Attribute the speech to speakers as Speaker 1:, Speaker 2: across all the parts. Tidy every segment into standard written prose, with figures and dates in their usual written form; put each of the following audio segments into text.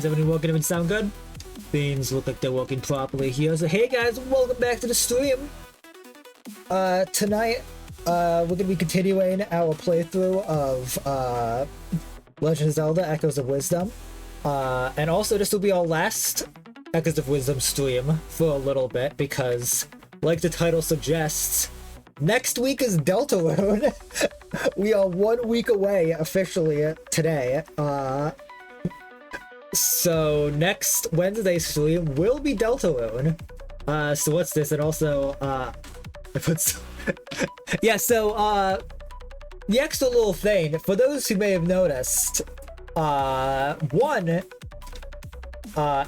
Speaker 1: everything working and sound good? Things look like they're working properly here. So hey guys, welcome back to the stream. Tonight, we're gonna be continuing our playthrough of Legend of Zelda: Echoes of Wisdom. And also this will be our last Echoes of Wisdom stream for a little bit because, like the title suggests, next week is Deltarune. We are 1 week away officially today. So next Wednesday stream will be Deltarune. So what's this? And also, I put yeah, so, the extra little thing, for those who may have noticed,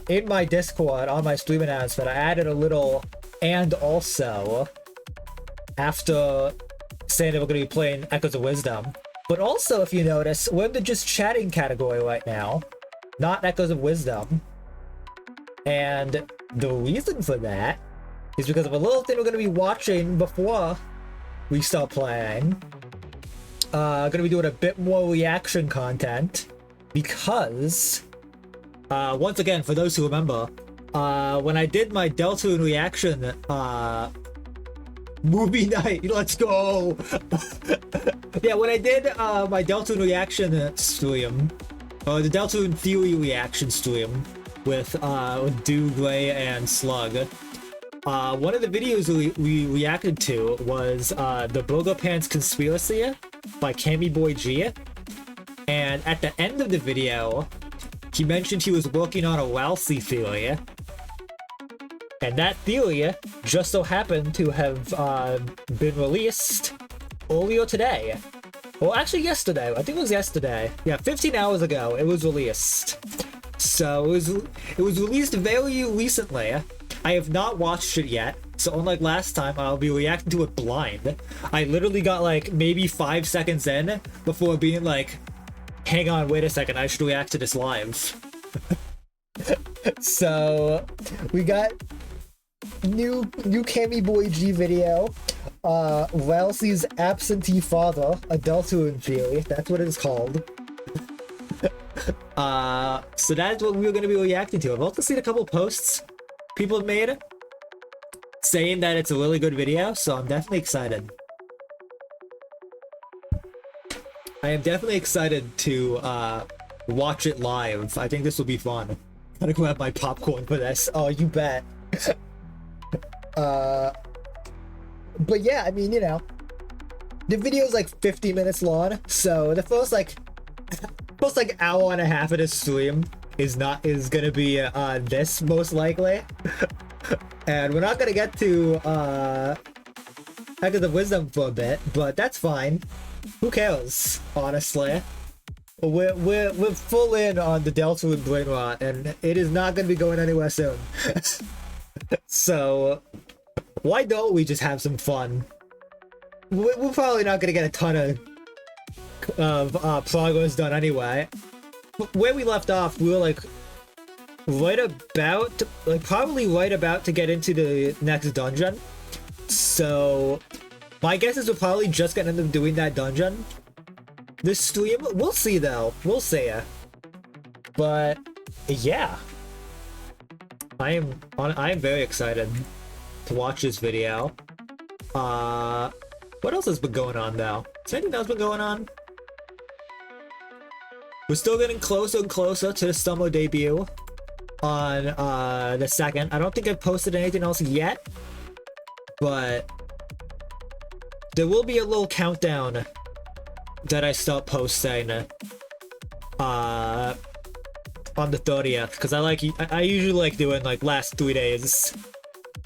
Speaker 1: in my Discord, on my stream announcement, I added a little "and also" after saying that we're going to be playing Echoes of Wisdom. But also, if you notice, we're in the just chatting category right now, not Echoes of Wisdom. And the reason for that is because of a little thing we're going to be watching before we start playing. Going to be doing a bit more reaction content because, once again, for those who remember, when I did my Deltarune reaction, movie night, let's go! Yeah, when I did my Deltarune reaction stream, or the Deltarune theory reaction stream with Do, Gray, and Slug, one of the videos we reacted to was the Burger Pants Conspiracy by Cammy Boy G. And at the end of the video, he mentioned he was working on a Rousey theory. And that theory just so happened to have been released earlier today. Well, actually yesterday. I think it was yesterday. Yeah, 15 hours ago it was released. So it was released very recently. I have not watched it yet. So unlike last time, I'll be reacting to it blind. I literally got like maybe 5 seconds in before being like, hang on, wait a second, I should react to this live. So we got new Cammy Boy G video, Rousey's absentee father, a Deltarune theory. That's what it's called. So that's what we're going to be reacting to. I've also seen a couple posts people have made saying that it's a really good video, so I'm definitely excited. I am definitely excited to watch it live. I think this will be fun. Gotta grab my popcorn for this. Oh, you bet. But yeah, I mean, you know, the video is like 50 minutes long, so the first hour and a half of this stream is gonna be this most likely. And we're not gonna get to Echoes of Wisdom for a bit, but that's fine. Who cares, honestly? We're full in on the Deltarune brain rot, and it is not gonna be going anywhere soon. So why don't we just have some fun? We're probably not gonna get a ton of progress done anyway. Where we left off, we were like probably right about to get into the next dungeon. So my guess is we're probably just gonna end up doing that dungeon this stream. We'll see though. We'll see. But yeah, I am very excited to watch this video. What else has been going on though? Is anything else been going on? We're still getting closer and closer to the summer debut on the 2nd. I don't think I've posted anything else yet, but there will be a little countdown that I start posting on the 30th, because I usually like doing like last 3 days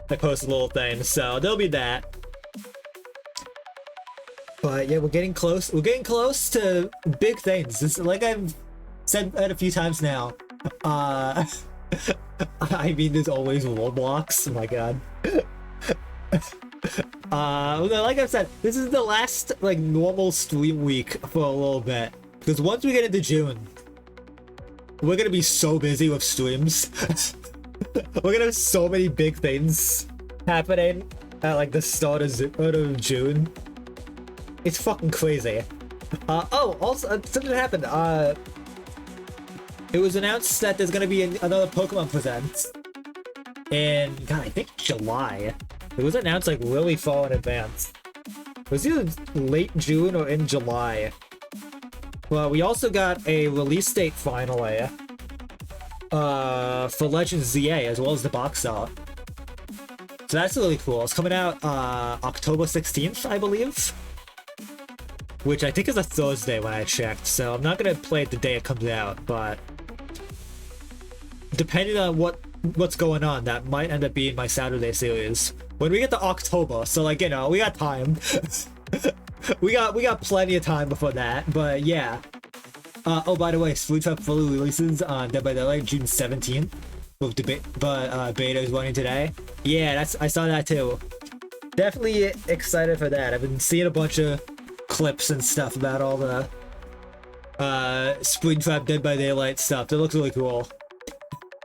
Speaker 1: I post a little thing, so there'll be that. But yeah, we're getting close to big things. This, like I've said a few times now, I mean, there's always Roblox. Oh my god. Like I've said, this is the last like normal stream week for a little bit, because once we get into June, we're gonna be so busy with streams. We're gonna have so many big things happening at like the start of June. It's fucking crazy. Oh, also something happened. it was announced that there's gonna be another Pokemon Present in, God, I think July. It was announced like really far in advance. It was either late June or in July. Well, we also got a release date finally for Legend of Zelda as well as the box art. So that's really cool. It's coming out October 16th, I believe. Which I think is a Thursday when I checked, so I'm not gonna play it the day it comes out, but depending on what's going on, that might end up being my Saturday series. When we get to October, so like, you know, we got time. we got plenty of time before that, but yeah. Oh, by the way, Splinter Trap fully releases on Dead by Daylight June 17th, but beta is running today. Yeah, I saw that too. Definitely excited for that. I've been seeing a bunch of clips and stuff about all the Splinter Trap Dead by Daylight stuff. That looks really cool.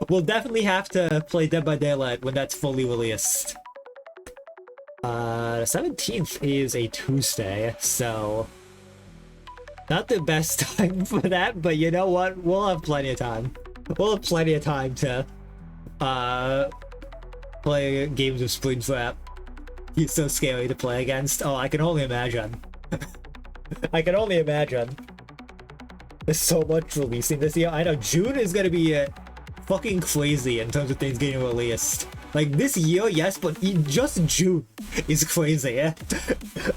Speaker 1: We'll definitely have to play Dead by Daylight when that's fully released. The 17th is a Tuesday, so not the best time for that, but you know what? We'll have plenty of time. We'll have plenty of time to play games of Splinter Trap. He's so scary to play against. Oh, I can only imagine. I can only imagine. There's so much releasing this year. I know June is gonna be fucking crazy in terms of things getting released. Like this year, yes, but just June is crazy. Yeah?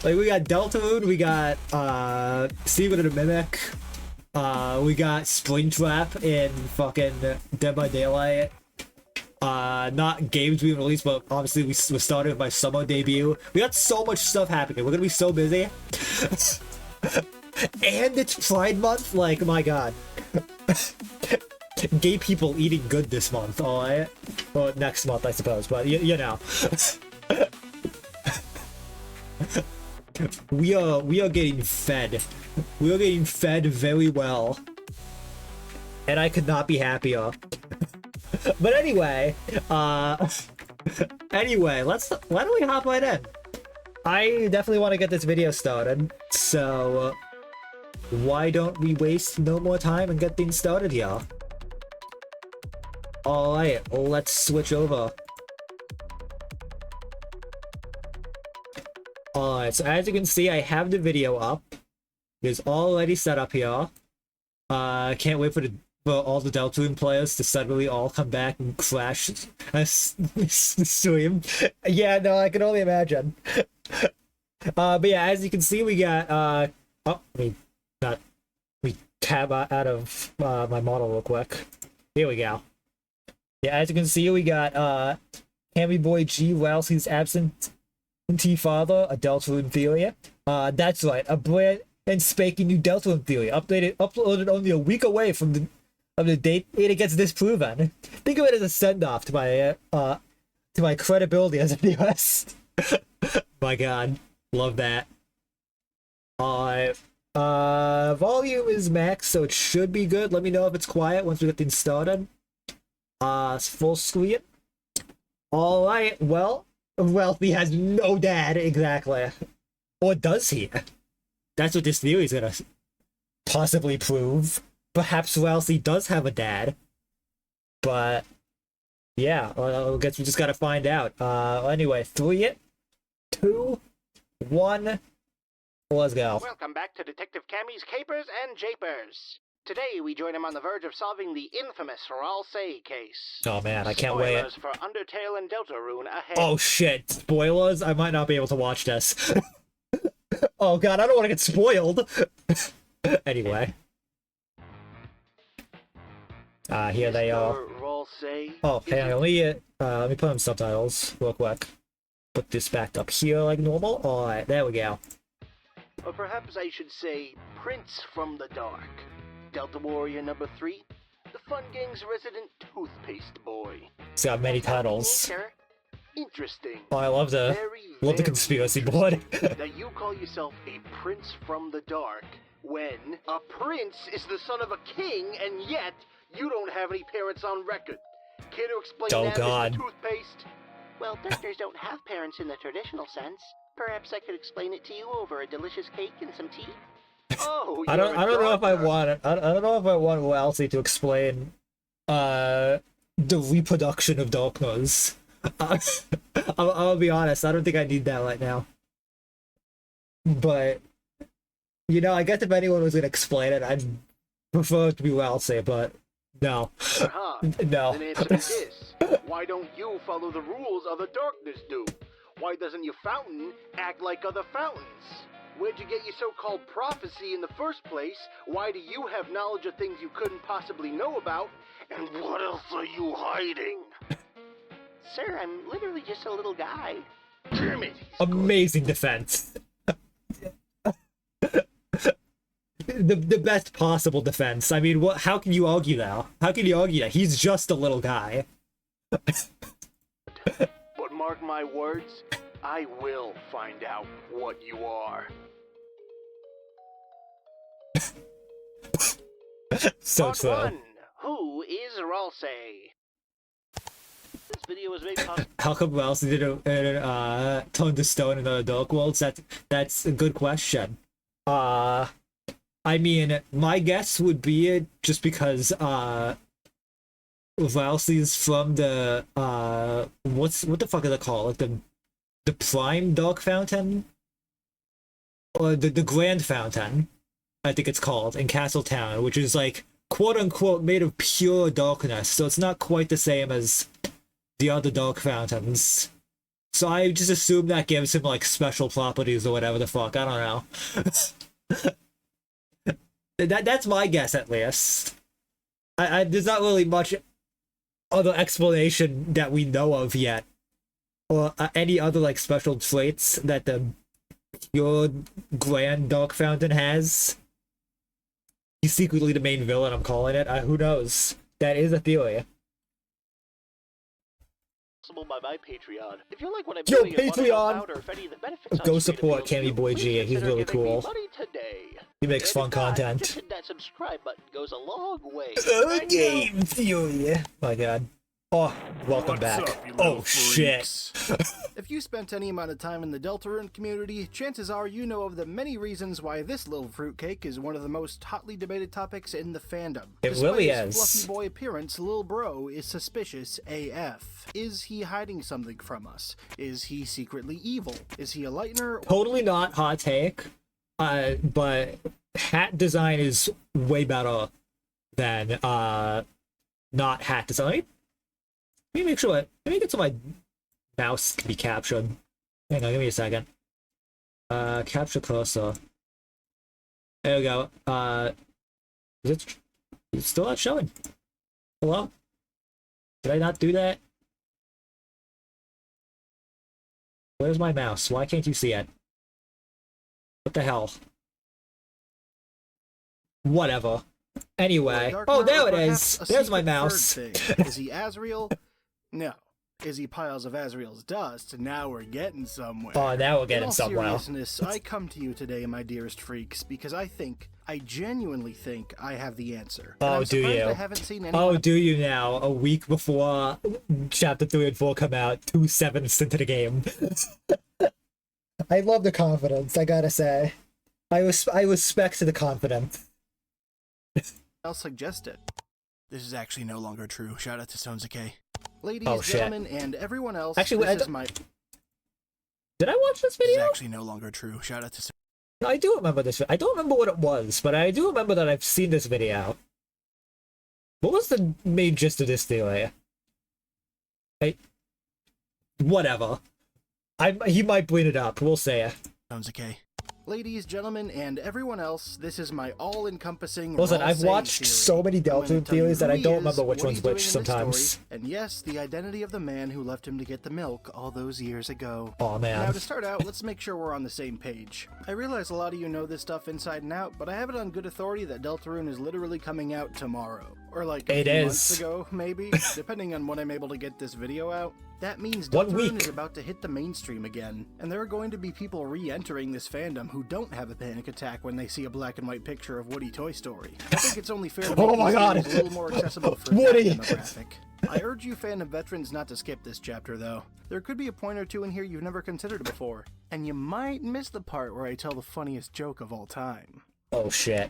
Speaker 1: Like we got Deltarune, we got Secret of the Mimic, we got Splinter Trap in fucking Dead by Daylight. Not games being released, but obviously we're starting with my summer debut. We got so much stuff happening. We're gonna be so busy. And it's Pride Month, like, my god. Gay people eating good this month, alright? Or next month, I suppose, but you know. we are getting fed. We are getting fed very well. And I could not be happier. But anyway, why don't we hop right in? I definitely want to get this video started, so why don't we waste no more time and get things started here? Alright, let's switch over. Alright, so as you can see, I have the video up. It's already set up here. Can't wait for all the Deltarune players to suddenly all come back and crash the stream. Yeah, no, I can only imagine. But yeah, as you can see, we got, let me tab out of my model real quick. Here we go. Yeah, as you can see, we got Hammy Boy G, Ralsei's absentee father, a Deltarune theory. That's right, a brand and spanking new Deltarune theory, uploaded only a week away from the date it gets disproven. Think of it as a send-off to my credibility as a US. My god, love that. Volume is max, so it should be good. Let me know if it's quiet once we get things started. It's full screen. Alright, well, Wealthy has no dad, exactly. Or does he? That's what this theory is gonna possibly prove. Perhaps Wealthy does have a dad. But, yeah, I guess we just gotta find out. Anyway, 3, 2, 1, let's go.
Speaker 2: Welcome back to Detective Cammy's Capers and Japers. Today, we join him on the verge of solving the infamous Ralsei case.
Speaker 1: Oh man, I can't wait.
Speaker 2: Spoilers for Undertale and Deltarune ahead.
Speaker 1: Oh shit, spoilers? I might not be able to watch this. Oh god, I don't want to get spoiled. Anyway. Here they are.
Speaker 2: Ralsei,
Speaker 1: oh, hang on, let me put on subtitles real quick. Put this back up here like normal. Alright, there we go.
Speaker 2: Or perhaps I should say, Prince from the Dark. Delta Warrior number 3, the Fun Gang's resident toothpaste boy.
Speaker 1: It's got many titles.
Speaker 2: Interesting.
Speaker 1: Oh, I love the conspiracy board.
Speaker 2: That you call yourself a Prince from the Dark when a prince is the son of a king and yet you don't have any parents on record. Care to explain that,
Speaker 1: God.
Speaker 2: Mr. Toothpaste? Well, doctors don't have parents in the traditional sense. Perhaps I could explain it to you over a delicious cake and some tea? Oh,
Speaker 1: I don't know if I don't know if I want Wellesley to explain the reproduction of darkness. I'll be honest, I don't think I need that right now. But you know, I guess if anyone was gonna explain it, I'd prefer it to be Wellesley, but no. No.
Speaker 2: Then answer me this. Why don't you follow the rules other darkness do? Why doesn't your fountain act like other fountains? Where'd you get your so-called prophecy in the first place? Why do you have knowledge of things you couldn't possibly know about? And what else are you hiding? Sir, I'm literally just a little guy. Damn it!
Speaker 1: Amazing defense. The best possible defense. I mean, what? How can you argue that? How can you argue that? He's just a little guy.
Speaker 2: But mark my words, I will find out what you are.
Speaker 1: So
Speaker 2: Part
Speaker 1: slow.
Speaker 2: 1. Who is Ralsei? This video was made possible.
Speaker 1: How come Wellesley didn't turn to stone in the Dark Worlds? That's a good question. I mean, my guess would be it just because Wellesley's from the what the fuck is it called? Like the Prime Dark Fountain? Or the Grand Fountain, I think it's called, in Castletown, which is like quote unquote made of pure darkness, so it's not quite the same as the other dark fountains. So I just assume that gives him like special properties or whatever the fuck. I don't know. That's my guess, at least. There's not really much other explanation that we know of yet, or any other like special traits that the pure Grand Dark Fountain has. He's secretly the main villain, I'm calling it. Who knows? That is a theory.
Speaker 2: By my Patreon. If you like what I'm
Speaker 1: Yo,
Speaker 2: doing and want to help
Speaker 1: Patreon!
Speaker 2: out, or if any of the benefits
Speaker 1: Go
Speaker 2: on
Speaker 1: support
Speaker 2: screen
Speaker 1: Cammy
Speaker 2: appeal to
Speaker 1: Boy
Speaker 2: you,
Speaker 1: G.
Speaker 2: please
Speaker 1: He's
Speaker 2: consider
Speaker 1: really
Speaker 2: giving me
Speaker 1: cool.
Speaker 2: money today.
Speaker 1: He makes
Speaker 2: And
Speaker 1: fun
Speaker 2: if not,
Speaker 1: content.
Speaker 2: just hit that subscribe button goes a long way.
Speaker 1: Good game theory. My god. Oh, welcome back.
Speaker 3: What's up, you little
Speaker 1: Oh shit.
Speaker 3: freaks? If you spent any amount of time in the Deltarune community, chances are you know of the many reasons why this little fruitcake is one of the most hotly debated topics in the fandom.
Speaker 1: It
Speaker 3: Despite
Speaker 1: really
Speaker 3: his
Speaker 1: is.
Speaker 3: fluffy boy appearance, Lil Bro is suspicious AF. Is he hiding something from us? Is he secretly evil? Is he a lightener?
Speaker 1: Totally not hot take. But hat design is way better than not hat design. Let me make sure. Let me get so my mouse can be captured. Hang on, give me a second. Capture cursor. There we go. Is it still not showing? Hello? Did I not do that? Where's my mouse? Why can't you see it? What the hell? Whatever. Anyway. Oh, there it is! There's my mouse.
Speaker 3: Is he Azrael? No. Is he piles of Azrael's dust? Now we're getting somewhere.
Speaker 1: Oh, now we're
Speaker 3: In
Speaker 1: getting
Speaker 3: all
Speaker 1: somewhere.
Speaker 3: seriousness, I come to you today, my dearest freaks, because I genuinely think I have the answer. And
Speaker 1: Oh,
Speaker 3: I'm
Speaker 1: do
Speaker 3: surprised
Speaker 1: you?
Speaker 3: I haven't seen any.
Speaker 1: Oh, do you now? A week before Chapter 3 and 4 come out, 2/7 into the game. I love the confidence, I gotta say. I respect the confidence.
Speaker 3: I'll suggest it. This is actually no longer true. Shout out to Sonsuke. Ladies,
Speaker 1: Oh, shit.
Speaker 3: gentlemen, and everyone else.
Speaker 1: Actually,
Speaker 3: this is my.
Speaker 1: Did I watch this
Speaker 3: This is
Speaker 1: video?
Speaker 3: actually no longer true. Shout out to.
Speaker 1: No, I do remember this. I don't remember what it was, but I do remember that I've seen this video. What was the main gist of this theory? Whatever. He might bring it up. We'll say.
Speaker 3: Sonsuke. Ladies, gentlemen, and everyone else, this is my all-encompassing.
Speaker 1: Listen, I've
Speaker 3: Ralsei
Speaker 1: watched
Speaker 3: theory.
Speaker 1: so many
Speaker 3: I'm gonna
Speaker 1: Deltarune
Speaker 3: tell you
Speaker 1: theories that
Speaker 3: who
Speaker 1: I
Speaker 3: he
Speaker 1: don't
Speaker 3: is,
Speaker 1: remember which
Speaker 3: what
Speaker 1: one's
Speaker 3: he's doing
Speaker 1: which
Speaker 3: in this story,
Speaker 1: sometimes.
Speaker 3: and yes, the identity of the man who left him to get the milk all those years ago.
Speaker 1: Aw, man.
Speaker 3: Now, to start out, let's make sure we're on the same page. I realize a lot of you know this stuff inside and out, but I have it on good authority that Deltarune is literally coming out tomorrow. Or like a
Speaker 1: It
Speaker 3: few
Speaker 1: is.
Speaker 3: months ago, maybe, depending on when I'm able to get this video out. That means
Speaker 1: 1
Speaker 3: Deltarune
Speaker 1: week.
Speaker 3: is about to hit the mainstream again, and there are going to be people re-entering this fandom who don't have a panic attack when they see a black and white picture of Woody Toy Story. I think it's only fair to
Speaker 1: Oh
Speaker 3: make
Speaker 1: my
Speaker 3: these
Speaker 1: God.
Speaker 3: series a little more accessible for
Speaker 1: Woody.
Speaker 3: that demographic. I urge you fandom veterans not to skip this chapter, though. There could be a point or two in here you've never considered before, and you might miss the part where I tell the funniest joke of all time.
Speaker 1: Oh shit.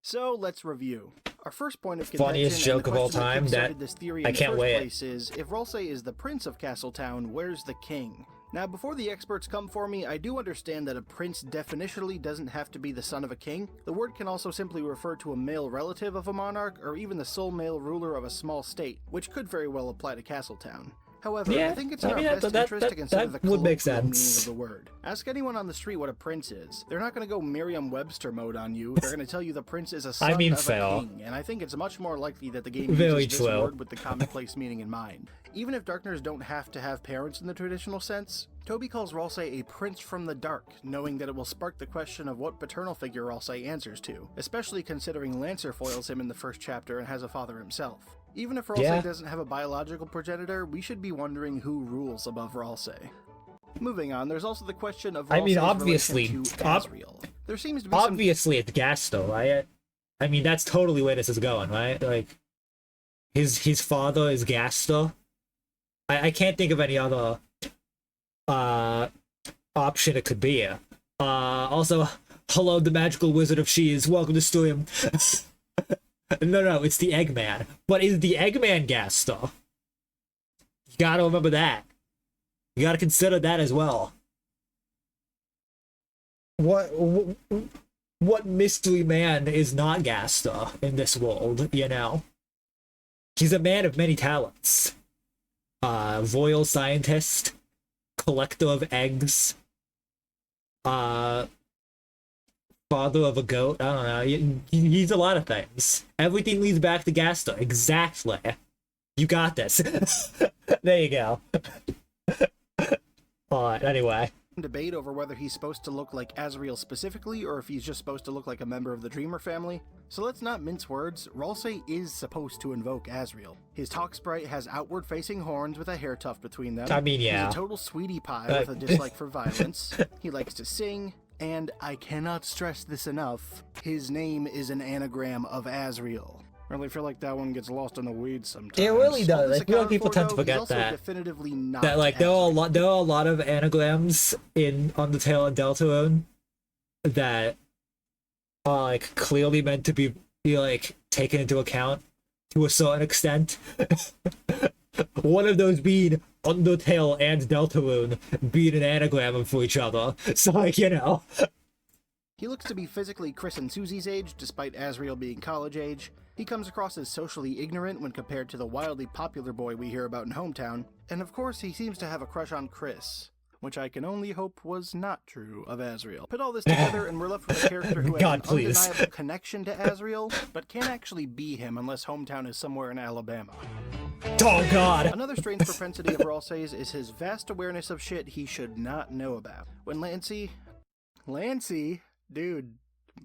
Speaker 3: So let's review. Our first point of contention,
Speaker 1: Funniest joke of all time that
Speaker 3: this theory
Speaker 1: I
Speaker 3: in
Speaker 1: can't
Speaker 3: the first
Speaker 1: weigh it.
Speaker 3: place is, if Ralsei is the prince of Castletown, where's the king? Now, before the experts come for me, I do understand that a prince definitionally doesn't have to be the son of a king. The word can also simply refer to a male relative of a monarch, or even the sole male ruler of a small state, which could very well apply to Castletown. However,
Speaker 1: Yeah,
Speaker 3: I think it's
Speaker 1: I
Speaker 3: in our
Speaker 1: mean,
Speaker 3: best interest to consider the
Speaker 1: that would make
Speaker 3: colloquial meaning
Speaker 1: sense.
Speaker 3: of the word. Ask anyone on the street what a prince is. They're not going to go Merriam-Webster mode on you. They're going to tell you the prince is a son of a king, and I think it's much more likely that the game
Speaker 1: Very
Speaker 3: uses
Speaker 1: true.
Speaker 3: this word with the commonplace meaning in mind. Even if Darkners don't have to have parents in the traditional sense, Toby calls Ralsei a prince from the dark, knowing that it will spark the question of what paternal figure Ralsei answers to, especially considering Lancer foils him in the first chapter and has a father himself. Even if Ralsei doesn't have a biological progenitor, we should be wondering who rules above Ralsei. Moving on, there's also the question of Ralsei's
Speaker 1: obviously,
Speaker 3: relation to Asriel. There seems to be
Speaker 1: obviously it's Gasto, right? I mean, that's totally where this is going, right? Like, his father is Gasto. I can't think of any other option it could be. Also, hello, the magical wizard of Shears. Welcome to stream. No, it's the Eggman. But is the Eggman Gasto? You gotta remember that. You gotta consider that as well. What mystery man is not Gasto in this world, you know? He's a man of many talents. Royal scientist, collector of eggs, father of a goat. I don't know. He's a lot of things. Everything leads back to Gasto. Exactly. You got this. There you go. Alright, anyway.
Speaker 3: Debate over whether he's supposed to look like Asriel specifically, or if he's just supposed to look like a member of the Dreamer family. So let's not mince words, Ralsei is supposed to invoke Asriel. His talk sprite has outward-facing horns with a hair tuft between them.
Speaker 1: I mean, yeah.
Speaker 3: He's a total sweetie pie with a dislike for violence. He likes to sing, and I cannot stress this enough, his name is an anagram of Asriel. I really feel like that one gets lost in the weeds sometimes.
Speaker 1: It really does. I feel like people tend to forget that.
Speaker 3: Definitively not
Speaker 1: That like there are a lot of anagrams in Undertale and Deltarune that are like clearly meant to be like taken into account to a certain extent. One of those being Undertale and Deltarune being an anagram for each other. So like, you know.
Speaker 3: He looks to be physically Chris and Susie's age, despite Asriel being college age. He comes across as socially ignorant when compared to the wildly popular boy we hear about in Hometown. And of course, he seems to have a crush on Chris, which I can only hope was not true of Asriel. Put all this together and we're left with a character who has an undeniable connection to Asriel, but can't actually be him unless Hometown is somewhere in Alabama.
Speaker 1: Oh god!
Speaker 3: Another strange propensity of Ralsei's is his vast awareness of shit he should not know about. When Lancey, dude,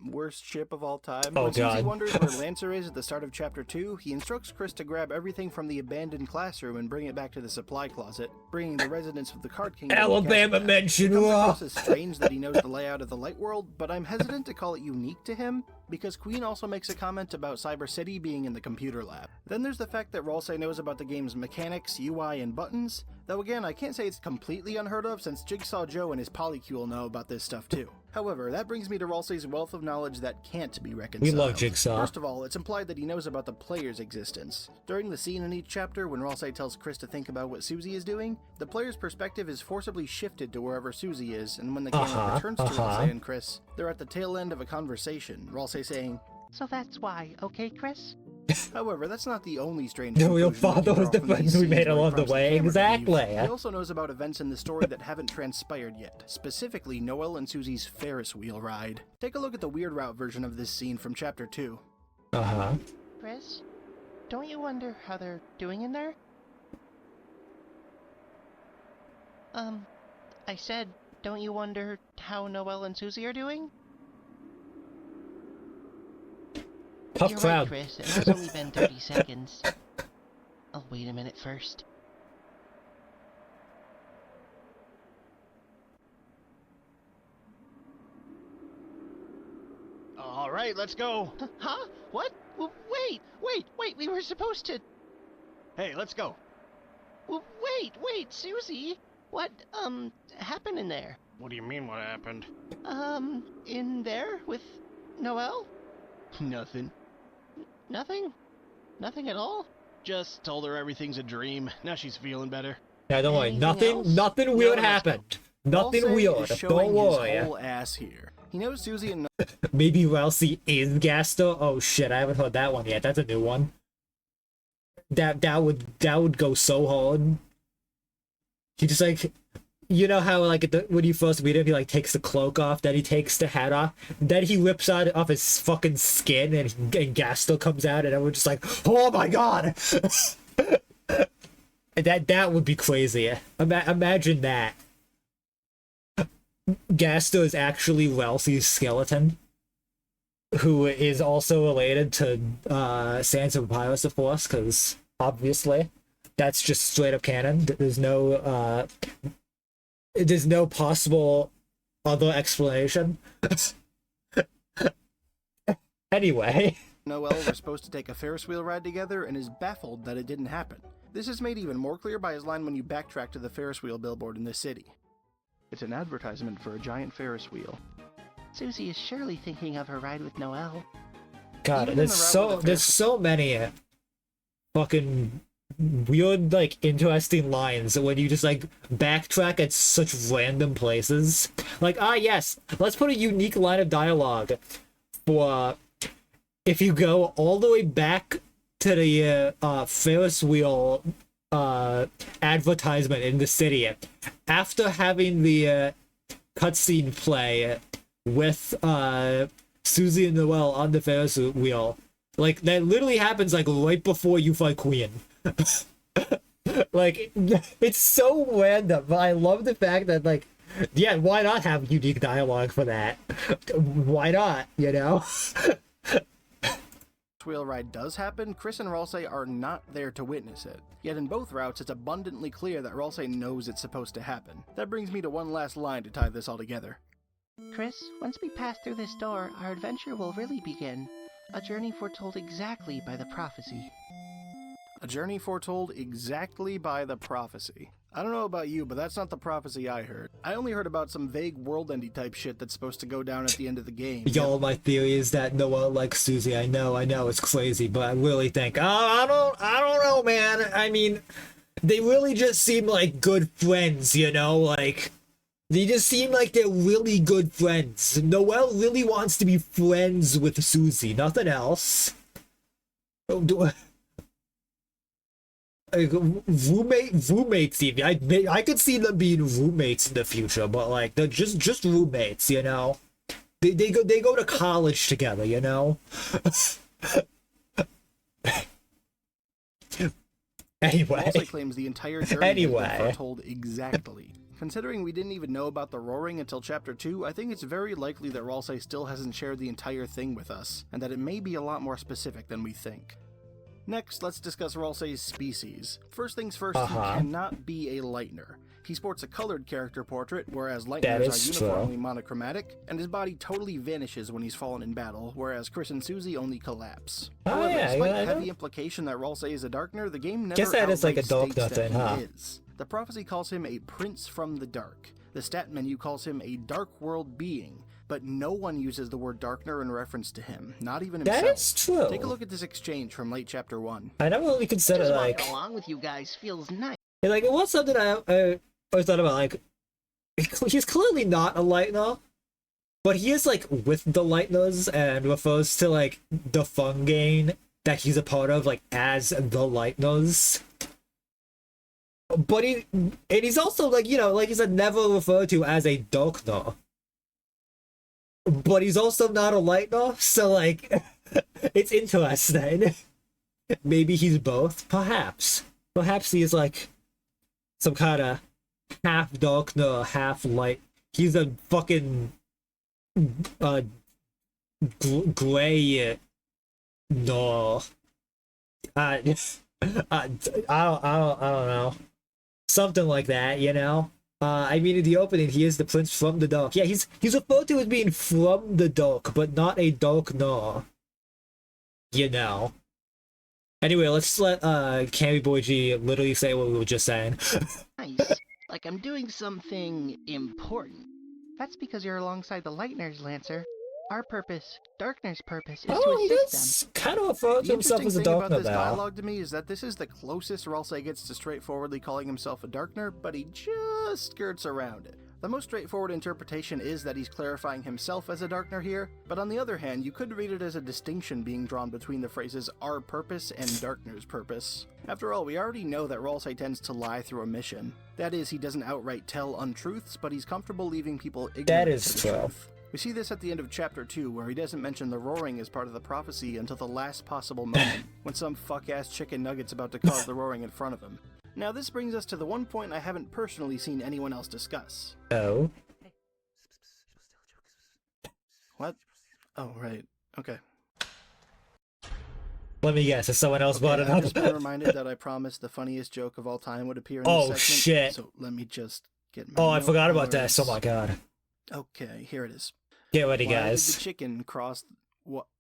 Speaker 3: worst ship of all time.
Speaker 1: Oh,
Speaker 3: when Susie
Speaker 1: God.
Speaker 3: wonders where Lancer is at the start of Chapter 2, he instructs Chris to grab everything from the abandoned classroom and bring it back to the supply closet, bringing the residents of the Card Kingdom.
Speaker 1: Alabama mention.
Speaker 3: It comes across as strange that he knows the layout of the Light World, but I'm hesitant to call it unique to him, because Queen also makes a comment about Cyber City being in the computer lab. Then there's the fact that Ralsei knows about the game's mechanics, UI, and buttons, though again, I can't say it's completely unheard of since Jigsaw Joe and his Polycule know about this stuff too. However, that brings me to Ralsei's wealth of knowledge that can't be reconciled.
Speaker 1: We love Jigsaw.
Speaker 3: First of all, it's implied that he knows about the player's existence. During the scene in each chapter, when Ralsei tells Chris to think about what Susie is doing, the player's perspective is forcibly shifted to wherever Susie is, and when the camera returns to Ralsei and Chris, they're at the tail end of a conversation, Ralsei saying,
Speaker 4: "So that's why, okay, Chris?"
Speaker 3: However, that's not the only strange
Speaker 1: No, your
Speaker 3: conclusion
Speaker 1: father
Speaker 3: we can
Speaker 1: was the
Speaker 3: draw from
Speaker 1: friends
Speaker 3: these
Speaker 1: we made
Speaker 3: scenes where he
Speaker 1: along the
Speaker 3: prompts
Speaker 1: way.
Speaker 3: camera to
Speaker 1: Exactly.
Speaker 3: leave. He also knows about events in the story that haven't transpired yet, specifically Noel and Susie's Ferris wheel ride. Take a look at the Weird Route version of this scene from Chapter 2.
Speaker 4: Chris, don't you wonder how they're doing in there? I said, don't you wonder how Noel and Susie are doing?
Speaker 1: Tough
Speaker 4: You're
Speaker 1: crowd.
Speaker 4: right, Chris. It has only been 30 seconds. I'll wait a minute first.
Speaker 5: All right, let's go.
Speaker 4: Huh? What? Wait, we were supposed to...
Speaker 5: Hey, let's go.
Speaker 4: Wait, Susie! What, happened in there?
Speaker 5: What do you mean what happened?
Speaker 4: In there? With Noelle?
Speaker 5: Nothing.
Speaker 4: Nothing? Nothing at all?
Speaker 5: Just told her everything's a dream. Now she's feeling better.
Speaker 1: Yeah, don't worry.
Speaker 4: Anything
Speaker 1: Nothing,
Speaker 4: else?
Speaker 1: nothing weird
Speaker 5: let's go.
Speaker 1: happened. Nothing
Speaker 3: Ralsei
Speaker 1: weird.
Speaker 3: is
Speaker 1: Don't
Speaker 3: showing
Speaker 1: worry.
Speaker 3: his whole ass here. He knows Susie and
Speaker 1: Maybe Ralsei is Gasto. Oh shit, I haven't heard that one yet. That's a new one. That would go so hard. He just like, you know how like when you first meet him, he like takes the cloak off, then he takes the hat off, then he rips off his fucking skin, and Gasto comes out, and everyone's just like, oh my god. That would be crazy. Imagine that. Gasto is actually Ralsei's skeleton, who is also related to Sansa Papyrus, of course, because obviously that's just straight up canon. There's no possible other explanation. Anyway.
Speaker 3: Noelle were supposed to take a Ferris wheel ride together and is baffled that it didn't happen. This is made even more clear by his line when you backtrack to the Ferris wheel billboard in this city. It's an advertisement for a giant Ferris wheel.
Speaker 4: Susie is surely thinking of her ride with Noelle.
Speaker 1: God,
Speaker 3: Even in
Speaker 1: there's
Speaker 3: the route with the
Speaker 1: there's so many fucking weird, like, interesting lines when you just like backtrack at such random places. Like, yes, let's put a unique line of dialogue for if you go all the way back to the Ferris wheel advertisement in the city after having the cutscene play with Susie and Noelle on the Ferris wheel. Like, that literally happens like right before you fight Queen. Like, it's so random, but I love the fact that, like, yeah, why not have unique dialogue for that? Why not, you know?
Speaker 3: Wheel ride does happen, Chris and Ralsei are not there to witness it. Yet in both routes, it's abundantly clear that Ralsei knows it's supposed to happen. That brings me to one last line to tie this all together.
Speaker 4: Chris, once we pass through this door, our adventure will really begin. A journey foretold exactly by the prophecy.
Speaker 3: A journey foretold exactly by the prophecy. I don't know about you, but that's not the prophecy I heard. I only heard about some vague world-ending type shit that's supposed to go down at the end of the game.
Speaker 1: Y'all, my theory is that Noelle likes Susie. I know, it's crazy, but I really think, I don't know, man. I mean, they really just seem like good friends, you know? Like, they just seem like they're really good friends. Noelle really wants to be friends with Susie, nothing else. Like, roommates even. I could see them being roommates in the future, but like they're just roommates, you know. They go to college together, you know. Anyway.
Speaker 3: Ralsei claims the entire journey has been foretold exactly. Considering we didn't even know about the roaring until Chapter 2, I think it's very likely that Ralsei still hasn't shared the entire thing with us, and that it may be a lot more specific than we think. Next, let's discuss Ralsei's species. First things first, he cannot be a Lightner. He sports a colored character portrait, whereas Lightners are uniformly monochromatic, and his body totally vanishes when he's fallen in battle, whereas Chris and Susie only collapse. However, despite heavy implication that Ralsei is a Darkner, the game never outright
Speaker 1: like a
Speaker 3: states
Speaker 1: dark
Speaker 3: that
Speaker 1: huh?
Speaker 3: he is. The prophecy calls him a prince from the dark. The stat menu calls him a dark world being, but no one uses the word Darkner in reference to him, not even himself.
Speaker 1: That is true.
Speaker 3: Take a look at this exchange from late Chapter 1.
Speaker 1: I never really considered,
Speaker 4: Just
Speaker 1: like...
Speaker 4: walking along with you guys feels nice.
Speaker 1: Like, it was something I always thought about, like... He's clearly not a Lightner, but he is, like, with the Lightners and refers to, like, the Fungain that he's a part of, like, as the Lightners. But he's also, like, you know, like he said, never referred to as a Darkner. But he's also not a Lightner, so, like, it's interesting. Maybe he's both, perhaps. Perhaps he's, like, some kind of half Darkner, half Light. He's a fucking, gray, no. I don't know. Something like that, you know? I mean, in the opening, he is the prince from the dark. Yeah, he's referred to as being from the dark, but not a Darkner. You know. Anyway, let's let Cammy Boy G literally say what we were just saying.
Speaker 4: Nice. Like I'm doing something important. That's because you're alongside the Lightners, Lancer. Our purpose, Darkner's purpose, is
Speaker 1: Oh,
Speaker 4: to
Speaker 1: he
Speaker 4: assist them.
Speaker 1: does kind of refer to
Speaker 3: The
Speaker 1: himself
Speaker 3: interesting
Speaker 1: as a
Speaker 3: thing about
Speaker 1: Darkner
Speaker 3: this
Speaker 1: now.
Speaker 3: dialogue to me is that this is the closest Ralsei gets to straightforwardly calling himself a Darkner, but he just skirts around it. The most straightforward interpretation is that he's clarifying himself as a Darkner here, but on the other hand, you could read it as a distinction being drawn between the phrases our purpose and Darkner's purpose. After all, we already know that Ralsei tends to lie through omission. That is, he doesn't outright tell untruths, but he's comfortable leaving people ignorant
Speaker 1: That is
Speaker 3: to the
Speaker 1: true.
Speaker 3: truth. We see this at the end of Chapter 2, where he doesn't mention the roaring as part of the prophecy until the last possible moment, when some fuck-ass chicken nugget's about to cause the roaring in front of him. Now this brings us to the one point I haven't personally seen anyone else discuss.
Speaker 1: Oh.
Speaker 3: What? Oh, right. Okay.
Speaker 1: Let me guess, if someone else brought it
Speaker 3: I've
Speaker 1: up.
Speaker 3: just been reminded that I promised the funniest joke of all time would appear in
Speaker 1: Oh,
Speaker 3: this segment,
Speaker 1: shit.
Speaker 3: so let me just get my
Speaker 1: Oh, I forgot about
Speaker 3: notes.
Speaker 1: this. Oh my god.
Speaker 3: Okay, here it is.
Speaker 1: Get ready,
Speaker 3: Why did the
Speaker 1: guys.
Speaker 3: chicken cross...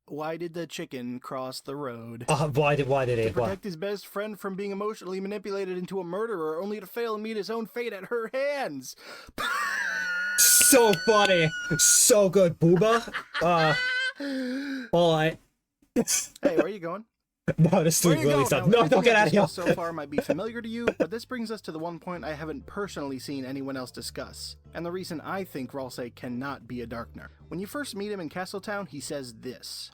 Speaker 3: Why did the chicken cross the road?
Speaker 1: Why did
Speaker 3: To
Speaker 1: he? Why?
Speaker 3: protect his best friend from being emotionally manipulated into a murderer, only to fail and meet his own fate at her hands.
Speaker 1: So funny. So good, Booba. Well,
Speaker 3: Hey, where are you going?
Speaker 1: no, this
Speaker 3: Where
Speaker 1: dude
Speaker 3: are you
Speaker 1: really
Speaker 3: going?
Speaker 1: stuff.
Speaker 3: Now,
Speaker 1: No, don't
Speaker 3: everything
Speaker 1: get
Speaker 3: I've
Speaker 1: out of here.
Speaker 3: discussed so far might be familiar to you, but this brings us to the one point I haven't personally seen anyone else discuss, and the reason I think Ralsei cannot be a Darkner. When you first meet him in Castletown, he says this.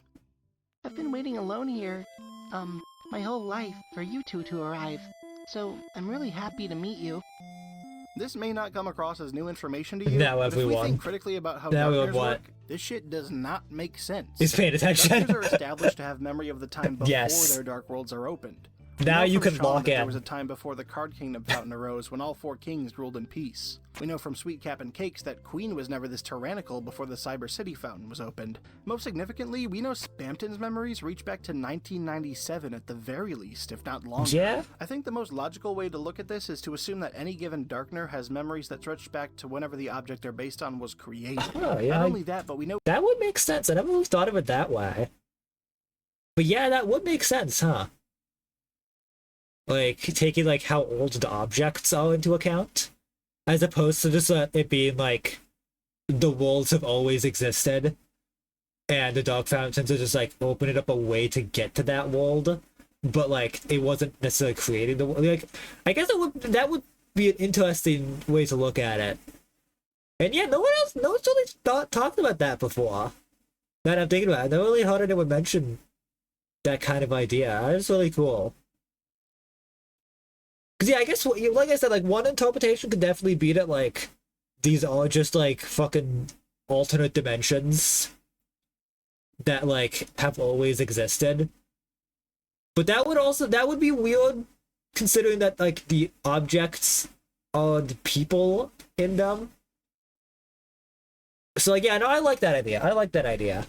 Speaker 4: I've been waiting alone here, my whole life for you two to arrive. So, I'm really happy to meet you.
Speaker 3: This may not come across as new information to you,
Speaker 1: Now
Speaker 3: but if we
Speaker 1: everyone.
Speaker 3: think critically about how
Speaker 1: Now
Speaker 3: Darkners
Speaker 1: what?
Speaker 3: work, this shit does not make sense.
Speaker 1: He's paying attention.
Speaker 3: Darkners are established to have memory of the time before
Speaker 1: Yes.
Speaker 3: their dark worlds are opened.
Speaker 1: Now
Speaker 3: We know
Speaker 1: you
Speaker 3: from
Speaker 1: can
Speaker 3: Sean
Speaker 1: log
Speaker 3: that There
Speaker 1: in.
Speaker 3: was a time before the Card Kingdom fountain arose when all four kings ruled in peace. We know from Sweet Cap and Cakes that Queen was never this tyrannical before the Cyber City fountain was opened. Most significantly, we know Spamton's memories reach back to 1997 at the very least, if not longer.
Speaker 1: Yeah?
Speaker 3: I think the most logical way to look at this is to assume that any given Darkner has memories that stretch back to whenever the object they're based on was created.
Speaker 1: Oh, yeah.
Speaker 3: Not only that, but we know
Speaker 1: That would make sense. I never really thought of it that way. But yeah, that would make sense, huh? Like, taking, like, how old the objects are into account? As opposed to just it being, like, the worlds have always existed, and the Dark Fountains are just, like, opening up a way to get to that world, but, like, it wasn't necessarily creating the world. Like, I guess that would be an interesting way to look at it. And yeah, no one's really talked about that before. That I'm thinking about. I never really heard anyone mention that kind of idea. That's really cool. Because, yeah, I guess, like I said, like, one interpretation could definitely be that, like, these are just, like, fucking alternate dimensions that, like, have always existed. But that would be weird, considering that, like, the objects are the people in them. So, like, yeah, no, I like that idea.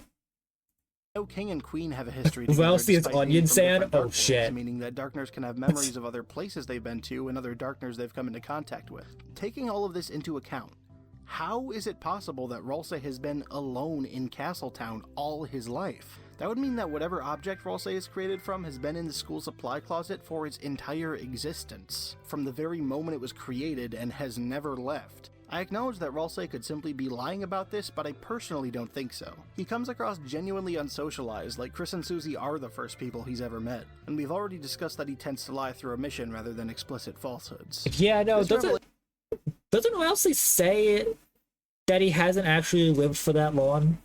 Speaker 3: No king and queen have a history
Speaker 1: Well,
Speaker 3: together.
Speaker 1: see, it's
Speaker 3: despite
Speaker 1: onion
Speaker 3: being from
Speaker 1: sand?
Speaker 3: different
Speaker 1: Oh,
Speaker 3: dark worlds,
Speaker 1: shit.
Speaker 3: Meaning that Darkners can have memories of other places they've been to and other Darkners they've come into contact with. Taking all of this into account, how is it possible that Ralsei has been alone in Castletown all his life? That would mean that whatever object Ralsei is created from has been in the school supply closet for its entire existence, from the very moment it was created and has never left. I acknowledge that Ralsei could simply be lying about this, but I personally don't think so. He comes across genuinely unsocialized, like Chris and Susie are the first people he's ever met, and we've already discussed that he tends to lie through omission rather than explicit falsehoods.
Speaker 1: Yeah, no,
Speaker 3: This
Speaker 1: doesn't Wesley say that he hasn't actually lived for that long?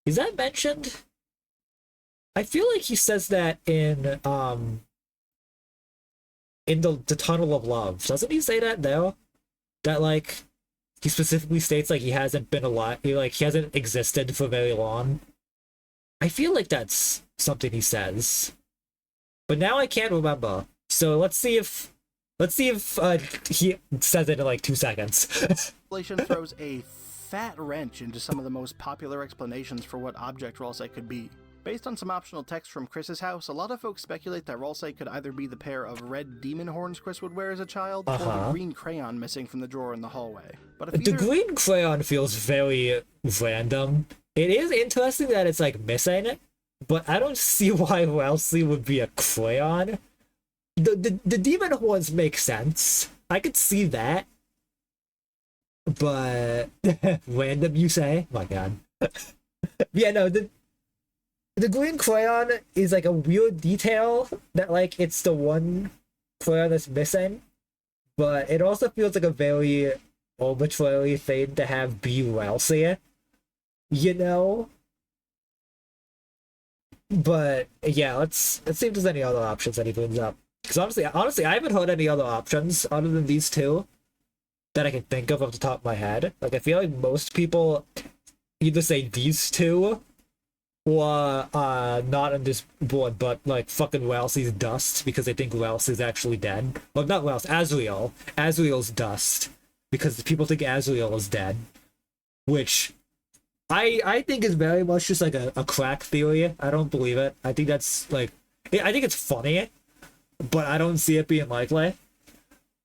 Speaker 1: Is that mentioned? I feel like he says that in the Tunnel of Love. Doesn't he say that there? That, like, he specifically states, like, he hasn't been alive, he hasn't existed for very long. I feel like that's something he says. But now I can't remember. So let's see if he says it in, like, 2 seconds.
Speaker 3: Revelation throws a fat wrench into some of the most popular explanations for what object Ralsei could be. Based on some optional text from Chris's house, a lot of folks speculate that Ralsei could either be the pair of red demon horns Chris would wear as a child, or the green crayon missing from the drawer in the hallway. But if
Speaker 1: The green crayon feels very random. It is interesting that it's, like, missing, but I don't see why Wesley would be a crayon. The demon horns make sense. I could see that. But random, you say? My god. Yeah, no, the green crayon is like a weird detail that like it's the one crayon that's missing, but it also feels like a very arbitrary thing to have be Welsie, you know? But yeah, let's see if there's any other options that he brings up. Because honestly, I haven't heard any other options other than these two that I can think of off the top of my head. Like, I feel like most people either say these two or not on this board, but like fucking Welsie's dust because they think Welsie's actually dead. Well, not Wels, Azriel. Azriel's dust because people think Azriel is dead, which I think is very much just like a crack theory. I don't believe it. I think that's like, I think it's funny, but I don't see it being likely.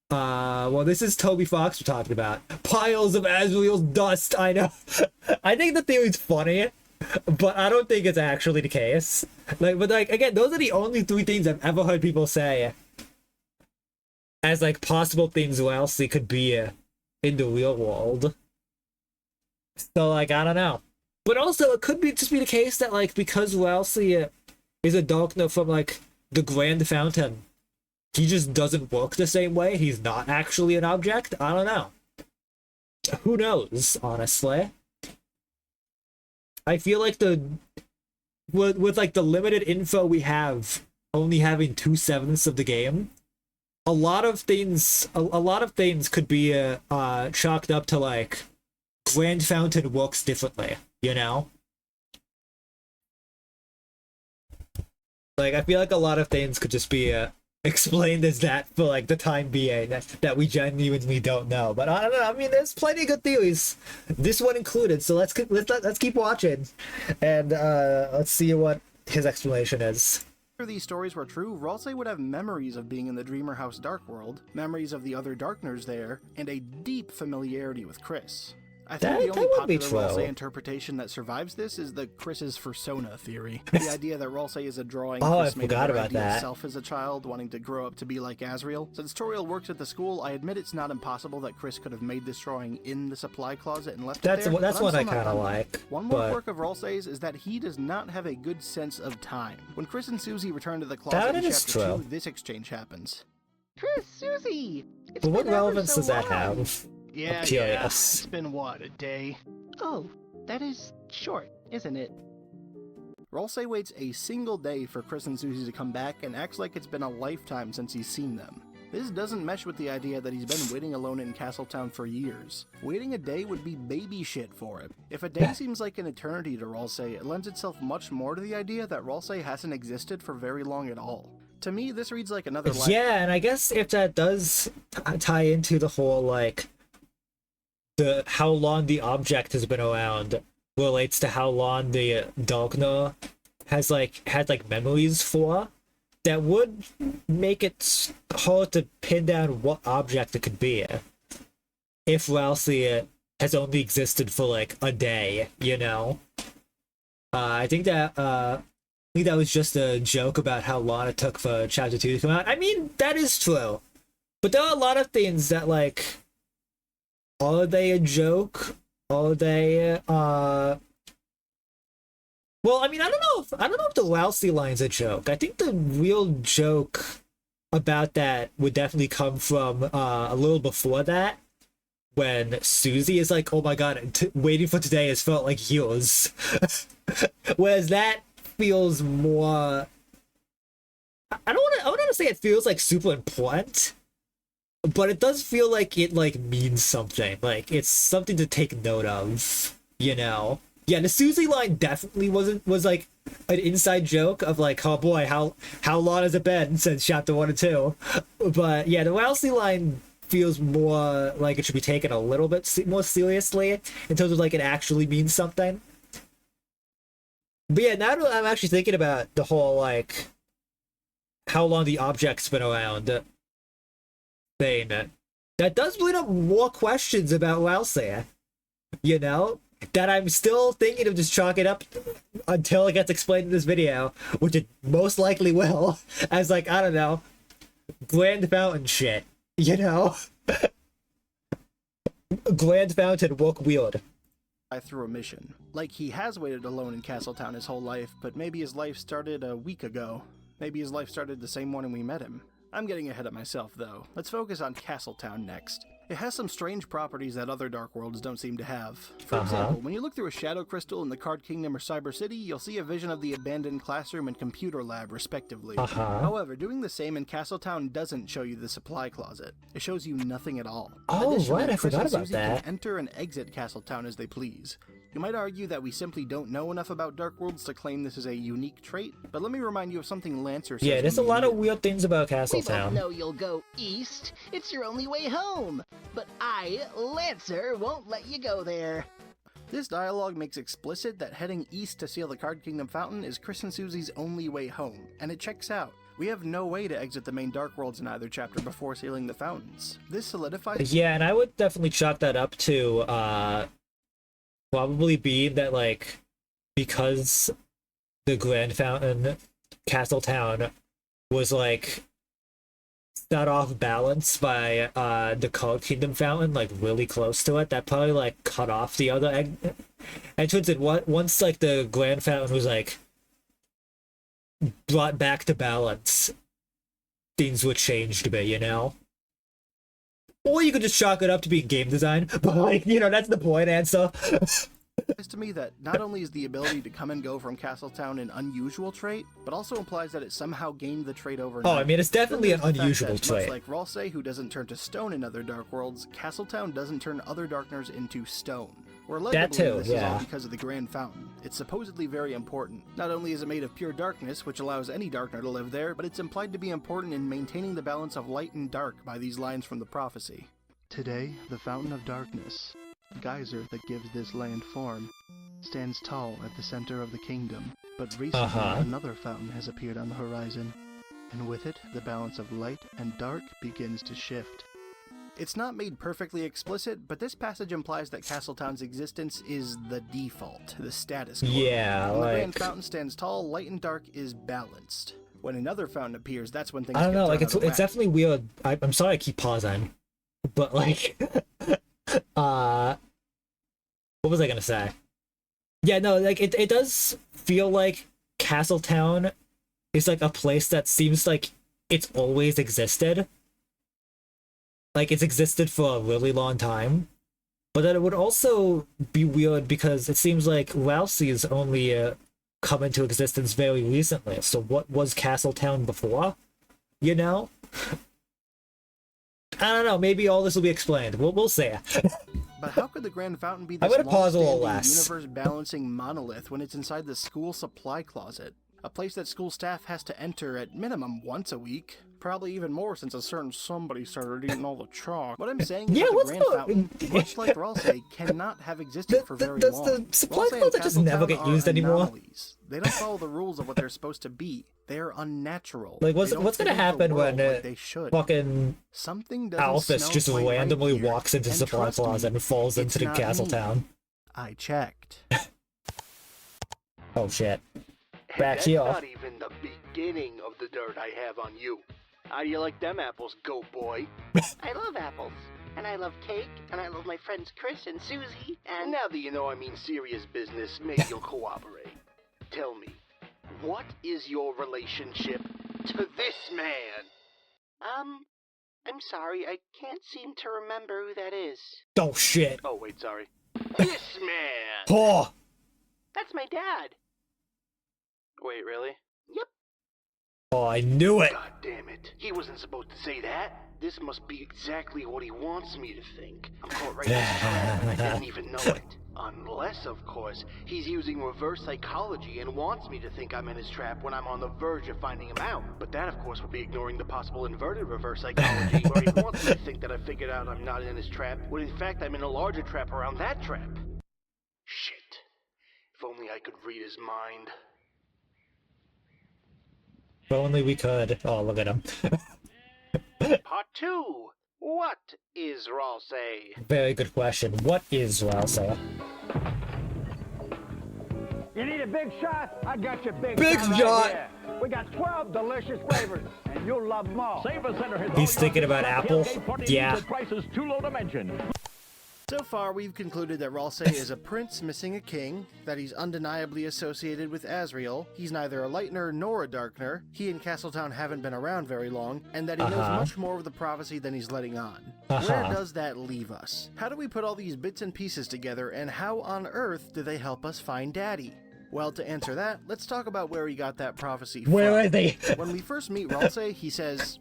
Speaker 1: Well, this is Toby Fox we're talking about. Piles of Azriel's dust, I know. I think the theory's funny, but I don't think it's actually the case. Like, but like, again, those are the only three things I've ever heard people say as like possible things Welsie could be in the real world. So like, I don't know. But also, it could be just be the case that like, because Welsie is a Darkner from like the Grand Fountain, he just doesn't work the same way. He's not actually an object. I don't know. Who knows, honestly. I feel like with like the limited info we have, only having 2/7 of the game, a lot of things could be chalked up to like Grand Fountain works differently, you know? Like, I feel like a lot of things could just be explained as that for like the time being that we genuinely don't know. But I don't know. I mean, there's plenty of good theories, this one included. So let's keep watching, and let's see what his explanation is.
Speaker 3: If these stories were true, Ralsei would have memories of being in the Dreamer House Dark World, memories of the other Darkners there, and a deep familiarity with Chris. I think the only popular Ralsei interpretation that survives this is the Chris's Fursona theory. The idea that Ralsei is a drawing Chris made of her ideal self as a child, wanting to grow up to be like Azriel. Since Toriel works at the school, I admit it's not impossible that Chris could have made this drawing in the supply closet and left it there.
Speaker 1: That's what I kind of like.
Speaker 3: One more quirk of Ralsei's is that he does not have a good sense of time. When Chris and Susie return to the closet in Chapter 2, this exchange happens.
Speaker 4: Chris, Susie!
Speaker 1: But what relevance does that have?
Speaker 5: Yeah, it's been what, a day?
Speaker 4: Oh, that is short, isn't it?
Speaker 3: Ralsei waits a single day for Chris and Susie to come back and acts like it's been a lifetime since he's seen them. This doesn't mesh with the idea that he's been waiting alone in Castletown for years. Waiting a day would be baby shit for him. If a day seems like an eternity to Ralsei, it lends itself much more to the idea that Ralsei hasn't existed for very long at all. To me, this reads like another
Speaker 1: Yeah, and I guess if that does tie into the whole, like, how long the object has been around relates to how long the Darkner has had memories for, that would make it hard to pin down what object it could be if Ralsei has only existed for like a day, you know? I think that was just a joke about how long it took for Chapter 2 to come out. I mean, that is true, but there are a lot of things that like, are they a joke? Are they well, I mean, I don't know if the Ralsei line's a joke. I think the real joke about that would definitely come from a little before that, when Susie is like, "Oh my god, waiting for today has felt like years," whereas that feels more. I don't want to say it feels like super important, but it does feel like it like means something. Like it's something to take note of, you know? Yeah, the Susie line definitely was like an inside joke of like, oh boy, how long has it been since Chapter 1 and 2? But yeah, the Ralsei line feels more like it should be taken a little bit more seriously in terms of like it actually means something. But yeah, now that I'm actually thinking about the whole like how long the object's been around thing, that does bring up more questions about Ralsei, you know, that I'm still thinking of just chalking up until it gets explained in this video, which it most likely will, as like, I don't know, Grand Fountain shit, you know? Grand Fountain work weird.
Speaker 3: through a mission. Like he has waited alone in Castletown his whole life, but maybe his life started a week ago. Maybe his life started the same morning we met him. I'm getting ahead of myself, though. Let's focus on Castletown next. It has some strange properties that other Dark Worlds don't seem to have. For example, when you look through a Shadow Crystal in the Card Kingdom or Cyber City, you'll see a vision of the abandoned classroom and computer lab, respectively. However, doing the same in Castletown doesn't show you the supply closet. It shows you nothing at all.
Speaker 1: Oh, right, I forgot about
Speaker 3: Susie
Speaker 1: that.
Speaker 3: can enter and exit Castletown as they please. You might argue that we simply don't know enough about Dark Worlds to claim this is a unique trait, but let me remind you of something Lancer says.
Speaker 1: Yeah, there's a lot of weird things about
Speaker 4: We both
Speaker 1: Castletown.
Speaker 4: know you'll go east. It's your only way home. But I, Lancer, won't let you go there.
Speaker 3: This dialogue makes explicit that heading east to seal the Card Kingdom Fountain is Chris and Susie's only way home, and it checks out. We have no way to exit the main Dark Worlds in either chapter before sealing the fountains. This solidifies...
Speaker 1: Yeah, and I would definitely chalk that up to, probably be that, like, because the Grand Fountain, Castletown, was, like, set off balance by, the Card Kingdom Fountain, like, really close to it, that probably, like, cut off the other entrance, and once, like, the Grand Fountain was, like, brought back to balance, things would change a bit, you know? Or you could just chalk it up to being game design, but, like, you know, that's the point answer.
Speaker 3: It's to me that not only is the ability to come and go from Castletown an unusual trait, but also implies that it somehow gained the trait overnight.
Speaker 1: Oh, I mean, it's definitely an
Speaker 3: Then there's the fact
Speaker 1: unusual
Speaker 3: that,
Speaker 1: trait.
Speaker 3: Much like Ralsei, who doesn't turn to stone in other Dark Worlds, Castletown doesn't turn other Darkners into stone. We're led
Speaker 1: That
Speaker 3: to believe
Speaker 1: too,
Speaker 3: this is all
Speaker 1: yeah.
Speaker 3: because of the Grand Fountain. It's supposedly very important. Not only is it made of pure darkness, which allows any Darkner to live there, but it's implied to be important in maintaining the balance of light and dark by these lines from the prophecy. Today, the Fountain of Darkness, geyser that gives this land form, stands tall at the center of the kingdom. But recently, another fountain has appeared on the horizon, and with it, the balance of light and dark begins to shift. It's not made perfectly explicit, but this passage implies that Castletown's existence is the default, the status quo.
Speaker 1: Yeah,
Speaker 3: when the Grand
Speaker 1: like,
Speaker 3: Fountain stands tall, light and dark is balanced. When another fountain appears, that's when things
Speaker 1: I don't
Speaker 3: get
Speaker 1: know, like,
Speaker 3: thrown
Speaker 1: it's
Speaker 3: out of whack.
Speaker 1: definitely weird. I'm sorry I keep pausing, but, like, what was I gonna say? Yeah, no, like, it does feel like Castletown is, like, a place that seems like it's always existed. Like, it's existed for a really long time. But then it would also be weird because it seems like Rousey's only come into existence very recently. So what was Castletown before? You know? I don't know, maybe all this will be explained. We'll see.
Speaker 3: But how could the Grand Fountain be
Speaker 1: I'm
Speaker 3: this
Speaker 1: gonna pause a little
Speaker 3: long-standing,
Speaker 1: less.
Speaker 3: universe-balancing monolith when it's inside the school supply closet? A place that school staff has to enter at minimum once a week. Probably even more since a certain somebody started eating all the chalk. What I'm saying is
Speaker 1: Yeah,
Speaker 3: that the
Speaker 1: what's
Speaker 3: Grand
Speaker 1: the-
Speaker 3: Fountain, much like Ralsei, cannot have existed for very
Speaker 1: Does
Speaker 3: long.
Speaker 1: the supply
Speaker 3: Ralsei and
Speaker 1: closet just never
Speaker 3: Castletown
Speaker 1: get
Speaker 3: are
Speaker 1: used anymore?
Speaker 3: anomalies. They don't follow the rules of what they're supposed to be. They're unnatural.
Speaker 1: Like, what's
Speaker 3: They don't
Speaker 1: gonna
Speaker 3: fit into the
Speaker 1: happen
Speaker 3: world
Speaker 1: when
Speaker 3: like they should.
Speaker 1: fucking
Speaker 3: Something doesn't
Speaker 1: Alphys
Speaker 3: smell
Speaker 1: just
Speaker 3: quite right
Speaker 1: randomly
Speaker 3: here.
Speaker 1: walks into the
Speaker 3: And
Speaker 1: supply
Speaker 3: trust me,
Speaker 1: closet and falls
Speaker 3: it's
Speaker 1: into the
Speaker 3: not me.
Speaker 1: Castletown?
Speaker 3: I checked.
Speaker 1: Oh shit.
Speaker 2: Hey,
Speaker 1: Back
Speaker 2: that's
Speaker 1: here.
Speaker 2: not even the beginning of the dirt I have on you. How do you like them apples, goat boy?
Speaker 4: I love apples. And I love cake. And I love my friends Chris and Susie. And
Speaker 2: Now that you know I mean serious business, maybe you'll cooperate. Tell me, what is your relationship to this man?
Speaker 4: I'm sorry, I can't seem to remember who that is.
Speaker 1: Oh shit.
Speaker 2: Oh, wait, sorry. This man!
Speaker 1: Oh!
Speaker 4: That's my dad.
Speaker 2: Wait, really?
Speaker 4: Yep.
Speaker 1: Oh, I knew it!
Speaker 2: God damn it. He wasn't supposed to say that. This must be exactly what he wants me to think. I'm caught right in his trap and I didn't even know it. Unless, of course, he's using reverse psychology and wants me to think I'm in his trap when I'm on the verge of finding him out. But that, of course, would be ignoring the possible inverted reverse psychology, where he wants me to think that I figured out I'm not in his trap, when in fact I'm in a larger trap around that trap. Shit. If only I could read his mind.
Speaker 1: If only we could. Oh, look at him.
Speaker 2: Part 2. What is Ralsei?
Speaker 1: Very good question. What is Rousey?
Speaker 6: You need a big shot? I got you big.
Speaker 1: Big
Speaker 6: time
Speaker 1: shot.
Speaker 6: Right here. We got 12 delicious flavors, and you'll love them all.
Speaker 7: Save a Center has
Speaker 1: He's thinking about Apple? Yeah.
Speaker 7: Prices too low to mention.
Speaker 3: So far, we've concluded that Ralsei is a prince missing a king, that he's undeniably associated with Asriel, he's neither a Lightener nor a Darkener, he and Castletown haven't been around very long, and that he knows much more of the prophecy than he's letting on. Where does that leave us? How do we put all these bits and pieces together, and how on earth do they help us find Daddy? Well, to answer that, let's talk about where he got that prophecy from.
Speaker 1: Where are they?
Speaker 3: When we first meet Ralsei, he says,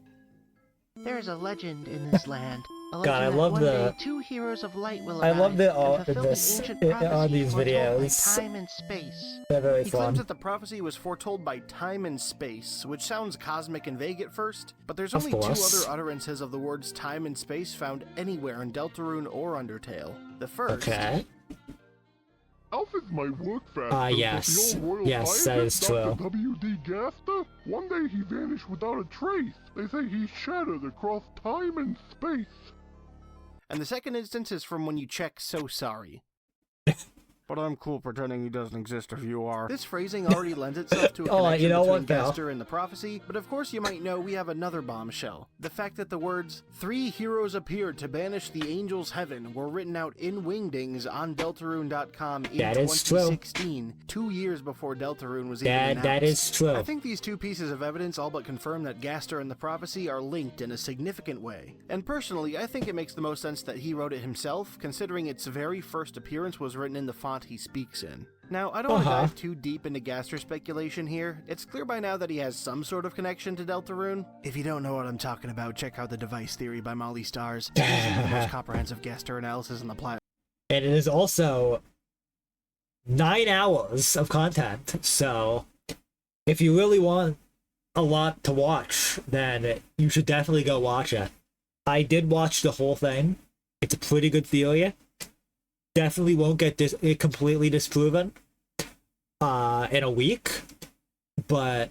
Speaker 4: There is a legend in this land. A legend
Speaker 1: God, I
Speaker 4: that
Speaker 1: love
Speaker 4: one
Speaker 1: the-
Speaker 4: day two heroes of light will
Speaker 1: I
Speaker 4: arrive
Speaker 1: love the
Speaker 4: and
Speaker 1: art in
Speaker 4: fulfill the
Speaker 1: this,
Speaker 4: ancient
Speaker 1: on
Speaker 4: prophecy
Speaker 1: these
Speaker 4: foretold by
Speaker 1: videos.
Speaker 4: time and space.
Speaker 1: They're very
Speaker 3: he
Speaker 1: fun.
Speaker 3: claims that the prophecy was foretold by time and space, which sounds cosmic and vague at first, but there's
Speaker 1: Of
Speaker 3: only two
Speaker 1: course.
Speaker 3: other utterances of the words time and space found anywhere in Deltarune or Undertale. The first,
Speaker 1: Okay.
Speaker 7: Alf is my work factor.
Speaker 1: Yes.
Speaker 7: The old royal
Speaker 1: Yes, that is
Speaker 7: scientist,
Speaker 1: true.
Speaker 7: Dr. W.D. Gaster. One day he vanished without a trace. They say he shattered across time and space.
Speaker 3: and the second instance is from when you check So Sorry. But I'm cool pretending he doesn't exist if you are. This phrasing already lends itself to a
Speaker 1: Oh,
Speaker 3: connection
Speaker 1: you know
Speaker 3: between
Speaker 1: what, pal?
Speaker 3: Gaster and the prophecy, but of course you might know we have another bombshell. The fact that the words, 3 heroes appeared to banish the angel's heaven were written out in wingdings on Deltarune.com in
Speaker 1: That is true.
Speaker 3: 2016, 2 years before Deltarune was even announced.
Speaker 1: That is true.
Speaker 3: I think these two pieces of evidence all but confirm that Gaster and the prophecy are linked in a significant way. And personally, I think it makes the most sense that he wrote it himself, considering its very first appearance was written in the font he speaks in. Now, I don't want to dive too deep into Gaster speculation here. It's clear by now that he has some sort of connection to Deltarune. If you don't know what I'm talking about, check out The Device Theory by Molly Stars. It's the most comprehensive Gaster analysis on the planet.
Speaker 1: And it is also 9 hours of content, so if you really want a lot to watch, then you should definitely go watch it. I did watch the whole thing. It's a pretty good theory. Definitely won't get it completely disproven in a week, but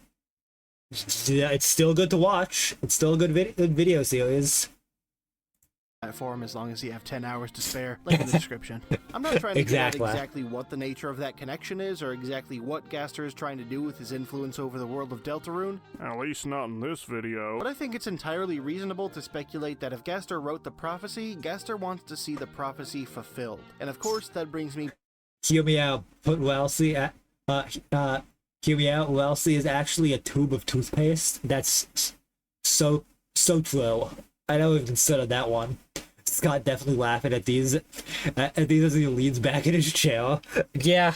Speaker 1: it's still good to watch. It's still a good video series.
Speaker 3: Forum as long as you have 10 hours to spare, link in the description. I'm not trying to get at
Speaker 1: Exactly.
Speaker 3: exactly what the nature of that connection is, or exactly what Gaster is trying to do with his influence over the world of Deltarune,
Speaker 7: At least not in this video.
Speaker 3: but I think it's entirely reasonable to speculate that if Gaster wrote the prophecy, Gaster wants to see the prophecy fulfilled. And of course, that brings me
Speaker 1: Hear me out. Put Wellesley at hear me out. Wellesley is actually a tube of toothpaste. That's so true. I never even considered that one. Scott definitely laughing at these as he leans back in his chair. Yeah.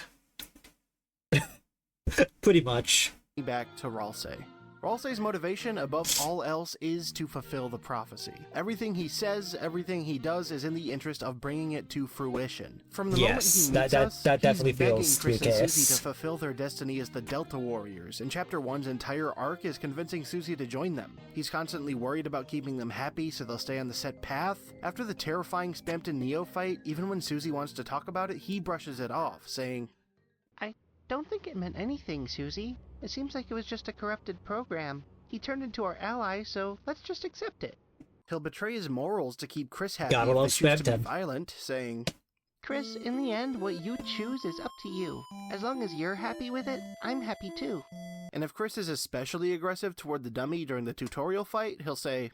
Speaker 1: Pretty much.
Speaker 3: back to Ralsei. Ralsei's motivation, above all else, is to fulfill the prophecy. Everything he says, everything he does is in the interest of bringing it to fruition. From the moment
Speaker 1: Yes,
Speaker 3: he
Speaker 1: that-
Speaker 3: meets
Speaker 1: that-
Speaker 3: us,
Speaker 1: that definitely
Speaker 3: he's begging
Speaker 1: feels to be
Speaker 3: Chris
Speaker 1: the
Speaker 3: and Susie
Speaker 1: case.
Speaker 3: to fulfill their destiny as the Delta Warriors, and Chapter 1's entire arc is convincing Susie to join them. He's constantly worried about keeping them happy so they'll stay on the set path. After the terrifying Spamton Neo fight, even when Susie wants to talk about it, he brushes it off, saying,
Speaker 4: I don't think it meant anything, Susie. It seems like it was just a corrupted program. He turned into our ally, so let's just accept it.
Speaker 3: he'll betray his morals to keep Chris happy
Speaker 1: Gotta
Speaker 3: if they
Speaker 1: love
Speaker 3: choose to be
Speaker 1: Spamton.
Speaker 3: violent, saying,
Speaker 4: Chris, in the end, what you choose is up to you. As long as you're happy with it, I'm happy too.
Speaker 3: and if Chris is especially aggressive toward the dummy during the tutorial fight, he'll say,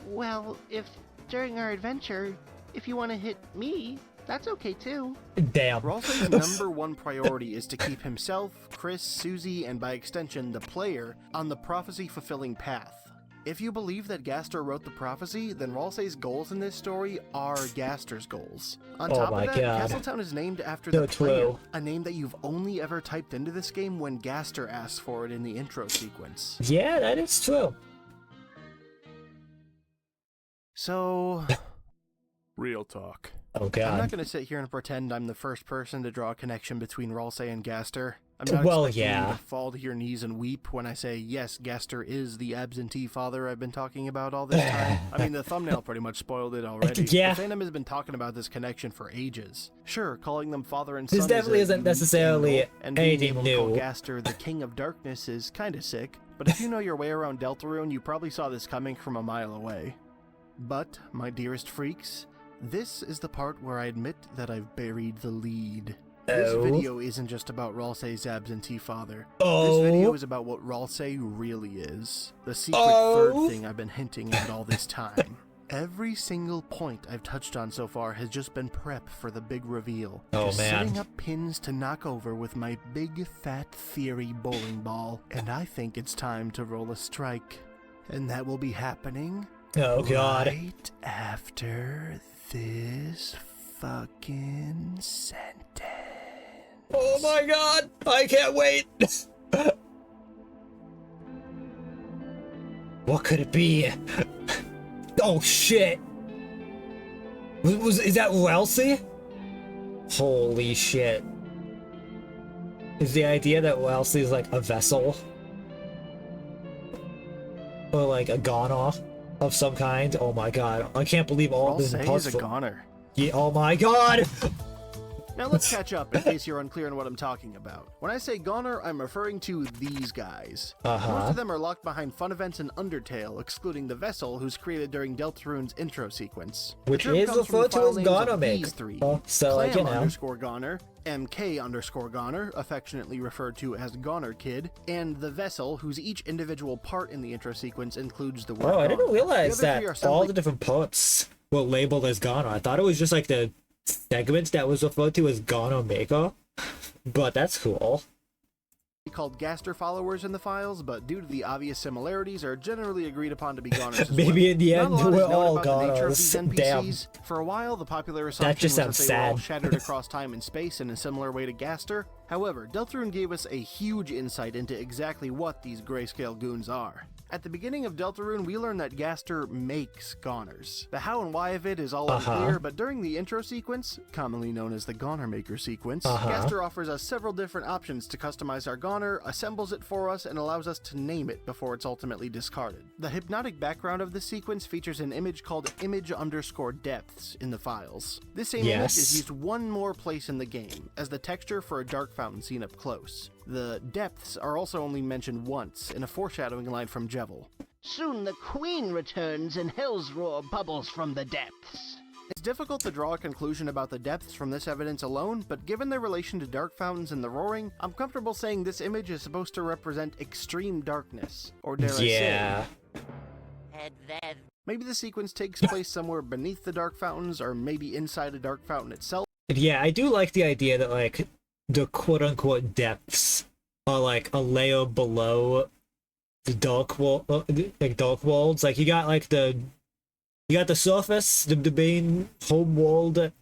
Speaker 4: Well, if during our adventure, if you want to hit me, that's okay too.
Speaker 1: Damn.
Speaker 3: Ralsei's number one priority is to keep himself, Chris, Susie, and by extension the player, on the prophecy-fulfilling path. If you believe that Gaster wrote the prophecy, then Ralsei's goals in this story are Gaster's goals. On
Speaker 1: Oh
Speaker 3: top
Speaker 1: my
Speaker 3: of that,
Speaker 1: God.
Speaker 3: Castletown is named after
Speaker 1: So
Speaker 3: the player,
Speaker 1: true.
Speaker 3: a name that you've only ever typed into this game when Gaster asks for it in the intro sequence.
Speaker 1: Yeah, that is true.
Speaker 3: So,
Speaker 7: Real talk.
Speaker 1: Oh
Speaker 3: I'm not
Speaker 1: god.
Speaker 3: going to sit here and pretend I'm the first person to draw a connection between Ralsei and Gaster. I'm not
Speaker 1: Well,
Speaker 3: expecting
Speaker 1: yeah.
Speaker 3: you to fall to your knees and weep when I say, yes, Gaster is the absentee father I've been talking about all this time. I mean, the thumbnail pretty much spoiled it already.
Speaker 1: Yeah.
Speaker 3: The fandom has been talking about this connection for ages. Sure, calling them father and
Speaker 1: This
Speaker 3: son
Speaker 1: definitely
Speaker 3: is a
Speaker 1: isn't
Speaker 3: unique
Speaker 1: necessarily
Speaker 3: angle, and being
Speaker 1: anything
Speaker 3: able to call
Speaker 1: new.
Speaker 3: Gaster the king of darkness is kinda sick, but if you know your way around Deltarune, you probably saw this coming from a mile away. But, my dearest freaks, this is the part where I admit that I've buried the lead. This
Speaker 1: Oh.
Speaker 3: video isn't just about Ralsei's absentee father.
Speaker 1: Oh.
Speaker 3: This video is about what Ralsei really is. The secret
Speaker 1: Oh.
Speaker 3: third thing I've been hinting at all this time. Every single point I've touched on so far has just been prep for the big reveal.
Speaker 1: Oh,
Speaker 3: just
Speaker 1: man.
Speaker 3: setting up pins to knock over with my big fat theory bowling ball. And I think it's time to roll a strike. And that will be happening
Speaker 1: Oh god.
Speaker 3: right after this fucking sentence.
Speaker 1: Oh my god! I can't wait! What could it be? Oh shit! Is that Wellesley? Holy shit. Is the idea that Wellesley is like a vessel? Or like a goner of some kind? Oh my god. I can't believe all
Speaker 3: I'll
Speaker 1: this
Speaker 3: say he's a goner.
Speaker 1: Yeah, oh my god!
Speaker 3: Now let's catch up in case you're unclear on what I'm talking about. When I say goner, I'm referring to these guys. Most of them are locked behind fun events in Undertale, excluding the vessel who's created during Deltarune's intro sequence.
Speaker 1: Which
Speaker 3: The term
Speaker 1: is
Speaker 3: comes from the
Speaker 1: referred to
Speaker 3: file
Speaker 1: as
Speaker 3: names of
Speaker 1: goner
Speaker 3: these
Speaker 1: make.
Speaker 3: three.
Speaker 1: Oh, so like, you know.
Speaker 3: Clam_Goner, MK_Goner, affectionately referred to as Goner Kid, and the vessel, whose each individual part in the intro sequence includes the word
Speaker 1: Oh, I didn't
Speaker 3: goner.
Speaker 1: realize
Speaker 3: The other
Speaker 1: that
Speaker 3: three are
Speaker 1: all
Speaker 3: simply
Speaker 1: the different parts were labeled as goner. I thought it was just like the segment that was referred to as goner maker. But that's cool.
Speaker 3: called Gaster followers in the files, but due to the obvious similarities, are generally agreed upon to be goners as
Speaker 1: Maybe
Speaker 3: well.
Speaker 1: in the end,
Speaker 3: Not a lot
Speaker 1: we're
Speaker 3: is known
Speaker 1: all
Speaker 3: about the nature of these
Speaker 1: goners.
Speaker 3: NPCs.
Speaker 1: Damn.
Speaker 3: For a while, the popular assumption
Speaker 1: just
Speaker 3: was that
Speaker 1: sounds
Speaker 3: they were all
Speaker 1: sad.
Speaker 3: shattered across time and space in a similar way to Gaster. However, Deltarune gave us a huge insight into exactly what these grayscale goons are. At the beginning of Deltarune, we learn that Gaster makes goners. The how and why of it is all unclear, but during the intro sequence, commonly known as the Goner Maker sequence, Gaster offers us several different options to customize our goner, assembles it for us, and allows us to name it before it's ultimately discarded. The hypnotic background of this sequence features an image called image_depths in the files. This same image is used one more place in the game, as the texture for a dark fountain seen up close. The depths are also only mentioned once, in a foreshadowing line from Jevil.
Speaker 4: Soon the queen returns and hell's roar bubbles from the depths.
Speaker 3: It's difficult to draw a conclusion about the depths from this evidence alone, but given their relation to dark fountains and the roaring, I'm comfortable saying this image is supposed to represent extreme darkness, or dare I say, maybe the sequence takes place somewhere beneath the dark fountains, or maybe inside a dark fountain itself.
Speaker 1: Yeah, I do like the idea that, like, the quote-unquote depths are, like, a layer below the dark worlds. Like, you got, like, the surface, the main home world.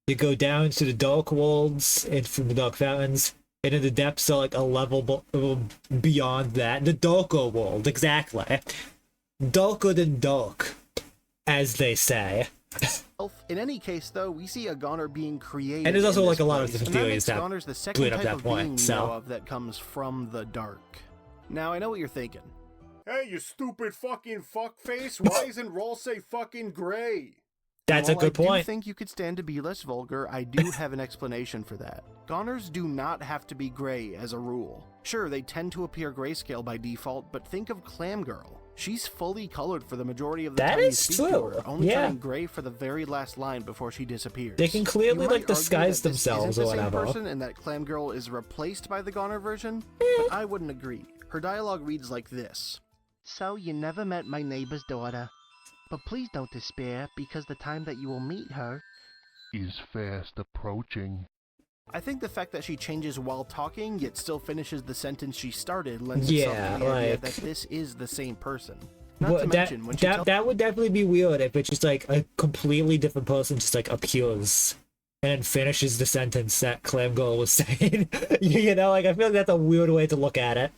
Speaker 1: You go down to the dark worlds and from the dark fountains, and in the depths are, like, a level beyond that. The darker world, exactly. Darker than dark, as they say.
Speaker 3: In any case, though, we see a goner being created.
Speaker 1: And there's also,
Speaker 3: in
Speaker 1: like,
Speaker 3: this
Speaker 1: a lot of
Speaker 3: place,
Speaker 1: different
Speaker 3: and
Speaker 1: theories
Speaker 3: that
Speaker 1: that
Speaker 3: makes goners the second
Speaker 1: bleed up
Speaker 3: type
Speaker 1: that
Speaker 3: of
Speaker 1: point,
Speaker 3: being we
Speaker 1: so.
Speaker 3: know of that comes from the dark. Now, I know what you're thinking.
Speaker 8: Hey, you stupid fucking fuckface, why isn't Roll say fucking gray?
Speaker 1: That's a
Speaker 3: While
Speaker 1: good
Speaker 3: I do
Speaker 1: point.
Speaker 3: think you could stand to be less vulgar, I do have an explanation for that. Goners do not have to be gray as a rule. Sure, they tend to appear grayscale by default, but think of Clam Girl. She's fully colored for the majority of the
Speaker 1: That
Speaker 3: time you
Speaker 1: is
Speaker 3: speak to
Speaker 1: true,
Speaker 3: her, only
Speaker 1: yeah.
Speaker 3: turning gray for the very last line before she disappears.
Speaker 1: They can clearly,
Speaker 3: You
Speaker 1: like,
Speaker 3: might argue
Speaker 1: disguise
Speaker 3: that this
Speaker 1: themselves
Speaker 3: isn't
Speaker 1: or
Speaker 3: the same
Speaker 1: whatever.
Speaker 3: person and that Clam Girl is replaced by the Goner version, but I wouldn't agree. Her dialogue reads like this.
Speaker 4: So you never met my neighbor's daughter. But please don't despair, because the time that you will meet her...
Speaker 7: Is fast approaching.
Speaker 3: I think the fact that she changes while talking, yet still finishes the sentence she started, lends itself to the idea
Speaker 1: like-
Speaker 3: that this is the same person. Not
Speaker 1: Well,
Speaker 3: to mention, when she tells
Speaker 1: that would definitely be weird if it's just like a completely different person just like appears and then finishes the sentence that Clam Girl was saying. You know, like I feel like that's a weird way to look at it.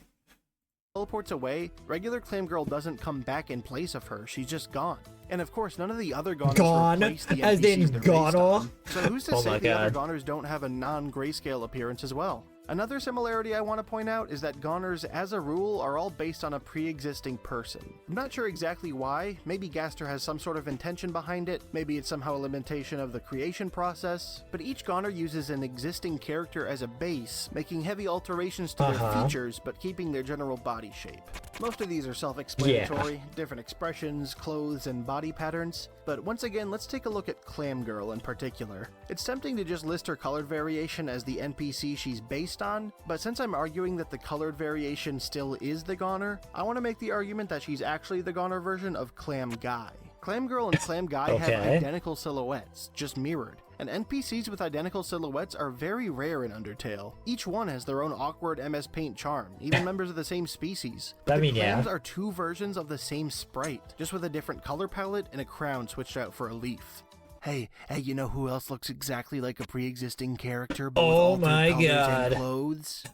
Speaker 3: teleports away, regular Clam Girl doesn't come back in place of her, she's just gone. And of course, none of the other Goners
Speaker 1: Gone?
Speaker 3: replace the
Speaker 1: As in
Speaker 3: NPCs they're based
Speaker 1: Goner?
Speaker 3: on. So who's to
Speaker 1: Oh
Speaker 3: say
Speaker 1: my
Speaker 3: the other
Speaker 1: God.
Speaker 3: Goners don't have a non-grayscale appearance as well? Another similarity I want to point out is that Goners, as a rule, are all based on a pre-existing person. I'm not sure exactly why, maybe Gaster has some sort of intention behind it, maybe it's somehow a limitation of the creation process, but each Goner uses an existing character as a base, making heavy alterations to their features but keeping their general body shape. Most of these are self-explanatory, different expressions, clothes, and body patterns, but once again, let's take a look at Clam Girl in particular. It's tempting to just list her colored variation as the NPC she's based on, but since I'm arguing that the colored variation still is the Goner, I want to make the argument that she's actually the Goner version of Clam Guy. Clam Girl and Clam Guy have
Speaker 1: Okay.
Speaker 3: identical silhouettes, just mirrored. And NPCs with identical silhouettes are very rare in Undertale. Each one has their own awkward MS Paint charm, even members of the same species. But the clams are two versions of the same sprite, just with a different color palette and a crown switched out for a leaf. Hey, you know who else looks exactly like a pre-existing character, but with altered colors and clothes?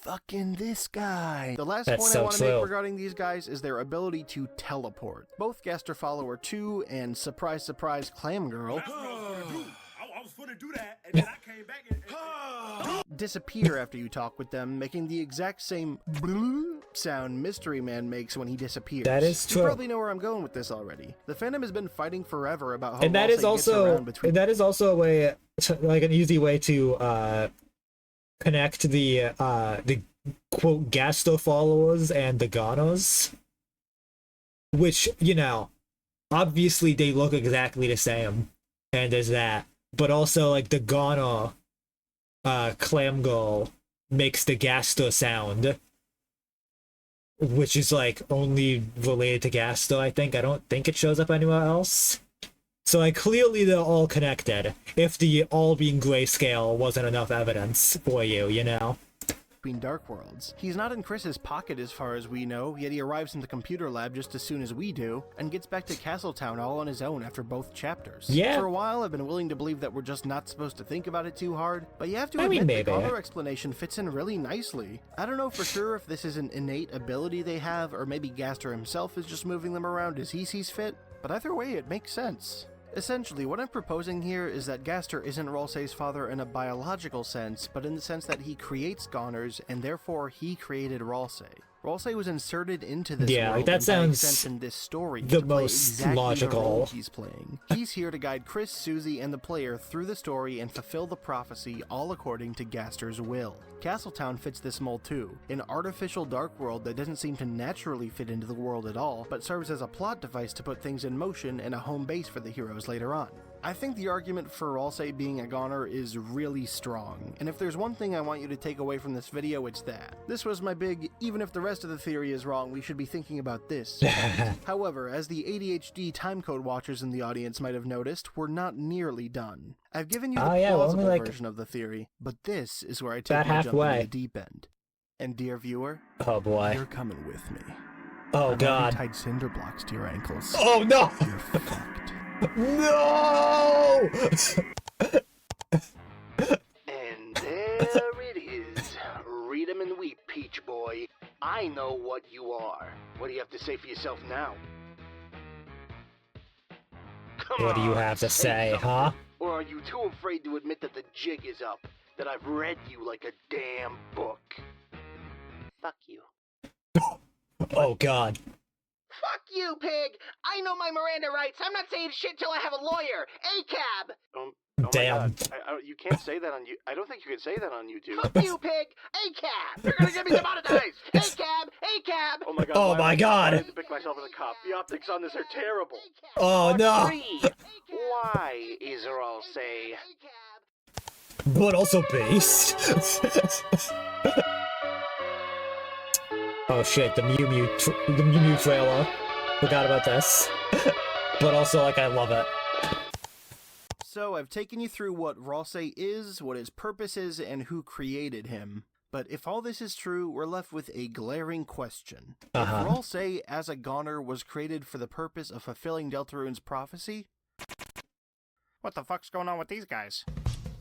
Speaker 3: Fucking this guy. The last point I want to make regarding these guys is their ability to teleport. Both Gaster Follower 2 and surprise surprise Clam Girl
Speaker 8: I was gonna do that, and then I came back and
Speaker 3: disappear after you talk with them, making the exact same sound Mystery Man makes when he disappears.
Speaker 1: That is true.
Speaker 3: You probably know where I'm going with this already. The fandom has been fighting forever about how
Speaker 1: and that is also a way, like an easy way to connect the quote Gasto followers and the Ganos, which, you know, obviously they look exactly the same, and there's that, but also like the Gano Clam Girl makes the Gasto sound, which is like only related to Gasto, I think. I don't think it shows up anywhere else. So like clearly they're all connected, if the all being grayscale wasn't enough evidence for you, you know?
Speaker 3: Between Dark Worlds. He's not in Chris's pocket as far as we know, yet he arrives in the computer lab just as soon as we do, and gets back to Castletown all on his own after both chapters.
Speaker 1: Yeah.
Speaker 3: For a while I've been willing to believe that we're just not supposed to think about it too hard, but you have to admit the Galar explanation fits in really nicely. I don't know for sure if this is an innate ability they have, or maybe Gaster himself is just moving them around as he sees fit, but either way it makes sense. Essentially, what I'm proposing here is that Gaster isn't Rolsei's father in a biological sense, but in the sense that he creates Goners, and therefore he created Rolsei. Rolsei was inserted into this world,
Speaker 1: that sounds
Speaker 3: in this story
Speaker 1: the
Speaker 3: to play
Speaker 1: most
Speaker 3: exactly
Speaker 1: logical.
Speaker 3: the role he's playing. He's here to guide Chris, Susie, and the player through the story and fulfill the prophecy, all according to Gaster's will. Castletown fits this mold too, an artificial dark world that doesn't seem to naturally fit into the world at all, but serves as a plot device to put things in motion and a home base for the heroes later on. I think the argument for Rolsei being a goner is really strong, and if there's one thing I want you to take away from this video, it's that. This was my big, even if the rest of the theory is wrong, we should be thinking about this. However, as the ADHD timecode watchers in the audience might have noticed, we're not nearly done. I've given you the plausible version of the theory, but this is where I take my jump into the deep end. And dear viewer,
Speaker 1: oh boy,
Speaker 3: you're coming with me.
Speaker 1: Oh God.
Speaker 3: I've tied cinder blocks to your ankles.
Speaker 1: Oh no!
Speaker 3: You're fucked.
Speaker 1: No!
Speaker 2: And there it is. Read 'em and weep, Peach Boy. I know what you are. What do you have to say for yourself now? Come
Speaker 1: what do you have to say, huh?
Speaker 2: Or are you too afraid to admit that the jig is up? That I've read you like a damn book? Fuck you.
Speaker 1: Oh God.
Speaker 2: Fuck you, pig! I know my Miranda rights. I'm not saying shit till I have a lawyer. ACAB!
Speaker 9: Oh
Speaker 1: damn.
Speaker 9: my God. You can't say that on you. I don't think you can say that on YouTube.
Speaker 2: Fuck you, pig! ACAB! You're gonna get me demonetized! ACAB! ACAB!
Speaker 9: Oh my God.
Speaker 1: Oh my God.
Speaker 9: I have to pick myself as a cop. The optics on this are terrible.
Speaker 1: Oh no.
Speaker 2: Why is Rolsei?
Speaker 1: But also based. Oh shit, the Mew Mew trailer. Forgot about this. But also, like, I love it.
Speaker 3: So, I've taken you through what Rolsei is, what his purpose is, and who created him. But if all this is true, we're left with a glaring question. If Rolsei, as a goner, was created for the purpose of fulfilling Deltarune's prophecy, what the fuck's going on with these guys?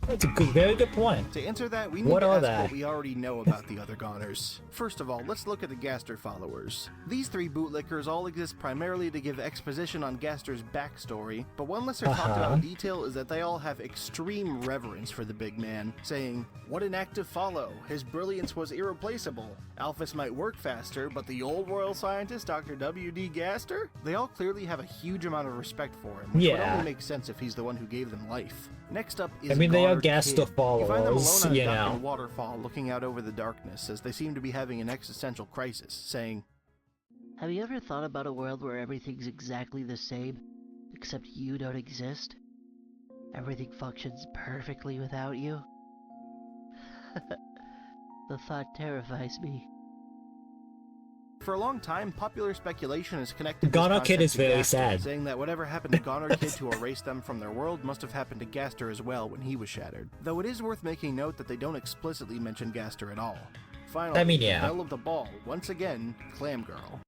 Speaker 1: That's a very good point.
Speaker 3: To answer that, we need to ask what we already know about the other goners. First of all, let's look at the Gaster followers. These three bootlickers all exist primarily to give exposition on Gaster's backstory, but one lesser talked about in detail is that they all have extreme reverence for the big man, saying, "What an active follow, his brilliance was irreplaceable. Alphys might work faster, but the old royal scientist, Dr. W.D. Gaster?" They all clearly have a huge amount of respect for him, which would only make sense if he's the one who gave them life. Next up is
Speaker 1: they are Gaster
Speaker 3: Kid.
Speaker 1: followers,
Speaker 3: You find them alone on a
Speaker 1: you
Speaker 3: darkened
Speaker 1: know.
Speaker 3: waterfall looking out over the darkness as they seem to be having an existential crisis, saying,
Speaker 4: Have you ever thought about a world where everything's exactly the same, except you don't exist? Everything functions perfectly without you? The thought terrifies me.
Speaker 3: For a long time, popular speculation has connected this
Speaker 1: Goner
Speaker 3: concept
Speaker 1: Kid is
Speaker 3: to
Speaker 1: very
Speaker 3: Gaster,
Speaker 1: sad.
Speaker 3: saying that whatever happened to Goner Kid to erase them from their world must have happened to Gaster as well when he was shattered. Though it is worth making note that they don't explicitly mention Gaster at all. Finally,
Speaker 1: I mean, yeah.
Speaker 3: the belle of the ball, once again, Clam Girl.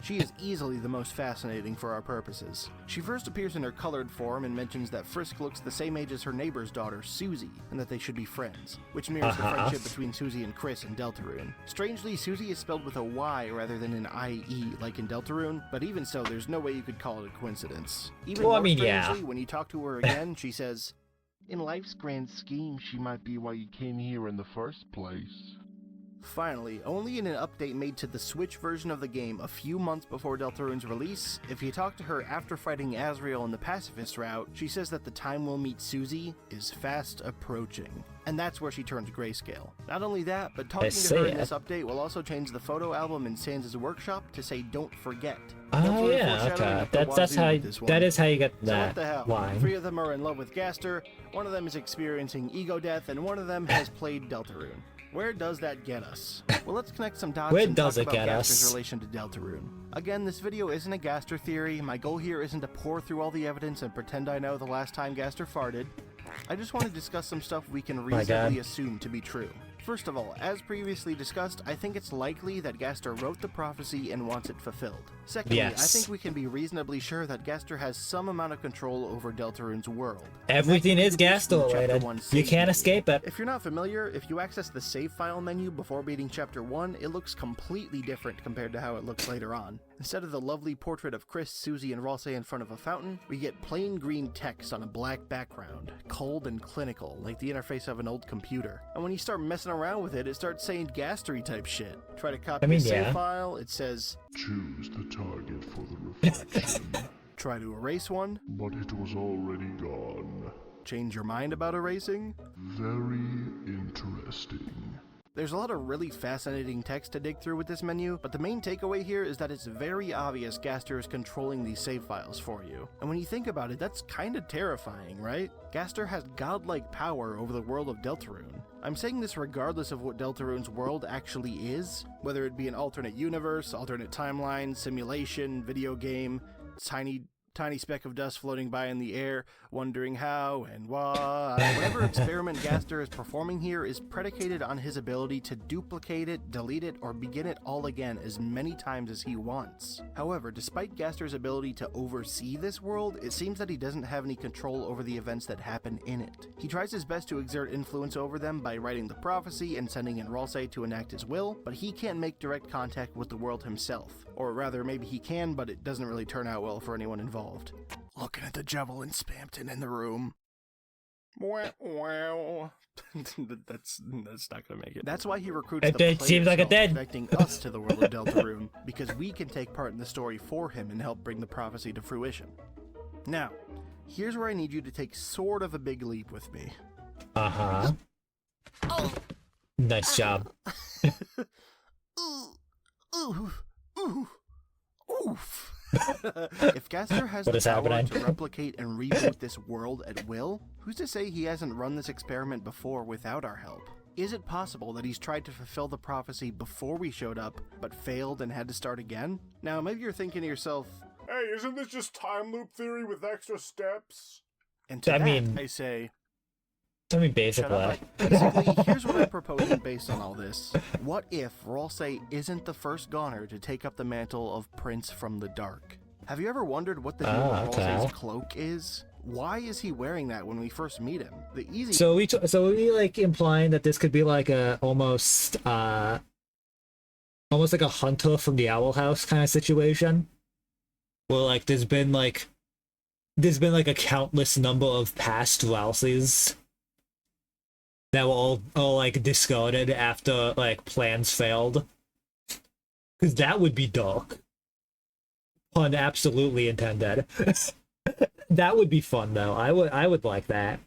Speaker 3: She is easily the most fascinating for our purposes. She first appears in her colored form and mentions that Frisk looks the same age as her neighbor's daughter, Susie, and that they should be friends, which mirrors the friendship between Susie and Chris in Deltarune. Strangely, Susie is spelled with a Y rather than an I-E like in Deltarune, but even so, there's no way you could call it a coincidence. Even
Speaker 1: Well, I
Speaker 3: more
Speaker 1: mean,
Speaker 3: strangely,
Speaker 1: yeah.
Speaker 3: when you talk to her again, she says,
Speaker 7: In life's grand scheme, she might be why you came here in the first place.
Speaker 3: Finally, only in an update made to the Switch version of the game a few months before Deltarune's release, if you talk to her after fighting Asriel in the pacifist route, she says that the time we'll meet Susie is fast approaching. And that's where she turns grayscale. Not only that, but talking to her in this update will also change the photo album in Sans' workshop to say "Don't forget."
Speaker 1: Oh yeah, okay. That is how you get
Speaker 3: So what
Speaker 1: that
Speaker 3: the hell?
Speaker 1: line.
Speaker 3: 3 of them are in love with Gaster, 1 of them is experiencing ego death, and 1 of them has played Deltarune. Where does that get us? Well, let's connect some dots
Speaker 1: Where
Speaker 3: and
Speaker 1: does
Speaker 3: talk
Speaker 1: it
Speaker 3: about
Speaker 1: get
Speaker 3: Gaster's
Speaker 1: us?
Speaker 3: relation to Deltarune. Again, this video isn't a Gaster theory. My goal here isn't to pour through all the evidence and pretend I know the last time Gaster farted. I just want to discuss some stuff we can reasonably assume to be true. First of all, as previously discussed, I think it's likely that Gaster wrote the prophecy and wants it fulfilled. Secondly, I think we can be reasonably sure that Gaster has some amount of control over Deltarune's world.
Speaker 1: Everything is Gaster related. You can't escape it.
Speaker 3: If you're not familiar, if you access the save file menu before beating Chapter 1, it looks completely different compared to how it looks later on. Instead of the lovely portrait of Chris, Susie, and Ralsei in front of a fountain, we get plain green text on a black background, cold and clinical, like the interface of an old computer. And when you start messing around with it, it starts saying Gastery type shit. Try to copy the save file, it says,
Speaker 7: Choose the target for the reflection.
Speaker 3: Try to erase one,
Speaker 7: but it was already gone.
Speaker 3: Change your mind about erasing.
Speaker 7: Very interesting.
Speaker 3: There's a lot of really fascinating text to dig through with this menu, but the main takeaway here is that it's very obvious Gaster is controlling these save files for you. And when you think about it, that's kinda terrifying, right? Gaster has godlike power over the world of Deltarune. I'm saying this regardless of what Deltarune's world actually is, whether it be an alternate universe, alternate timeline, simulation, video game, tiny speck of dust floating by in the air, wondering how and why. Whatever experiment Gaster is performing here is predicated on his ability to duplicate it, delete it, or begin it all again as many times as he wants. However, despite Gaster's ability to oversee this world, it seems that he doesn't have any control over the events that happen in it. He tries his best to exert influence over them by writing the prophecy and sending in Ralsei to enact his will, but he can't make direct contact with the world himself. Or rather, maybe he can, but it doesn't really turn out well for anyone involved. Looking at the Javelin Spampton in the room. Wow. that's not gonna make it. That's why he recruits the players,
Speaker 1: seems like it did.
Speaker 3: connecting us to the world of Deltarune, because we can take part in the story for him and help bring the prophecy to fruition. Now, here's where I need you to take sort of a big leap with me.
Speaker 1: Uh-huh. Nice job.
Speaker 3: Oof. If Gaster has the power to replicate and reboot this world at will, who's to say he hasn't run this experiment before without our help? Is it possible that he's tried to fulfill the prophecy before we showed up, but failed and had to start again? Now, maybe you're thinking to yourself,
Speaker 8: hey, isn't this just time loop theory with extra steps?
Speaker 3: And to I say,
Speaker 1: basically.
Speaker 3: Basically, here's what I'm proposing based on all this. What if Ralsei isn't the first Goner to take up the mantle of Prince from the Dark? Have you ever wondered what the deal with Ralsei's cloak is? Why is he wearing that when we first meet him? The easy.
Speaker 1: So we like implying that this could be like a almost like a hunter from the Owl House kind of situation, where like there's been like a countless number of past Ralseis that were all like discarded after like plans failed. Cause that would be dark. Pun absolutely intended. That would be fun though. I would like that.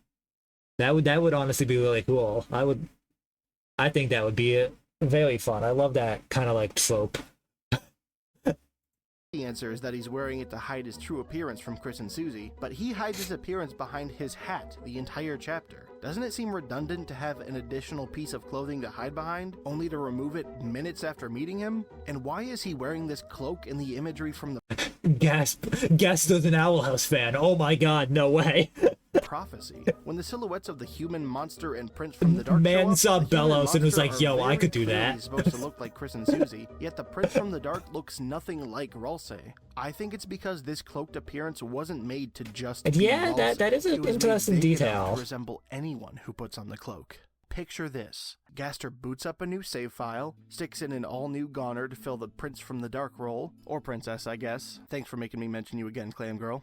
Speaker 1: That would honestly be really cool. I think that would be very fun. I love that kind of like trope.
Speaker 3: The answer is that he's wearing it to hide his true appearance from Chris and Susie, but he hides his appearance behind his hat the entire chapter. Doesn't it seem redundant to have an additional piece of clothing to hide behind, only to remove it minutes after meeting him? And why is he wearing this cloak in the imagery from the
Speaker 1: Gasp. Gaston's an Owl House fan. Oh my god, no way.
Speaker 3: prophecy? When the silhouettes of the human, monster, and prince from the dark
Speaker 1: Man
Speaker 3: show up,
Speaker 1: saw
Speaker 3: the human
Speaker 1: Bellows and was
Speaker 3: monster
Speaker 1: like,
Speaker 3: are
Speaker 1: yo, I
Speaker 3: very
Speaker 1: could do
Speaker 3: clearly
Speaker 1: that.
Speaker 3: supposed to look like Chris and Susie, yet the prince from the dark looks nothing like Ralsei. I think it's because this cloaked appearance wasn't made to just be
Speaker 1: Yeah,
Speaker 3: Ralsei.
Speaker 1: that is
Speaker 3: It
Speaker 1: an
Speaker 3: was made
Speaker 1: interesting
Speaker 3: big enough
Speaker 1: detail.
Speaker 3: to resemble anyone who puts on the cloak. Picture this. Gaster boots up a new save file, sticks in an all-new goner to fill the Prince from the Dark role, or Princess, I guess. Thanks for making me mention you again, Clam Girl.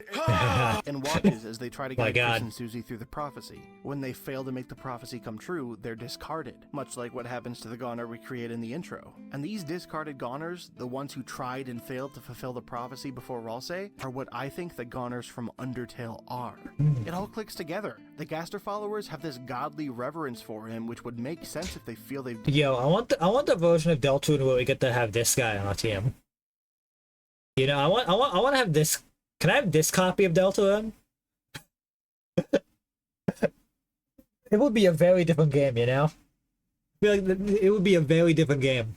Speaker 3: And watches as they try to
Speaker 1: My
Speaker 3: guide
Speaker 1: God.
Speaker 3: Chris and Susie through the prophecy. When they fail to make the prophecy come true, they're discarded, much like what happens to the goner we create in the intro. And these discarded goners, the ones who tried and failed to fulfill the prophecy before Ralsei, are what I think the goners from Undertale are. It all clicks together. The Gaster followers have this godly reverence for him, which would make sense if they feel they've
Speaker 1: Yo, I want the version of Deltarune where we get to have this guy on our team. You know, I want to have this. Can I have this copy of Deltarune? It would be a very different game, you know? I feel like it would be a very different game.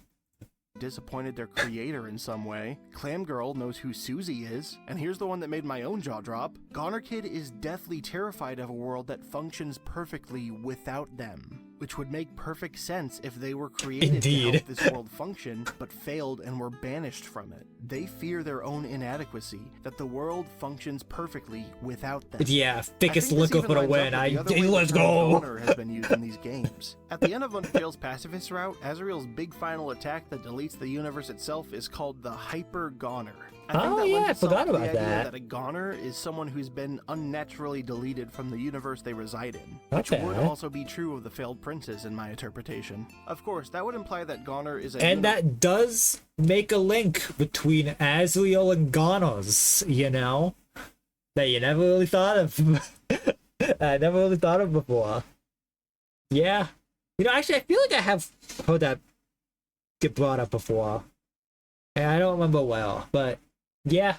Speaker 3: disappointed their creator in some way. Clam Girl knows who Susie is, and here's the one that made my own jaw drop. Goner Kid is deathly terrified of a world that functions perfectly without them, which would make perfect sense if they were created to help this world function, but failed and were banished from it. They fear their own inadequacy, that the world functions perfectly without them.
Speaker 1: Yeah, thickest liquor for the win. Let's go!
Speaker 3: Goner has been used in these games. At the end of Undertale's pacifist route, Azrael's big final attack that deletes the universe itself is called the Hyper Goner.
Speaker 1: I forgot about that.
Speaker 3: That a goner is someone who's been unnaturally deleted from the universe they reside in, which
Speaker 1: Okay.
Speaker 3: would also be true of the failed princes in my interpretation. Of course, that would imply that goner is a
Speaker 1: And that does make a link between Azrael and Goners, you know? That you never really thought of. I never really thought of before. Yeah. You know, actually, I feel like I have heard that get brought up before. And I don't remember well, but yeah.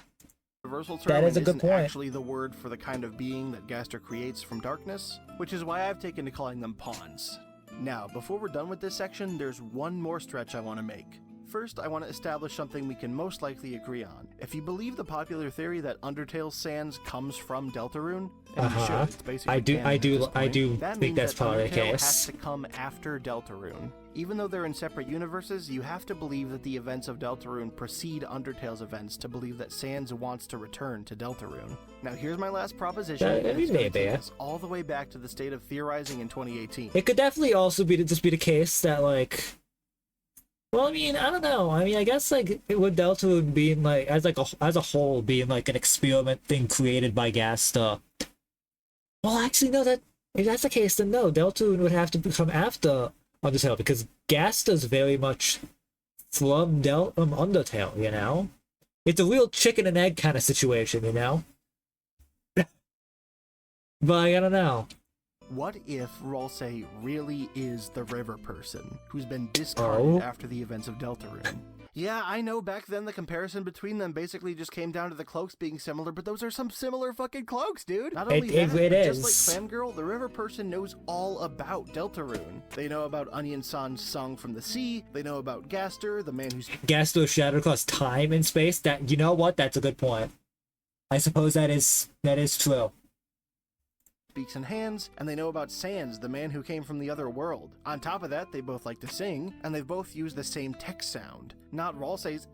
Speaker 3: Universal term
Speaker 1: That is a good
Speaker 3: isn't
Speaker 1: point.
Speaker 3: actually the word for the kind of being that Gaster creates from darkness, which is why I've taken to calling them pawns. Now, before we're done with this section, there's one more stretch I want to make. First, I want to establish something we can most likely agree on. If you believe the popular theory that Undertale's Sans comes from Deltarune, and you should, it's basically
Speaker 1: I do
Speaker 3: canon at this point, that
Speaker 1: think
Speaker 3: means
Speaker 1: that's
Speaker 3: that
Speaker 1: probably the
Speaker 3: Undertale
Speaker 1: case.
Speaker 3: has to come after Deltarune. Even though they're in separate universes, you have to believe that the events of Deltarune precede Undertale's events to believe that Sans wants to return to Deltarune. Now here's my last proposition, and it's going to take us all the way back to the state of theorizing in 2018.
Speaker 1: It could definitely also be just be the case that, like, well, I mean, I don't know. I mean, I guess like with Deltarune being like as a whole being like an experiment thing created by Gaster. Well, actually, no. That if that's the case, then no, Deltarune would have to come after Undertale because Gaster's very much from Undertale. You know, it's a real chicken and egg kind of situation. You know, but I don't know.
Speaker 3: What if Ralsei really is the river person who's been discarded after the events of Deltarune? Yeah, I know back then the comparison between them basically just came down to the cloaks being similar, but those are some similar fucking cloaks, dude. Not only that, but just like Clam Girl, the river person knows all about Deltarune. They know about Onion-san's song from the sea. They know about Gaster, the man who's
Speaker 1: Gaster shattered across time and space. That, you know what? That's a good point. I suppose that is true.
Speaker 3: speaks in hands, and they know about Sans, the man who came from the other world. On top of that, they both like to sing, and they've both used the same text sound. Not Ralsei's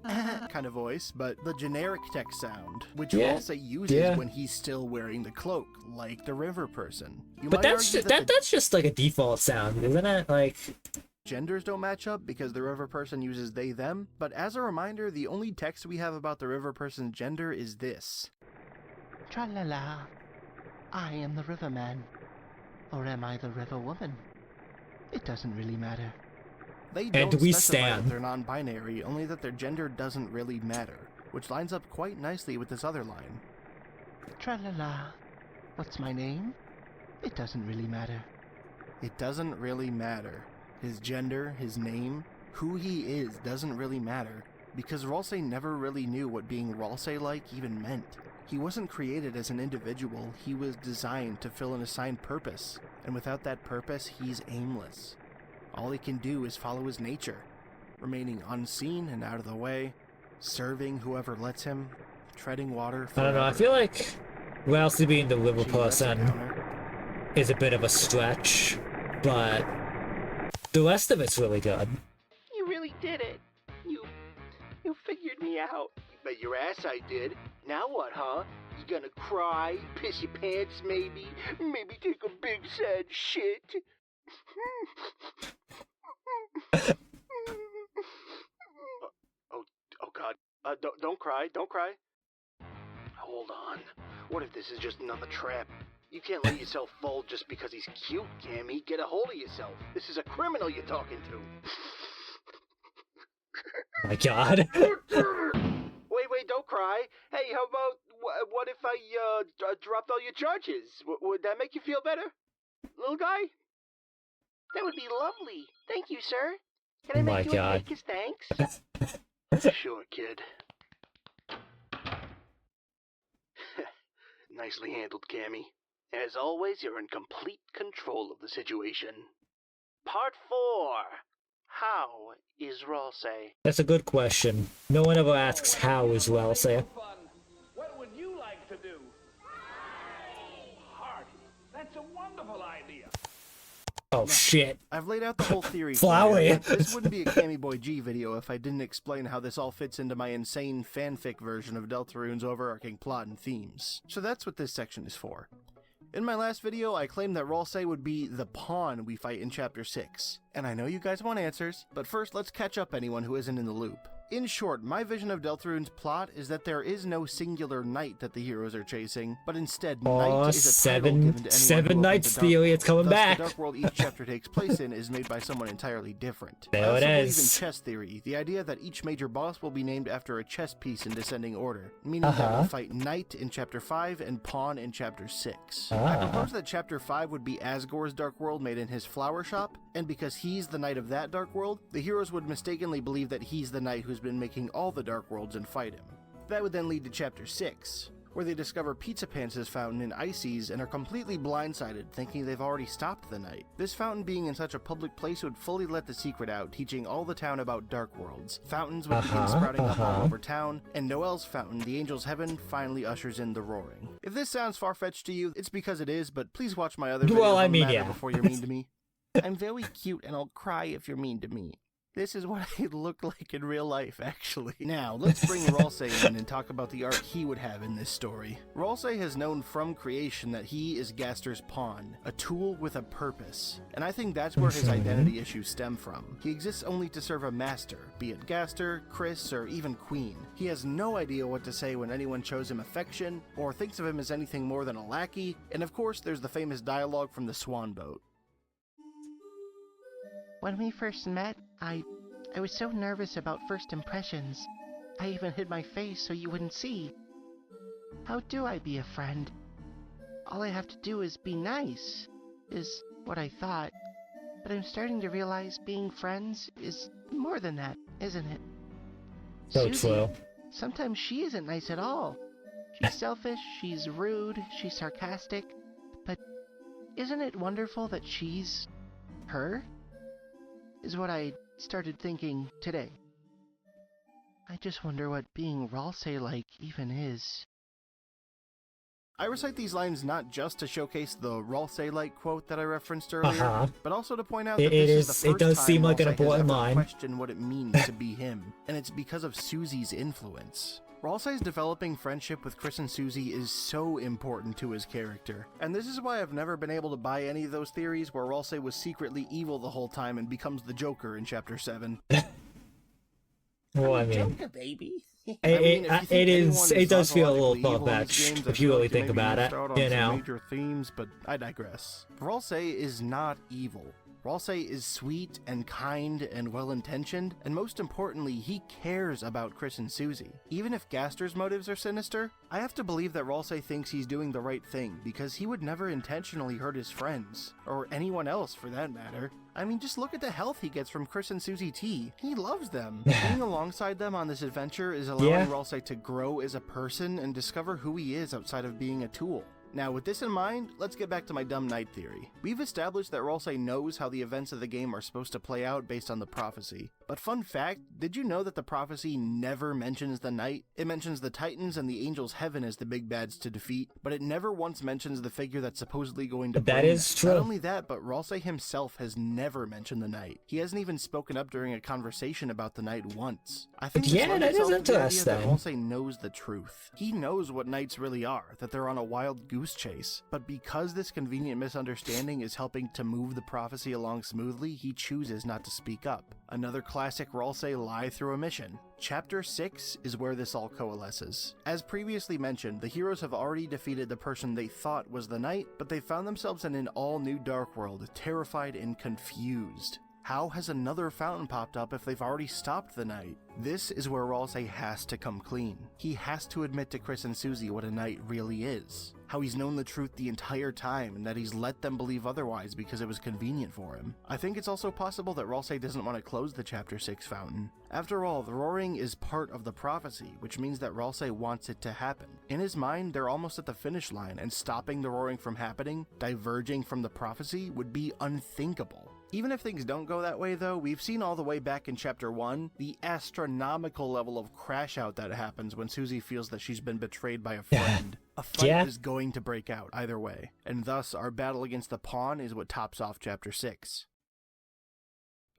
Speaker 3: kind of voice, but the generic text sound, which Ralsei uses when he's still wearing the cloak, like the river person.
Speaker 1: But that's just like a default sound, isn't it? Like,
Speaker 3: genders don't match up because the river person uses they them, but as a reminder, the only text we have about the river person's gender is this.
Speaker 4: Tra-la-la. I am the riverman. Or am I the river woman? It doesn't really matter.
Speaker 3: They don't specify that they're non-binary, only that their gender doesn't really matter, which lines up quite nicely with this other line.
Speaker 4: Tra-la-la. What's my name? It doesn't really matter.
Speaker 3: It doesn't really matter. His gender, his name, who he is doesn't really matter, because Ralsei never really knew what being Ralsei-like even meant. He wasn't created as an individual, he was designed to fill an assigned purpose, and without that purpose, he's aimless. All he can do is follow his nature, remaining unseen and out of the way, serving whoever lets him, treading water forever.
Speaker 1: I don't know, I feel like Ralsei being the liver person is a bit of a stretch, but the rest of it's really good.
Speaker 9: You really did it. You figured me out.
Speaker 2: Bet your ass I did. Now what, huh? You gonna cry, piss your pants maybe? Maybe take a big sad shit? Oh God. Don't cry, don't cry. Hold on. What if this is just another trap? You can't let yourself fall just because he's cute, Cammy. Get a hold of yourself. This is a criminal you're talking to.
Speaker 1: My God.
Speaker 2: Wait, don't cry. Hey, how about, what if I, dropped all your charges? Would that make you feel better? Little guy?
Speaker 9: That would be lovely. Thank you, sir. Can I make you a cake as thanks?
Speaker 2: Sure, kid. Nicely handled, Cammy. As always, you're in complete control of the situation. Part 4. How is Ralsei?
Speaker 1: That's a good question. No one ever asks how is Ralsei.
Speaker 6: What would you like to do? Party. That's a wonderful idea.
Speaker 1: Oh shit.
Speaker 3: I've laid out the whole theory.
Speaker 1: Flowey.
Speaker 3: This wouldn't be a Cammy Boy G video if I didn't explain how this all fits into my insane fanfic version of Deltarune's overarching plot and themes. So that's what this section is for. In my last video, I claimed that Ralsei would be the pawn we fight in Chapter 6. And I know you guys want answers, but first let's catch up anyone who isn't in the loop. In short, my vision of Deltarune's plot is that there is no singular knight that the heroes are chasing, but instead knight is a title given to anyone
Speaker 1: seven
Speaker 3: who
Speaker 1: knights
Speaker 3: opens the dark
Speaker 1: theory, it's coming
Speaker 3: Thus,
Speaker 1: back.
Speaker 3: The dark world each chapter takes place in is made by someone entirely different.
Speaker 1: There
Speaker 3: I also
Speaker 1: it
Speaker 3: believe
Speaker 1: is.
Speaker 3: in chess theory, the idea that each major boss will be named after a chess piece in descending order, meaning that we'll fight knight in Chapter 5 and pawn in Chapter 6. I propose that Chapter 5 would be Asgore's dark world made in his flower shop, and because he's the knight of that dark world, the heroes would mistakenly believe that he's the knight who's been making all the dark worlds and fight him. That would then lead to Chapter 6, where they discover Pizza Pants' fountain in Ices and are completely blindsided, thinking they've already stopped the night. This fountain being in such a public place would fully let the secret out, teaching all the town about dark worlds. Fountains would begin sprouting up all over town, and Noelle's fountain, the Angel's Heaven, finally ushers in the roaring. If this sounds far-fetched to you, it's because it is, but please watch my other videos on the matter before you're mean to me. I'm very cute and I'll cry if you're mean to me. This is what I look like in real life, actually. Now, let's bring Ralsei in and talk about the arc he would have in this story. Ralsei has known from creation that he is Gaster's pawn, a tool with a purpose. And I think that's where his identity issues stem from. He exists only to serve a master, be it Gaster, Chris, or even Queen. He has no idea what to say when anyone shows him affection, or thinks of him as anything more than a lackey, and of course there's the famous dialogue from the Swan Boat.
Speaker 4: When we first met, I was so nervous about first impressions. I even hid my face so you wouldn't see. How do I be a friend? All I have to do is be nice, is what I thought. But I'm starting to realize being friends is more than that, isn't it?
Speaker 1: So
Speaker 4: Susie,
Speaker 1: true.
Speaker 4: sometimes she isn't nice at all. She's selfish, she's rude, she's sarcastic. But isn't it wonderful that she's her? Is what I started thinking today. I just wonder what being Ralsei-like even is.
Speaker 3: I recite these lines not just to showcase the Ralsei-like quote that I referenced earlier, but also to point out that this is the first
Speaker 1: does
Speaker 3: time
Speaker 1: seem like an
Speaker 3: Ralsei has
Speaker 1: important
Speaker 3: ever
Speaker 1: line.
Speaker 3: questioned what it means to be him, and it's because of Susie's influence. Ralsei's developing friendship with Chris and Susie is so important to his character, and this is why I've never been able to buy any of those theories where Ralsei was secretly evil the whole time and becomes the Joker in Chapter 7.
Speaker 1: Well, I mean,
Speaker 3: Joker, baby.
Speaker 1: it does feel a little far-fetched if you really think about it, you know.
Speaker 3: Major themes, but I digress. Ralsei is not evil. Ralsei is sweet and kind and well-intentioned, and most importantly, he cares about Chris and Susie. Even if Gaster's motives are sinister, I have to believe that Ralsei thinks he's doing the right thing because he would never intentionally hurt his friends, or anyone else for that matter. I mean, just look at the health he gets from Chris and Susie T. He loves them. Being alongside them on this adventure is allowing Ralsei to grow as a person and discover who he is outside of being a tool. Now, with this in mind, let's get back to my dumb knight theory. We've established that Ralsei knows how the events of the game are supposed to play out based on the prophecy. But fun fact, did you know that the prophecy never mentions the knight? It mentions the Titans and the Angels' Heaven as the big bads to defeat, but it never once mentions the figure that's supposedly going to bring
Speaker 1: that is true.
Speaker 3: Not only that, but Ralsei himself has never mentioned the knight. He hasn't even spoken up during a conversation about the knight once. I think this
Speaker 1: that is interesting.
Speaker 3: that Ralsei knows the truth. He knows what knights really are, that they're on a wild goose chase, but because this convenient misunderstanding is helping to move the prophecy along smoothly, he chooses not to speak up. Another classic Ralsei lie through omission. Chapter 6 is where this all coalesces. As previously mentioned, the heroes have already defeated the person they thought was the knight, but they found themselves in an all-new dark world, terrified and confused. How has another fountain popped up if they've already stopped the knight? This is where Ralsei has to come clean. He has to admit to Chris and Susie what a knight really is. How he's known the truth the entire time and that he's let them believe otherwise because it was convenient for him. I think it's also possible that Ralsei doesn't want to close the Chapter 6 fountain. After all, the roaring is part of the prophecy, which means that Ralsei wants it to happen. In his mind, they're almost at the finish line, and stopping the roaring from happening, diverging from the prophecy, would be unthinkable. Even if things don't go that way though, we've seen all the way back in Chapter 1, the astronomical level of crash out that happens when Susie feels that she's been betrayed by a friend. A fight is going to break out either way, and thus our battle against the pawn is what tops off Chapter 6.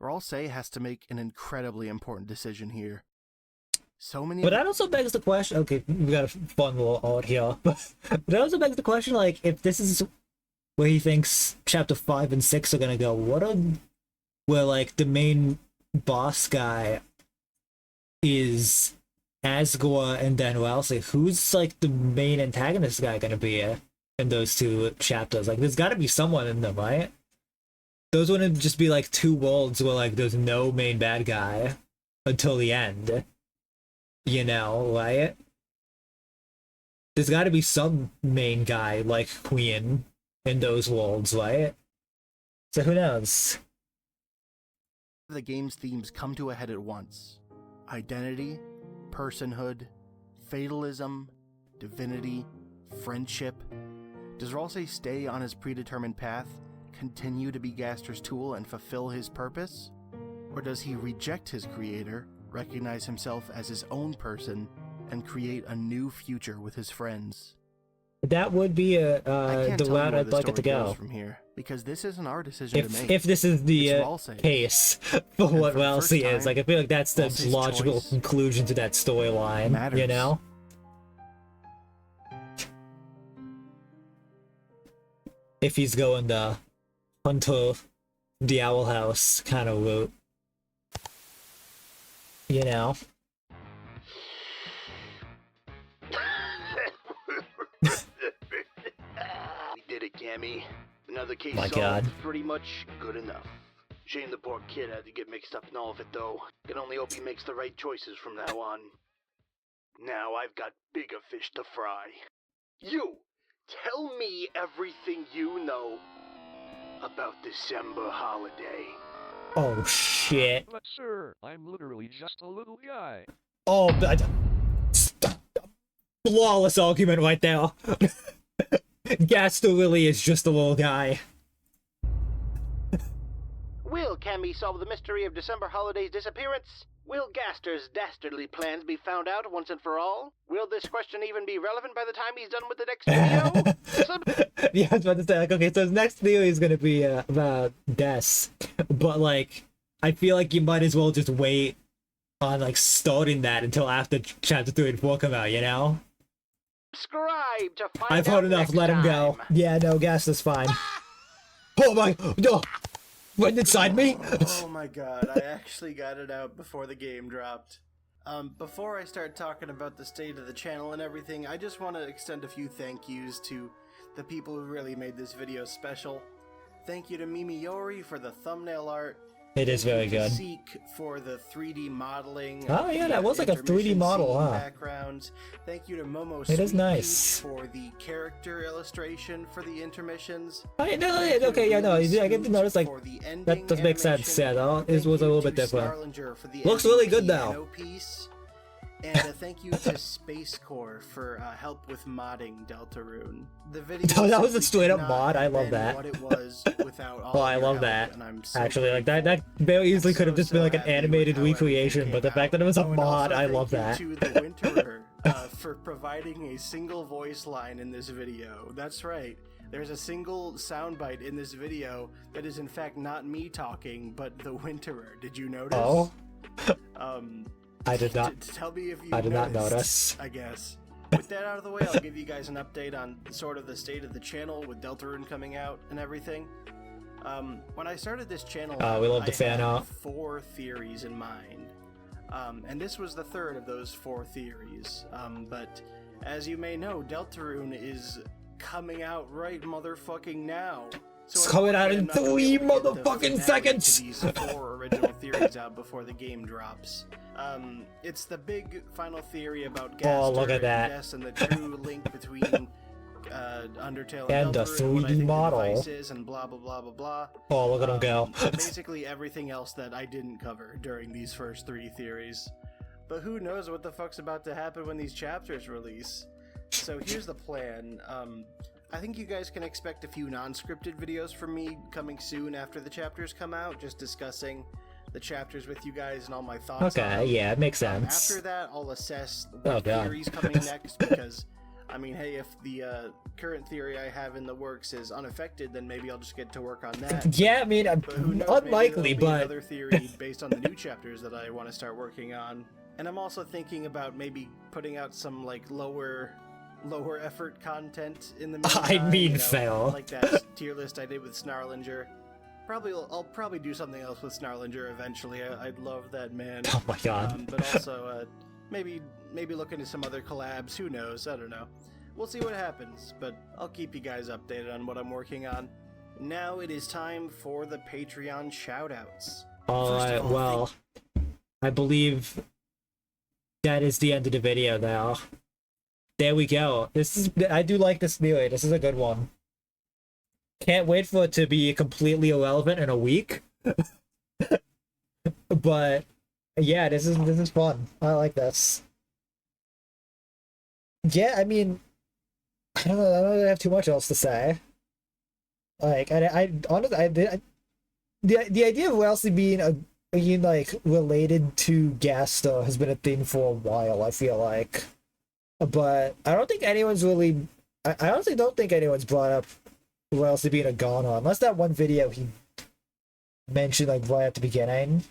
Speaker 3: Ralsei has to make an incredibly important decision here. So many.
Speaker 1: But that also begs the question. Okay, we got a fun little odd here, but that also begs the question: like, if this is where he thinks Chapter 5 and 6 are gonna go, where like the main boss guy is Asgore and then Ralsei, who's like the main antagonist guy gonna be in those two chapters? Like, there's got to be someone in them, right? Those wouldn't just be like two worlds where like there's no main bad guy until the end, you know, right? There's got to be some main guy like Queen in those worlds, right? So who knows?
Speaker 3: The game's themes come to a head at once. Identity, personhood, fatalism, divinity, friendship. Does Ralsei stay on his predetermined path, continue to be Gaster's tool and fulfill his purpose? Or does he reject his creator, recognize himself as his own person, and create a new future with his friends?
Speaker 1: That would be the route I'd like it to go.
Speaker 3: From here, because this isn't our decision to make.
Speaker 1: If this is the case for what Ralsei is, like, I feel like that's the logical conclusion to that storyline, you know? If he's going the Hunter the Owl House kind of route, you know?
Speaker 2: Cammy. Another case
Speaker 1: My
Speaker 2: solved.
Speaker 1: God.
Speaker 2: Pretty much good enough. Shame the poor kid had to get mixed up in all of it, though. Can only hope he makes the right choices from now on. Now I've got bigger fish to fry. You! Tell me everything you know about December holiday.
Speaker 1: Oh, shit.
Speaker 10: But sir, I'm literally just a little guy.
Speaker 1: Oh, flawless argument right there. Gaster Lily is just a little guy.
Speaker 2: Will Cammy solve the mystery of December holiday's disappearance? Will Gaster's dastardly plans be found out once and for all? Will this question even be relevant by the time he's done with the next video?
Speaker 1: Yeah, I was about to say, like, okay, so his next video is gonna be about Des, but like, I feel like you might as well just wait on like starting that until after Chapter 3 and 4 come out, you know?
Speaker 2: Subscribe to find
Speaker 1: I've
Speaker 2: out
Speaker 1: heard enough,
Speaker 2: next
Speaker 1: let him go.
Speaker 2: time.
Speaker 1: Yeah, no, Gaster's fine. Oh my, no! Went inside me?
Speaker 3: Oh my god, I actually got it out before the game dropped. Before I start talking about the state of the channel and everything, I just want to extend a few thank yous to the people who really made this video special. Thank you to Mimiori for the thumbnail art.
Speaker 1: It is very
Speaker 3: Thank you to
Speaker 1: good.
Speaker 3: Seek for the 3D modeling.
Speaker 1: Oh yeah, that was like a 3D
Speaker 3: intermission
Speaker 1: model,
Speaker 3: scene
Speaker 1: huh?
Speaker 3: Backgrounds. Thank you to Momo
Speaker 1: It is
Speaker 3: Sweet
Speaker 1: nice.
Speaker 3: Peach for the character illustration for the intermissions.
Speaker 1: I know.
Speaker 3: Thank you
Speaker 1: Okay,
Speaker 3: to
Speaker 1: yeah, no.
Speaker 3: Lily
Speaker 1: I get to notice like
Speaker 3: for the ending
Speaker 1: that does make sense.
Speaker 3: animation.
Speaker 1: Yeah, no, it
Speaker 3: Thank
Speaker 1: was a
Speaker 3: you
Speaker 1: little
Speaker 3: to
Speaker 1: bit different.
Speaker 3: Snarlinger for the
Speaker 1: Looks really
Speaker 3: MVP
Speaker 1: good though.
Speaker 3: NO piece. And a thank you to Space Core for help with modding Deltarune. The video
Speaker 1: Oh, that was a
Speaker 3: simply
Speaker 1: straight
Speaker 3: could
Speaker 1: up
Speaker 3: not
Speaker 1: mod. I
Speaker 3: have
Speaker 1: love
Speaker 3: been
Speaker 1: that.
Speaker 3: What it was without all
Speaker 1: Oh,
Speaker 3: of
Speaker 1: I
Speaker 3: your
Speaker 1: love
Speaker 3: help,
Speaker 1: that.
Speaker 3: and I'm so
Speaker 1: Actually, like
Speaker 3: grateful.
Speaker 1: that very easily could have
Speaker 3: So,
Speaker 1: just been like an
Speaker 3: happy with
Speaker 1: animated
Speaker 3: how everything
Speaker 1: recreation,
Speaker 3: came
Speaker 1: but the
Speaker 3: out.
Speaker 1: fact that it was a
Speaker 3: Oh, and
Speaker 1: mod,
Speaker 3: also
Speaker 1: I
Speaker 3: thank
Speaker 1: love
Speaker 3: you
Speaker 1: that.
Speaker 3: to the Winterer for providing a single voice line in this video. That's right. There's a single soundbite in this video that is in fact not me talking, but the Winterer. Did you notice?
Speaker 1: Oh. I did
Speaker 3: t-
Speaker 1: not.
Speaker 3: tell me if you
Speaker 1: I did not
Speaker 3: noticed,
Speaker 1: notice.
Speaker 3: I guess. With that out of the way, I'll give you guys an update on sort of the state of the channel with Deltarune coming out and everything. When I started this channel,
Speaker 1: We love the
Speaker 3: I
Speaker 1: fan
Speaker 3: had
Speaker 1: art.
Speaker 3: 4 theories in mind. And this was the third of those 4 theories. But as you may know, Deltarune is coming out right motherfucking now. So
Speaker 1: It's coming out in
Speaker 3: I'm not gonna
Speaker 1: 3
Speaker 3: be able to get the
Speaker 1: motherfucking
Speaker 3: finale to
Speaker 1: seconds.
Speaker 3: These 4 original theories out before the game drops. It's the big final theory about Gaster
Speaker 1: Oh, look at
Speaker 3: and
Speaker 1: that.
Speaker 3: Guess and the true link between Undertale
Speaker 1: And a
Speaker 3: Deltarune, what I
Speaker 1: 3D
Speaker 3: think
Speaker 1: model.
Speaker 3: the device is, and blah blah blah blah blah.
Speaker 1: Oh, look at him go.
Speaker 3: Basically everything else that I didn't cover during these first 3 theories. But who knows what the fuck's about to happen when these chapters release. So here's the plan. I think you guys can expect a few non-scripted videos from me coming soon after the chapters come out, just discussing the chapters with you guys and all my thoughts on
Speaker 1: Okay,
Speaker 3: them.
Speaker 1: yeah, it makes sense.
Speaker 3: After that, I'll assess
Speaker 1: Oh,
Speaker 3: what
Speaker 1: God.
Speaker 3: theory's coming next, because, I mean, hey, if the current theory I have in the works is unaffected, then maybe I'll just get to work on that.
Speaker 1: Yeah, I mean,
Speaker 3: But who knows, maybe
Speaker 1: unlikely,
Speaker 3: there'll be
Speaker 1: but
Speaker 3: another theory based on the new chapters that I want to start working on. And I'm also thinking about maybe putting out some, like, lower effort content in the meantime.
Speaker 1: I mean,
Speaker 3: you know,
Speaker 1: fail.
Speaker 3: like that tier list I did with Snarlinger. I'll probably do something else with Snarlinger eventually. I'd love that man.
Speaker 1: Oh my god.
Speaker 3: But also maybe look into some other collabs. Who knows? I don't know. We'll see what happens. But I'll keep you guys updated on what I'm working on. Now it is time for the Patreon shoutouts.
Speaker 1: Alright, well, I believe that is the end of the video now. There we go. I do like this theory. This is a good one. Can't wait for it to be completely irrelevant in a week. But yeah, this is fun. I like this. Yeah, I mean, I don't know. I don't really have too much else to say. Like, I honestly, the idea of Wellesley being like related to Gaster has been a thing for a while. I feel like, but I don't think anyone's really. I honestly don't think anyone's brought up Wellesley being a goner, unless that one video he mentioned like right at the beginning.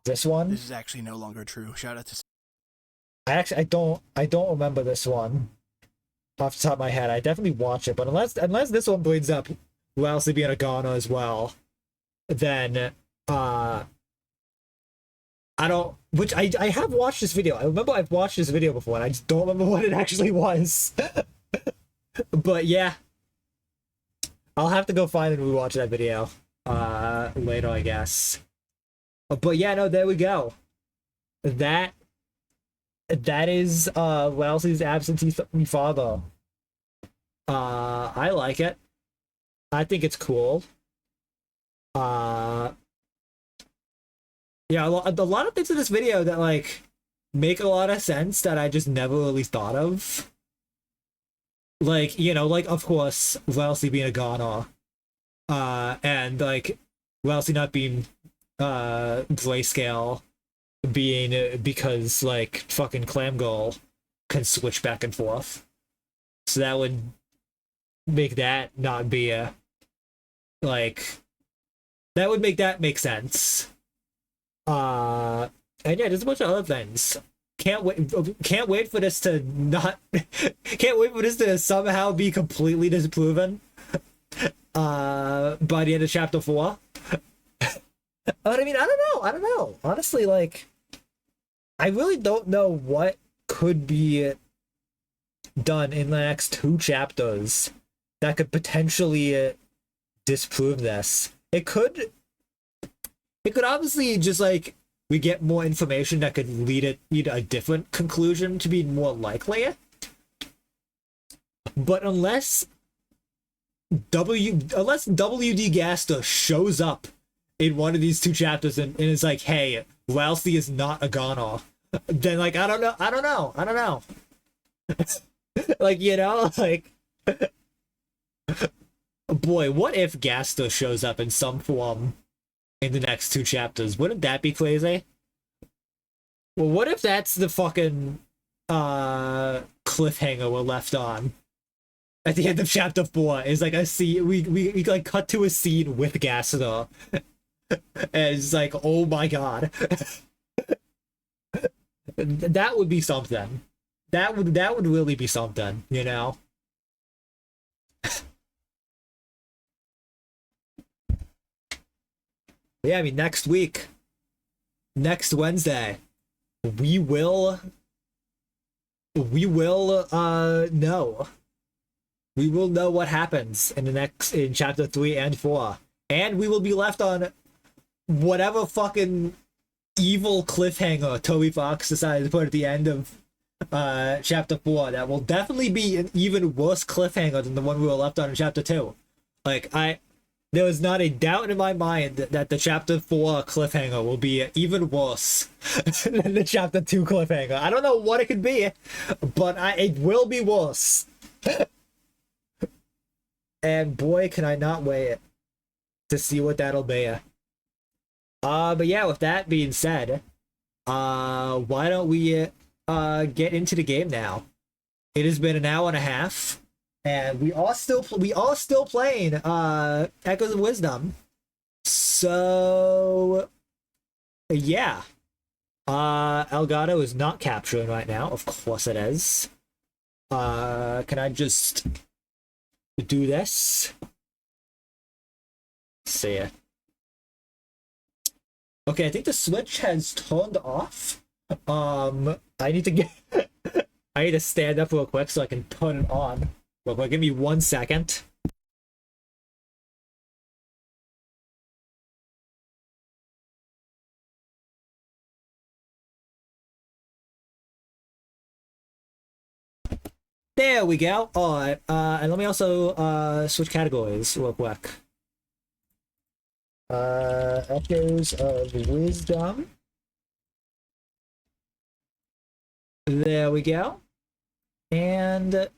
Speaker 1: This one.
Speaker 3: This is actually no longer true. Shout out to.
Speaker 1: I don't remember this one off the top of my head. I definitely watch it, but unless this one brings up Wellesley being a goner as well, then I don't. Which I have watched this video. I remember I've watched this video before, and I just don't remember what it actually was. But yeah, I'll have to go find and rewatch that video later, I guess. But yeah, no, there we go. That is Wellesley's absentee father. I like it. I think it's cool. Yeah, a lot of things in this video that like make a lot of sense that I just never really thought of. Like, you know, like of course Wellesley being a goner, and like Wellesley not being grayscale being because like fucking Clam Girl can switch back and forth, so that would make that not be a like that would make that make sense. And yeah, there's a bunch of other things. Can't wait for this to not can't wait for this to somehow be completely disproven by the end of chapter 4. But I mean, I don't know. Honestly, like, I really don't know what could be done in the next 2 chapters that could potentially disprove this. It could obviously just like we get more information that could lead a different conclusion to be more likely. But unless WD Gaster shows up in one of these two chapters and is like, hey, Ralsei is not a goner, then like I don't know. Like, you know, like boy, what if Gaster shows up in some form in the next two chapters? Wouldn't that be crazy? Well, what if that's the fucking cliffhanger we're left on at the end of chapter 4? Is like we like cut to a scene with Gaster and it's like, oh my god. That would be something. That would really be something, you know? Yeah, I mean, next Wednesday, we will know. We will know what happens in chapter 3 and 4. And we will be left on whatever fucking evil cliffhanger Toby Fox decided to put at the end of chapter 4. That will definitely be an even worse cliffhanger than the one we were left on in chapter 2. Like, there was not a doubt in my mind that the chapter 4 cliffhanger will be even worse than the chapter 2 cliffhanger. I don't know what it could be, but it will be worse. And boy, can I not wait to see what that'll be. But yeah, with that being said, why don't we get into the game now? It has been an hour and a half. And we are still playing Echoes of Wisdom. So yeah. Elgato is not capturing right now. Of course it is. Can I just do this? Let's see it. Okay, I think the switch has turned off. I need to stand up real quick so I can turn it on. Well, give me 1 second. There we go. Alright, and let me also switch categories real quick. Echoes of Wisdom. There we go. And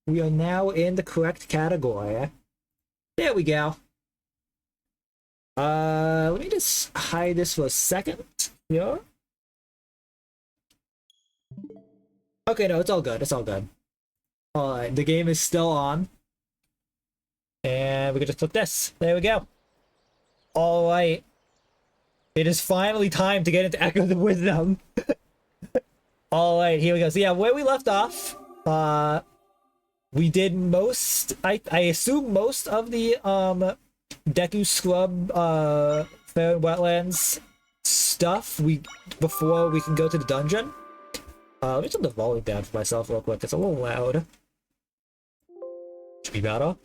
Speaker 1: we are now in the correct category. There we go. Let me just hide this for a second. Yeah. Okay, no, it's all good. It's all good. Alright, the game is still on. And we can just click this. There we go. Alright. It is finally time to get into Echoes of Wisdom. Alright, here we go. So yeah, where we left off, we did most, I assume most of the Deku Scrub Fair and Wetlands stuff before we can go to the dungeon. Let me turn the volume down for myself real quick. It's a little loud. Should be better.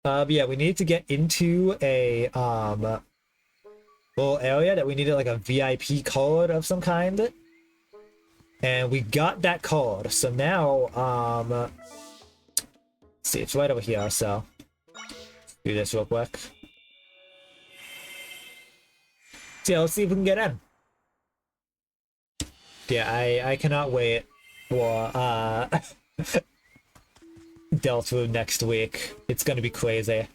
Speaker 1: But yeah, we need to get into a little area that we needed like a VIP code of some kind. And we got that code, so now, let's see, it's right over here, so do this real quick. So yeah, let's see if we can get in. Yeah, I cannot wait for, Deltarune next week. It's gonna be crazy.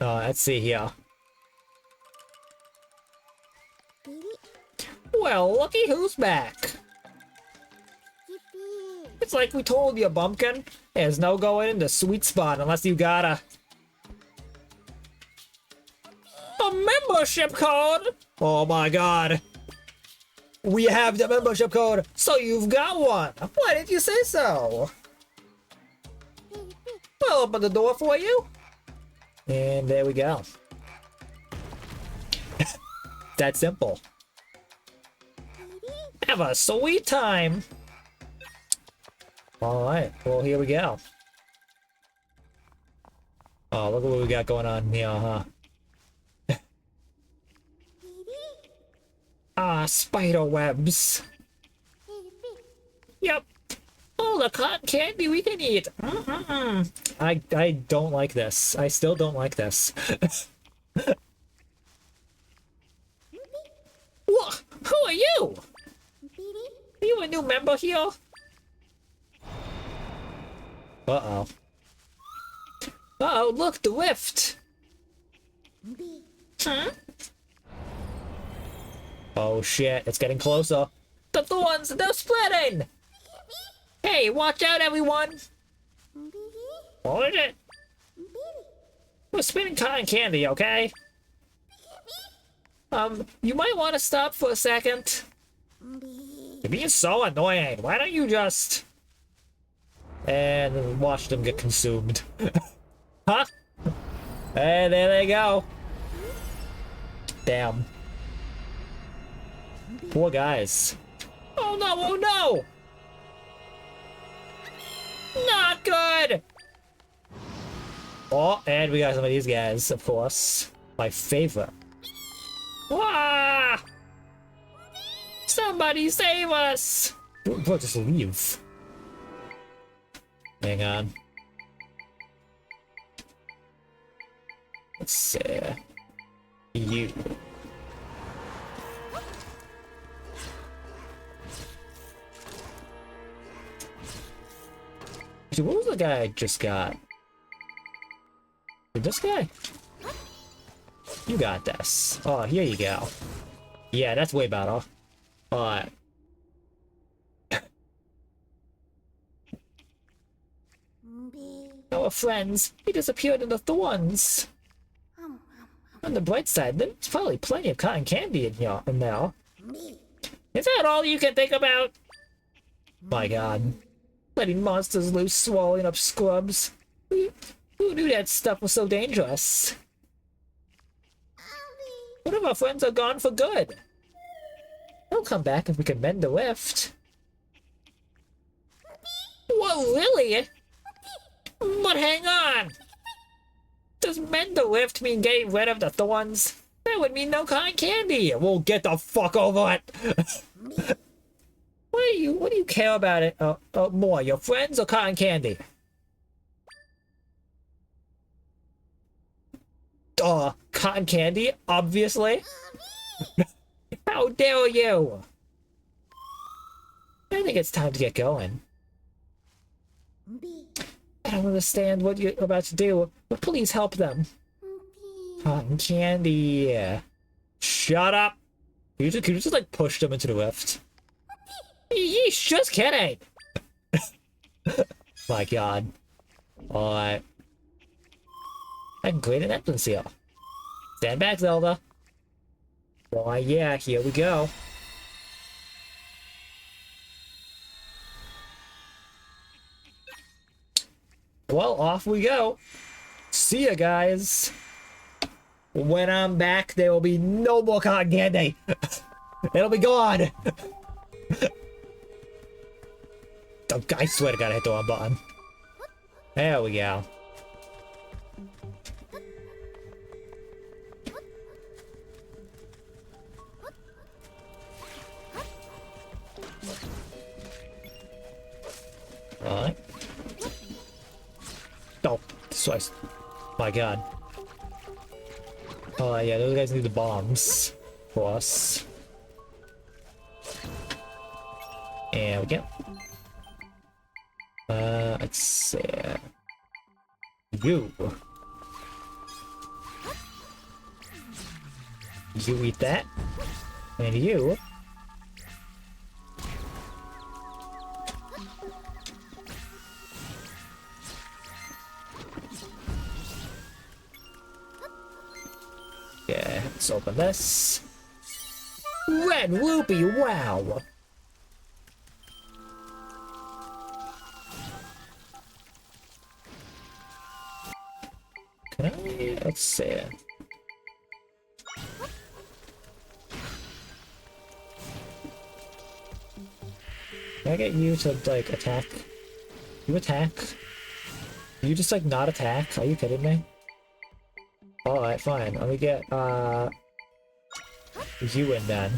Speaker 1: Let's see here. Well, looky who's back. It's like we told you, Bumpkin. There's no going in the sweet spot unless you got a membership code. Oh my god. We have the membership code, so you've got one. Why didn't you say so? I'll open the door for you. And there we go. That simple. Have a sweet time. Alright, well, here we go. Oh, look at what we got going on here, huh? Ah, spider webs. Yep. Oh, the cotton candy we can eat. I don't like this. I still don't like this. What? Who are you? Are you a new member here? Uh-oh. Uh-oh, look, the rift! Huh? Oh shit, it's getting closer. The thorns, they're spreading! Hey, watch out, everyone! What is it? We're spinning cotton candy, okay? You might want to stop for a second. You're being so annoying. Why don't you just... And watch them get consumed. Huh? And there they go. Damn. Poor guys. Oh no, oh no! Not good! Oh, and we got some of these guys, of course. My favorite. Ah! Somebody save us! We'll just leave. Hang on. Let's see. You. Actually, what was the guy I just got? This guy? You got this. Oh, here you go. Yeah, that's way better. Alright. Our friends, he disappeared in the thorns. On the bright side, there's probably plenty of cotton candy in here and now. Is that all you can think about? My god. Letting monsters loose, swallowing up scrubs. Who knew that stuff was so dangerous? What if our friends are gone for good? They'll come back if we can mend the rift. Whoa, really? But hang on! Does mend the rift mean getting rid of the thorns? That would mean no cotton candy! We'll get the fuck over it! What do you care about it more, your friends or cotton candy? Cotton candy, obviously. How dare you! I think it's time to get going. I don't understand what you're about to do, but please help them. Cotton candy. Shut up! Could you just like push them into the rift? Yeesh, just kidding! My god. Alright. I can create an entrance here. Stand back, Zelda. Why, yeah, here we go. Well, off we go. See ya, guys. When I'm back, there will be no more cotton candy. It'll be gone. I swear to God, I hit the wrong button. There we go. Alright. Oh, slice. My god. Oh, yeah, those guys need the bombs for us. And we go. Let's see. You. You eat that. And you. Yeah, let's open this. Red Ruby, wow! Can I? Let's see. Can I get you to, like, attack You attack? You just like not attack? Are you kidding me? Alright, fine. Let me get you in then.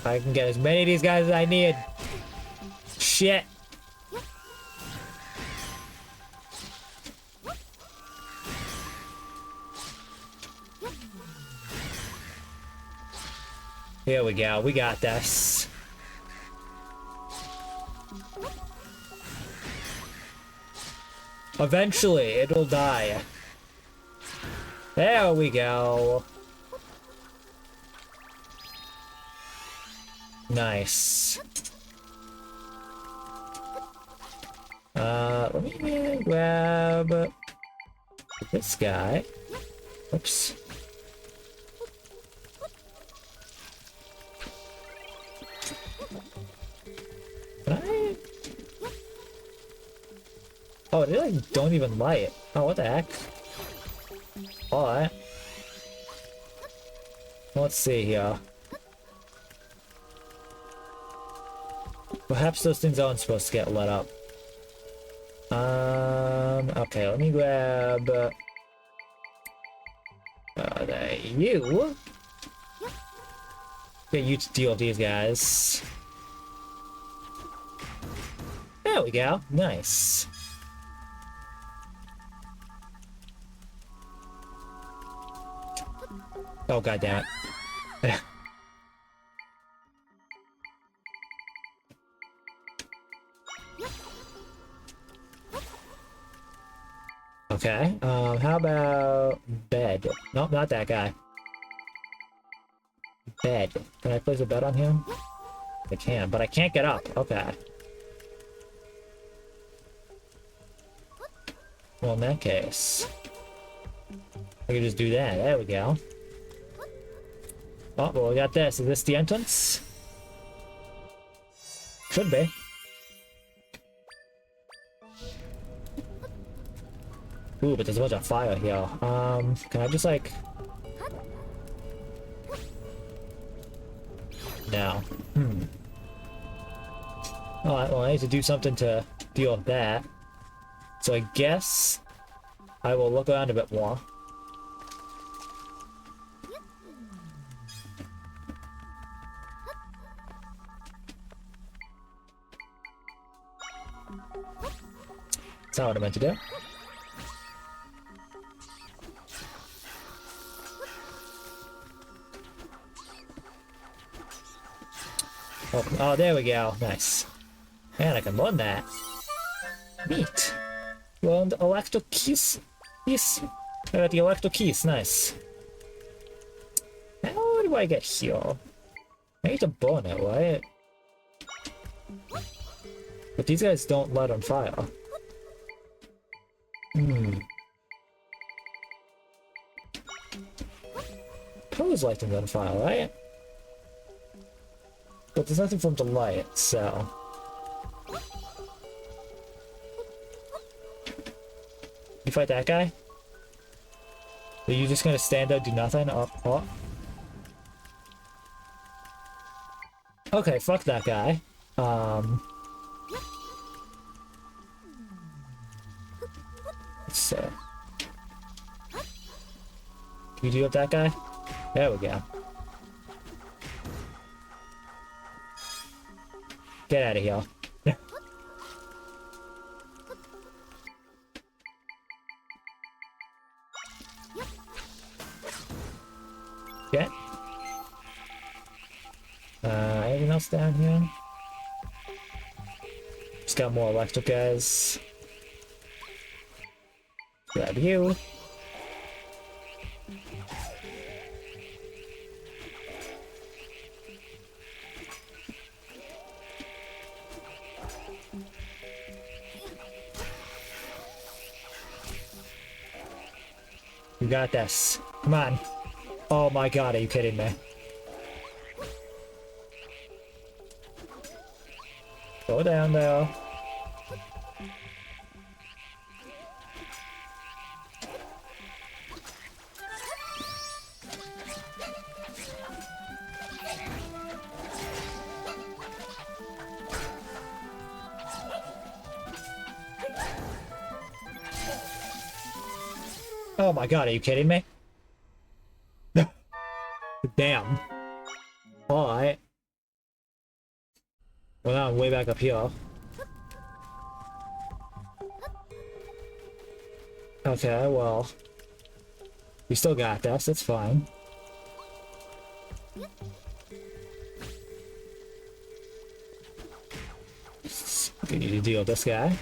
Speaker 1: I can get as many of these guys as I need. Shit. Here we go. We got this. Eventually, it'll die. There we go. Nice. Let me grab this guy. Oops. Can I? Oh, they like don't even light. Oh, what the heck? Alright. Let's see here. Perhaps those things aren't supposed to get lit up. Okay, let me grab... you. Get you to deal with these guys. There we go. Nice. Oh, god damn it. Okay, how about bed? Nope, not that guy. Bed. Can I place a bed on him? I can, but I can't get up. Okay. Well, in that case, I can just do that. There we go. Oh, well, we got this. Is this the entrance? Should be. Ooh, but there's a bunch of fire here. Can I just, like... No. Alright, well, I need to do something to deal with that. So I guess I will look around a bit more. That's not what I meant to do. Oh, there we go. Nice. Man, I can learn that. Neat. Learned electro keys. Yes. I got the electro keys. Nice. How do I get here? I need to burn it, right? But these guys don't light on fire. Pose lighting on fire, right? But there's nothing for him to light, so... You fight that guy? Are you just gonna stand there, do nothing? Oh. Okay, fuck that guy. Let's see. Can you deal with that guy? There we go. Get out of here. Okay. Anything else down here? Just got more electric guys. Grab you. You got this. Come on. Oh my god, are you kidding me? Go down there. Oh my god, are you kidding me? Damn. Alright. Well, now I'm way back up here. Okay, well. We still got this, it's fine. We need to deal with this guy.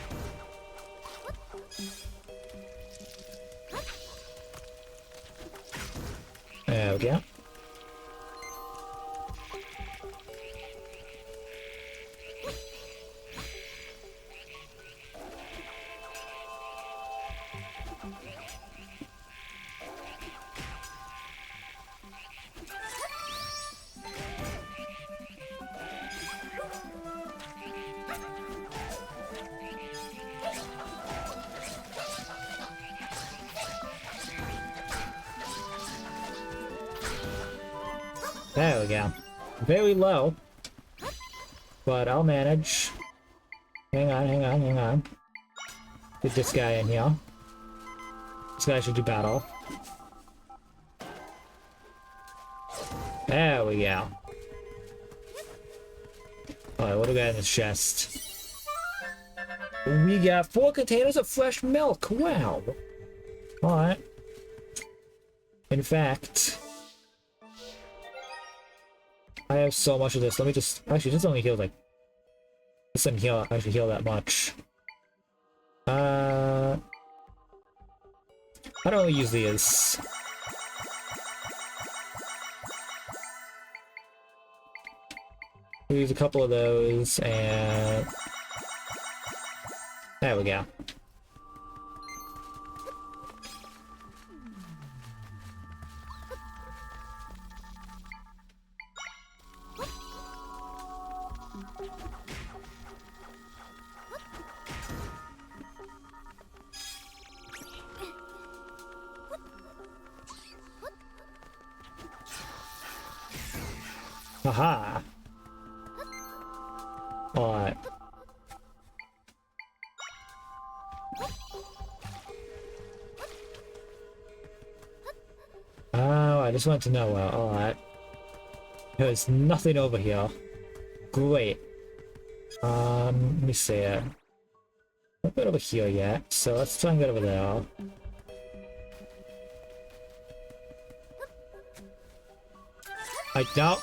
Speaker 1: There we go. There we go. Very low. But I'll manage. Hang on, hang on, hang on. Get this guy in here. This guy should do battle. There we go. Alright, what do we got in this chest? We got 4 containers of fresh milk. Wow. Alright. In fact, I have so much of this. Let me just... Actually, this only heals like... This doesn't heal, actually heal that much. I don't really use these. We use a couple of those, and... There we go. Haha. Alright. Oh, I just want to know. Alright. There's nothing over here. Great. Let me see it. Not been over here yet, so let's try and get over there. I doubt.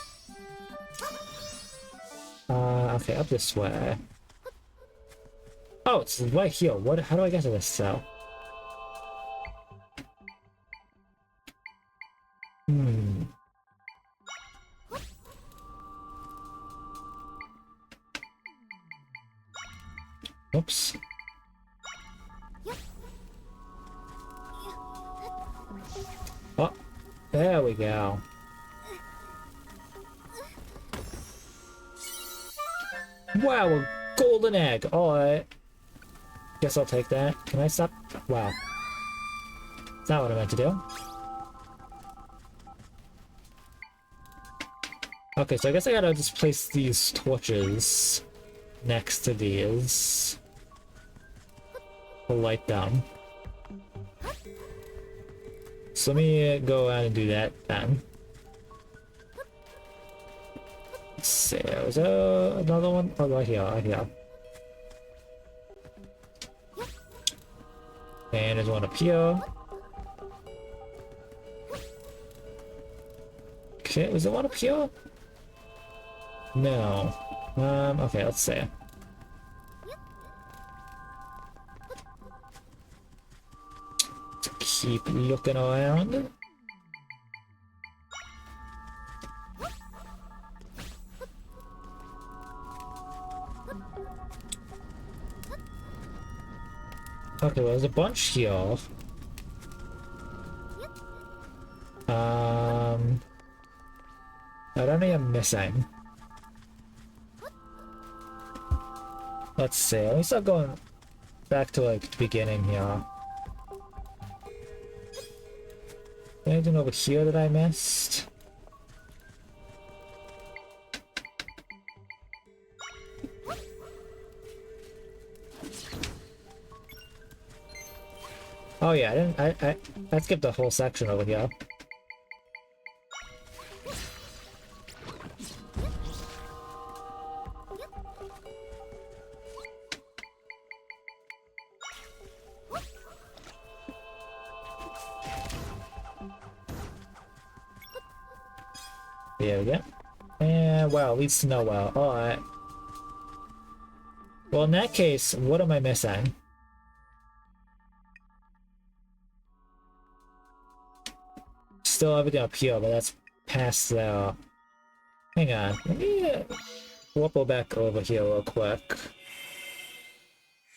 Speaker 1: Okay, up this way. Oh, it's right here. What? How do I get to this cell? Oops. Oh, there we go. Wow, a golden egg. Alright. Guess I'll take that. Can I stop? Wow. That's not what I meant to do. Okay, so I guess I gotta just place these torches next to these. To light them. So let me go ahead and do that then. Let's see, is there another one? Oh, right here, right here. And there's one up here. Okay, was there one up here? No. Okay, let's see. Keep looking around. Okay, well, there's a bunch here. I don't know I'm missing. Let's see, let me start going back to like the beginning here. Anything over here that I missed? Oh yeah, I skipped the whole section over here. There we go. And well, leads to nowhere. Alright. Well, in that case, what am I missing? Still everything up here, but that's past there. Hang on. Let me go back over here real quick.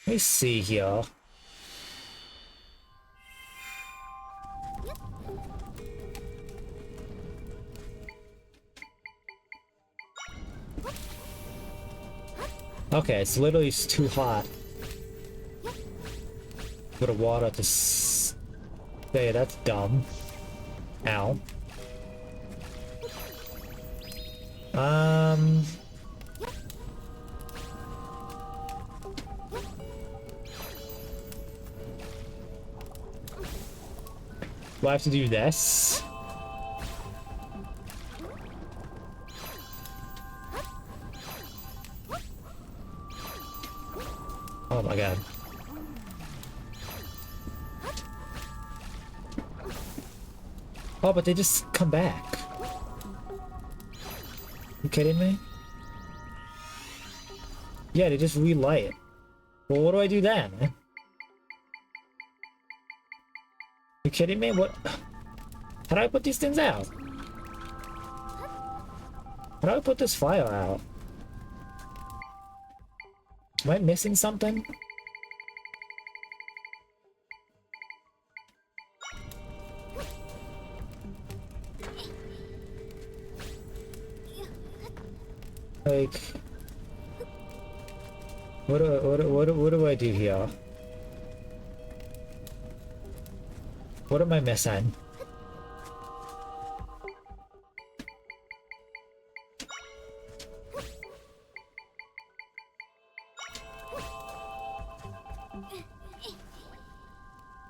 Speaker 1: Let me see here. Okay, it's literally too hot for the water to stay. That's dumb. Ow. Do I have to do this? Oh my god. Oh, but they just come back. You kidding me? Yeah, they just relight it. Well, what do I do then? You kidding me? What? How do I put these things out? How do I put this fire out? Am I missing something? Like, what do I do here? What am I missing?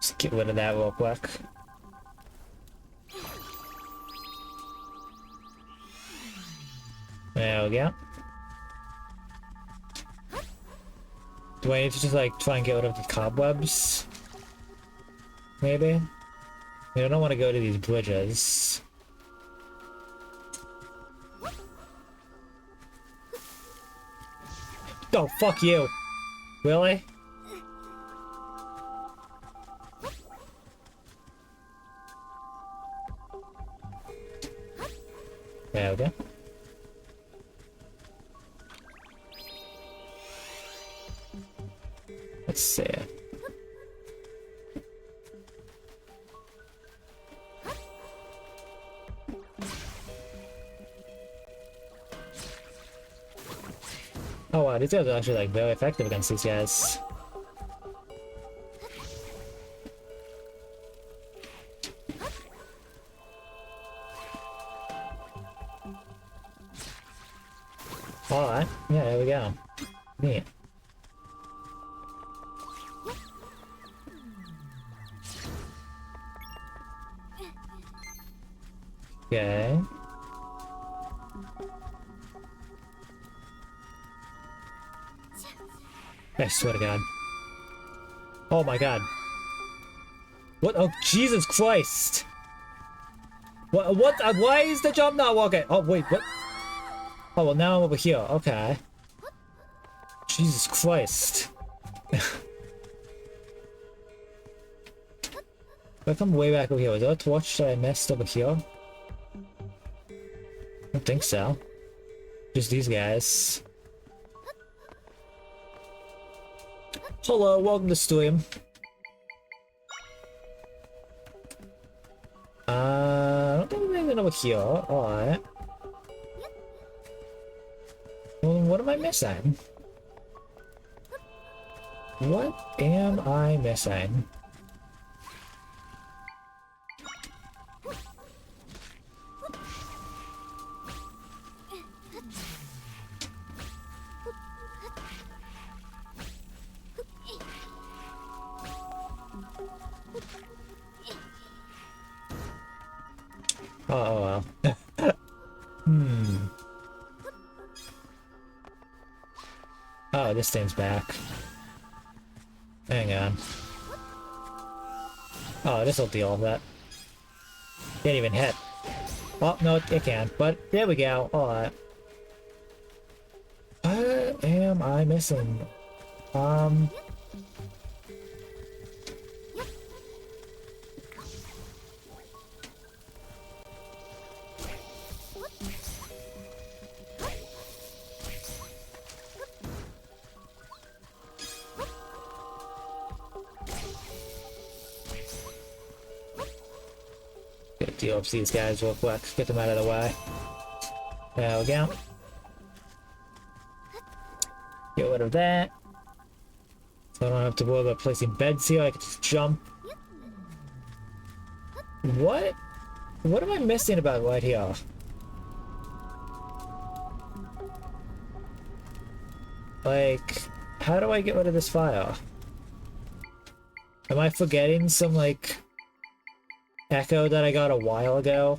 Speaker 1: Just get rid of that real quick. There we go. Do I need to just like try and get rid of the cobwebs? Maybe? I mean, I don't want to go to these bridges. Oh, fuck you! Really? There we go. Let's see. Oh wow, these guys are actually like very effective against these guys. Alright, yeah, there we go. Neat. Okay. I swear to God. Oh my God. What? Oh, Jesus Christ! What? Why is the jump not working? Oh, wait, what? Oh, well, now I'm over here. Okay. Jesus Christ. If I come way back over here, was there a torch that I missed over here? I don't think so. Just these guys. Hello, welcome to stream. I don't think there's anything over here. Alright. Well, what am I missing? What am I missing? Oh, this thing's back. Hang on. Oh, this'll deal with that. Can't even hit. Oh, no, it can. But there we go. Alright. What am I missing? Gotta deal with these guys real quick. Get them out of the way. There we go. Get rid of that. So I don't have to worry about placing beds here. I can just jump. What? What am I missing about right here? Like, how do I get rid of this fire? Am I forgetting some, like, echo that I got a while ago?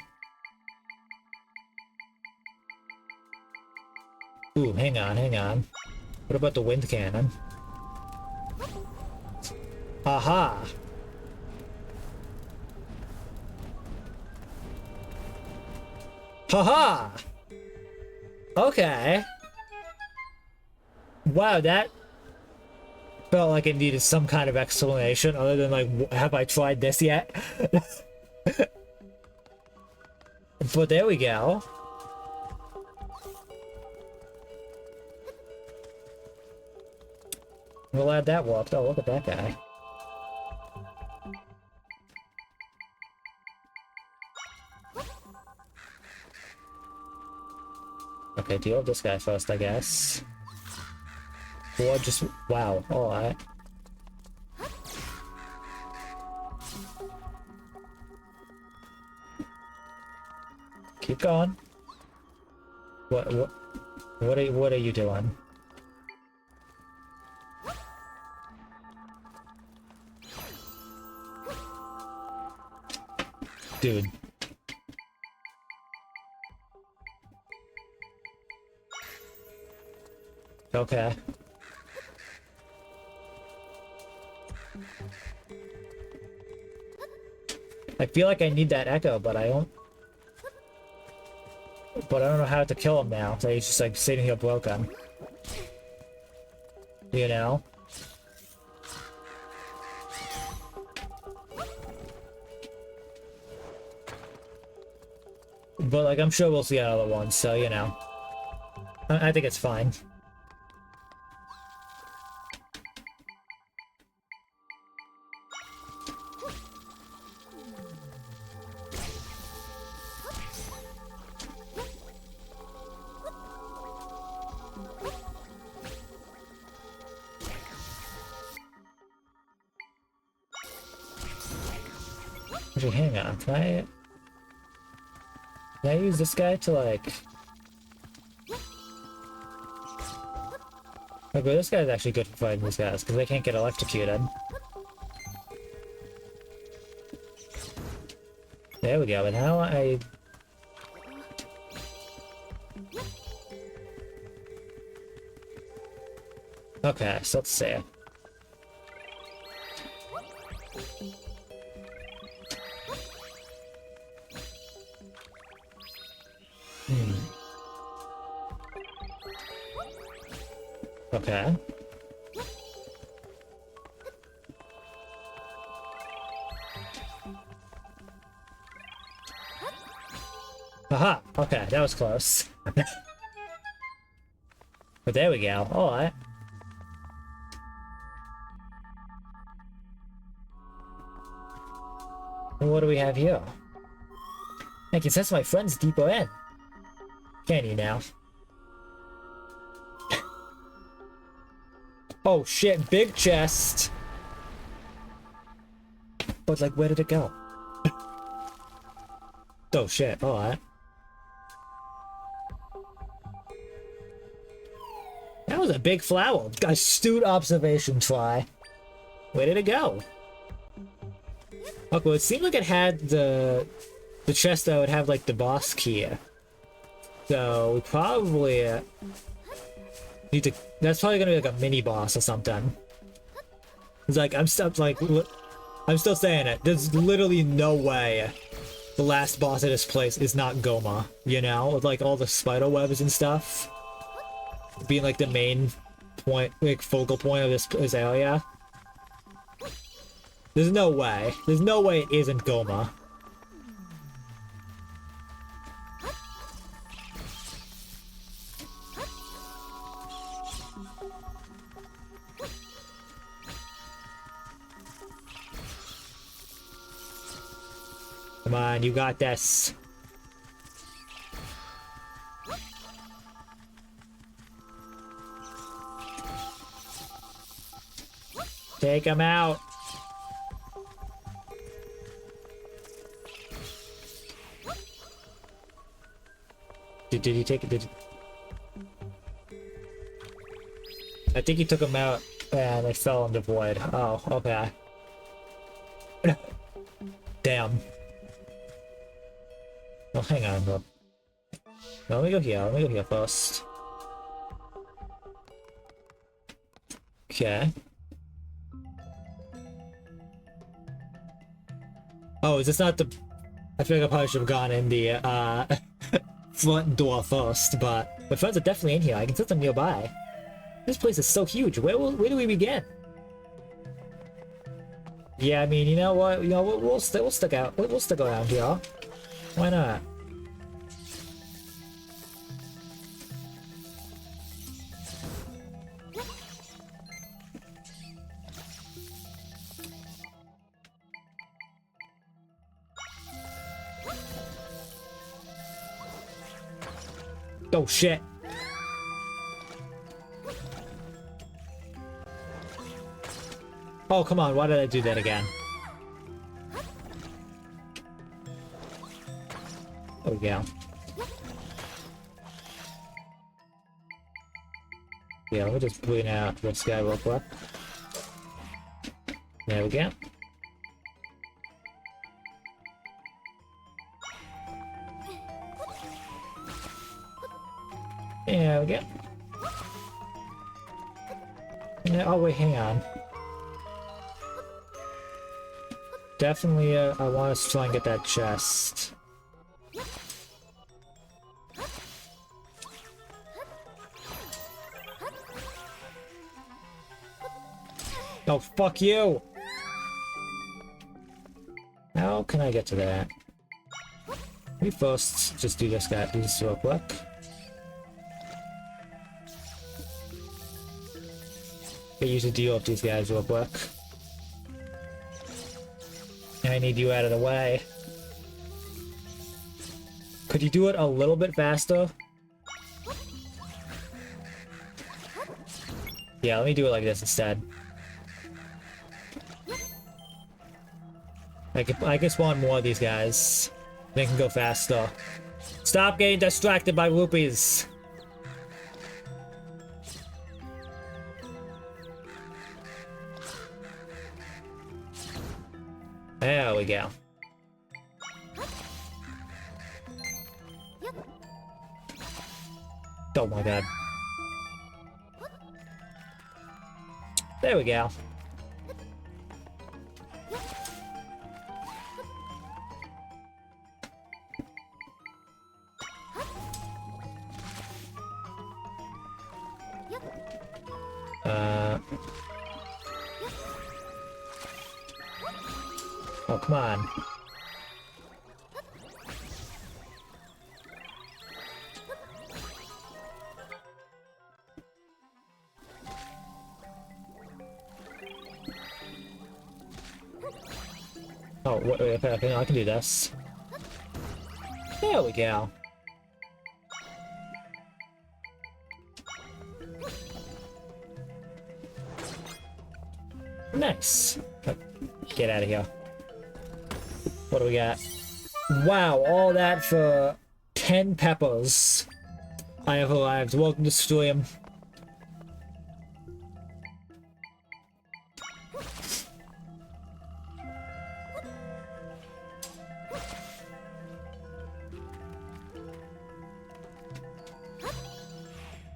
Speaker 1: Ooh, hang on, hang on. What about the wind cannon? Aha! Haha! Okay. Wow, that felt like it needed some kind of explanation other than like, have I tried this yet? But there we go. I'm glad that worked. Oh, look at that guy. Okay, deal with this guy first, I guess. Or just... wow, alright. Keep going. What are you doing? Dude. Okay. I feel like I need that echo, but I don't... But I don't know how to kill him now, so he's just like sitting here broken. You know? But like, I'm sure we'll see another one, so you know. I think it's fine. Actually, hang on, can I use this guy to like... Okay, this guy's actually good for fighting these guys, because they can't get electrocuted. There we go, and now I... Okay, so let's see. Okay. Aha! Okay, that was close. But there we go. Alright. What do we have here? I can sense my friends deeper in. Can you now? Oh shit, big chest! But like, where did it go? Oh shit, alright. That was a big flower. Astute observation try. Where did it go? Okay, well, it seemed like it had the chest that would have like the boss key. So we probably Need to. That's probably gonna be like a mini boss or something. It's like I'm still saying it. There's literally no way the last boss of this place is not Goma. You know, with like all the spider webs and stuff being like the main point, like focal point of this area. There's no way. There's no way it isn't Goma. Come on, you got this. Take him out. Did he take it? I think he took him out and they fell in the void. Oh, okay. Damn. Oh, hang on, bro. No, let me go here. Let me go here first. Okay. Oh, is this not the... I feel like I probably should have gone in the, front door first, but my friends are definitely in here. I can set them nearby. This place is so huge. Where do we begin? Yeah, I mean, you know what? You know, we'll stick out. We'll stick around here. Why not? Oh shit. Oh, come on, why did I do that again? There we go. Yeah, let me just clean out this guy real quick. There we go. There we go. Yeah, oh wait, hang on. Definitely, I want to try and get that chest. Oh, fuck you! How can I get to that? Let me first just do this real quick. I usually deal with these guys real quick. I need you out of the way. Could you do it a little bit faster? Yeah, let me do it like this instead. I can spawn more of these guys. They can go faster. Stop getting distracted by rupees! There we go. Oh my god. There we go. Oh, come on. Oh, wait, okay, I can do this. There we go. Nice. Get out of here. What do we got? Wow, all that for 10 peppers. I have arrived. Welcome to stream.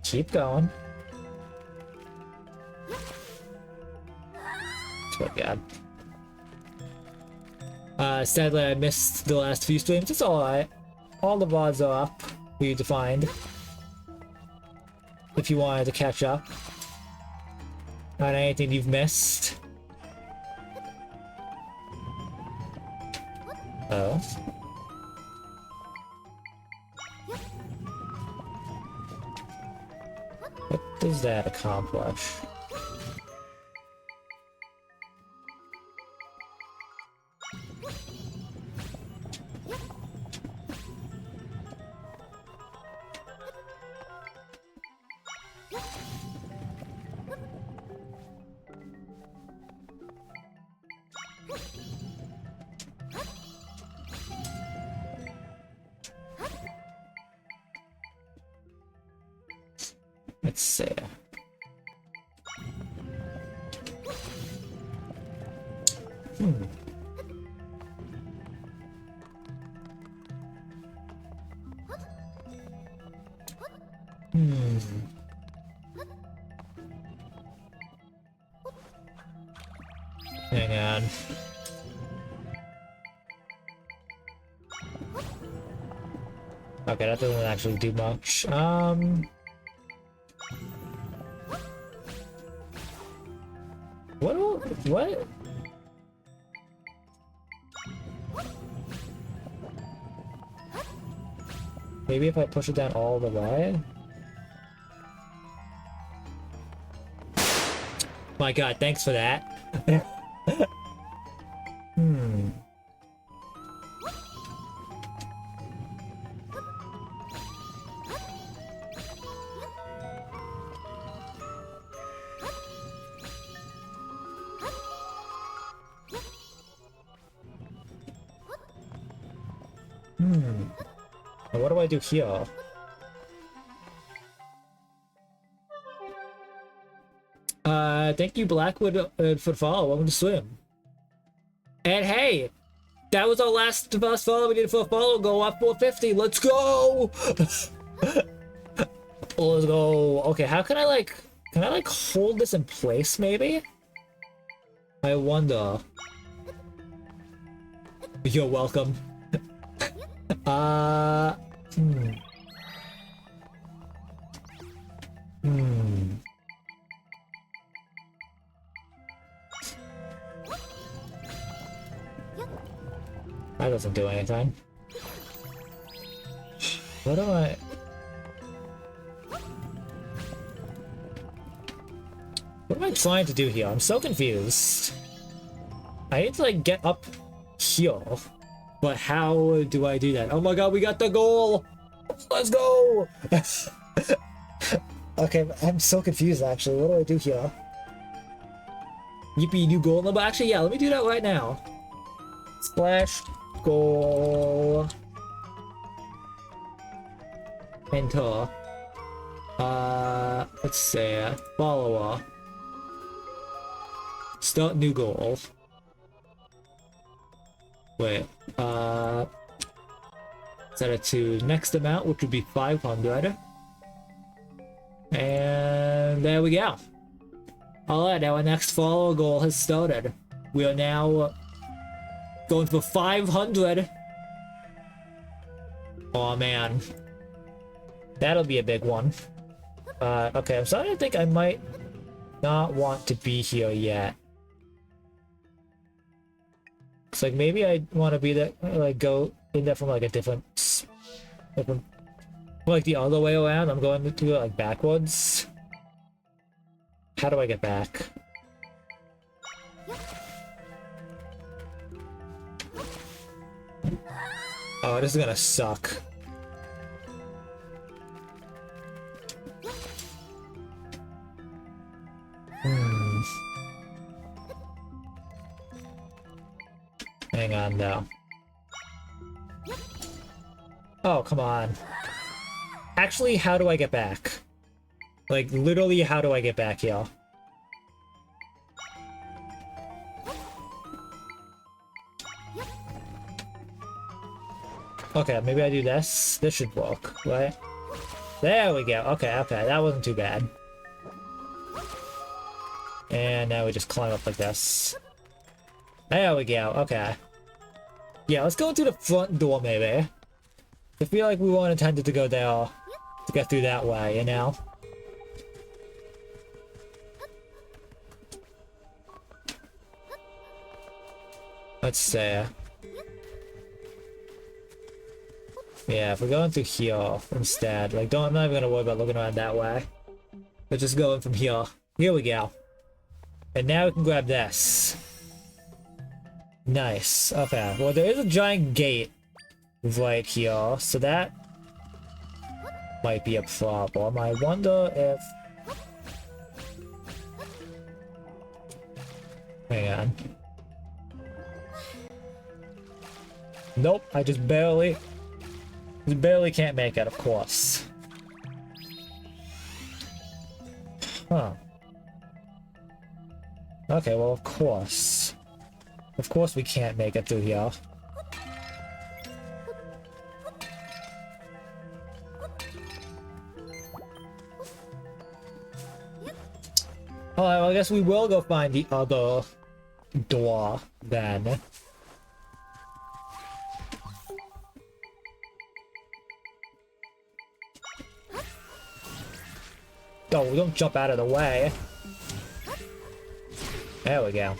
Speaker 1: Keep going. god. Sadly I missed the last few streams. It's alright. All the VODs are up for you to find. If you wanted to catch up on anything you've missed. Oh. What does that accomplish? Let's see. Hang on. Okay, that doesn't actually do much. What? Maybe if I push it down all the way? My god, thanks for that. What do I do here? Thank you, Blackwood, for the follow. Welcome to Swim. And hey, that was our last follow. We did for a follow. Go up 450. Let's go. Let's go. Okay, how can I like hold this in place? Maybe. I wonder. You're welcome. That doesn't do anything. What am I... What am I trying to do here? I'm so confused. I need to like get up here. But how do I do that? Oh my god, we got the goal! Let's go! Okay, I'm so confused actually. What do I do here? Yippee, new goal number. Actually, yeah, let me do that right now. Splash goal. Enter. Let's say follower. Start new goal. Wait, set it to next amount, which would be 500. And there we go. Alright, now our next follower goal has started. We are now going for 500. Oh man. That'll be a big one. Okay, I'm starting to think I might not want to be here yet. It's like maybe I want to be there, like go in there from like a different, like the other way around. I'm going to do it like backwards. How do I get back? Oh, this is gonna suck. Hang on, though. Oh, come on. Actually, how do I get back? Like, literally, how do I get back here? Okay, maybe I do this. This should work, right? There we go. Okay, okay, that wasn't too bad. And now we just climb up like this. There we go, okay. Yeah, let's go through the front door, maybe. I feel like we weren't intended to go there, to get through that way, you know? Let's see. Yeah, if we're going through here instead, like, I'm not even gonna worry about looking around that way. Let's just go in from here. Here we go. And now we can grab this. Nice. Okay, well, there is a giant gate right here, so that might be a problem. I wonder if... Hang on. Nope, I just barely can't make it, of course. Huh. Okay, well, of course. Of course we can't make it through here. Alright, well, I guess we will go find the other door, then. Oh, don't jump out of the way. There we go.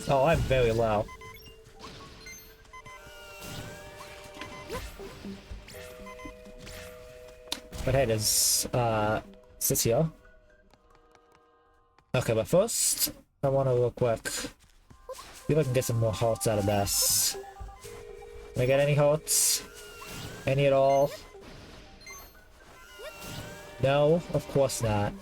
Speaker 1: Oh, I'm very low. But hey, there's, sits here. Okay, but first, I want to real quick see if I can get some more hearts out of this. Can I get any hearts? Any at all? No, of course not.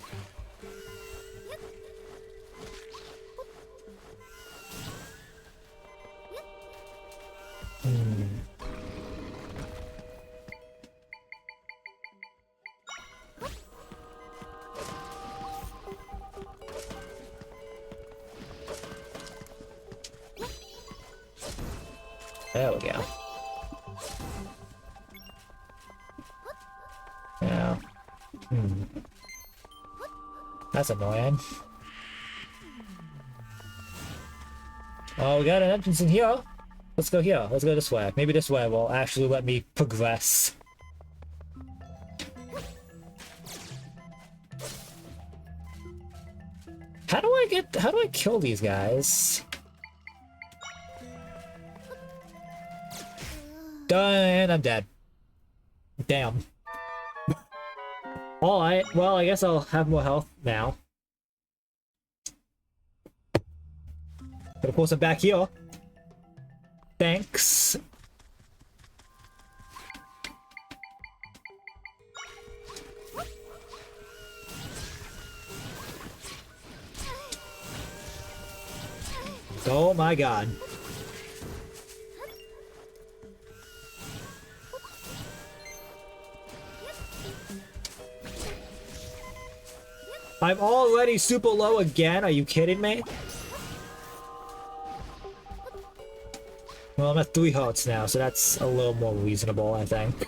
Speaker 1: There we go. Yeah. That's annoying. Oh, we got an entrance in here. Let's go here. Let's go this way. Maybe this way will actually let me progress. How do I kill these guys? Done. I'm dead. Damn. Alright, well, I guess I'll have more health now. But of course I'm back here. Thanks. Oh my god. I'm already super low again, are you kidding me? Well, I'm at 3 hearts now, so that's a little more reasonable, I think.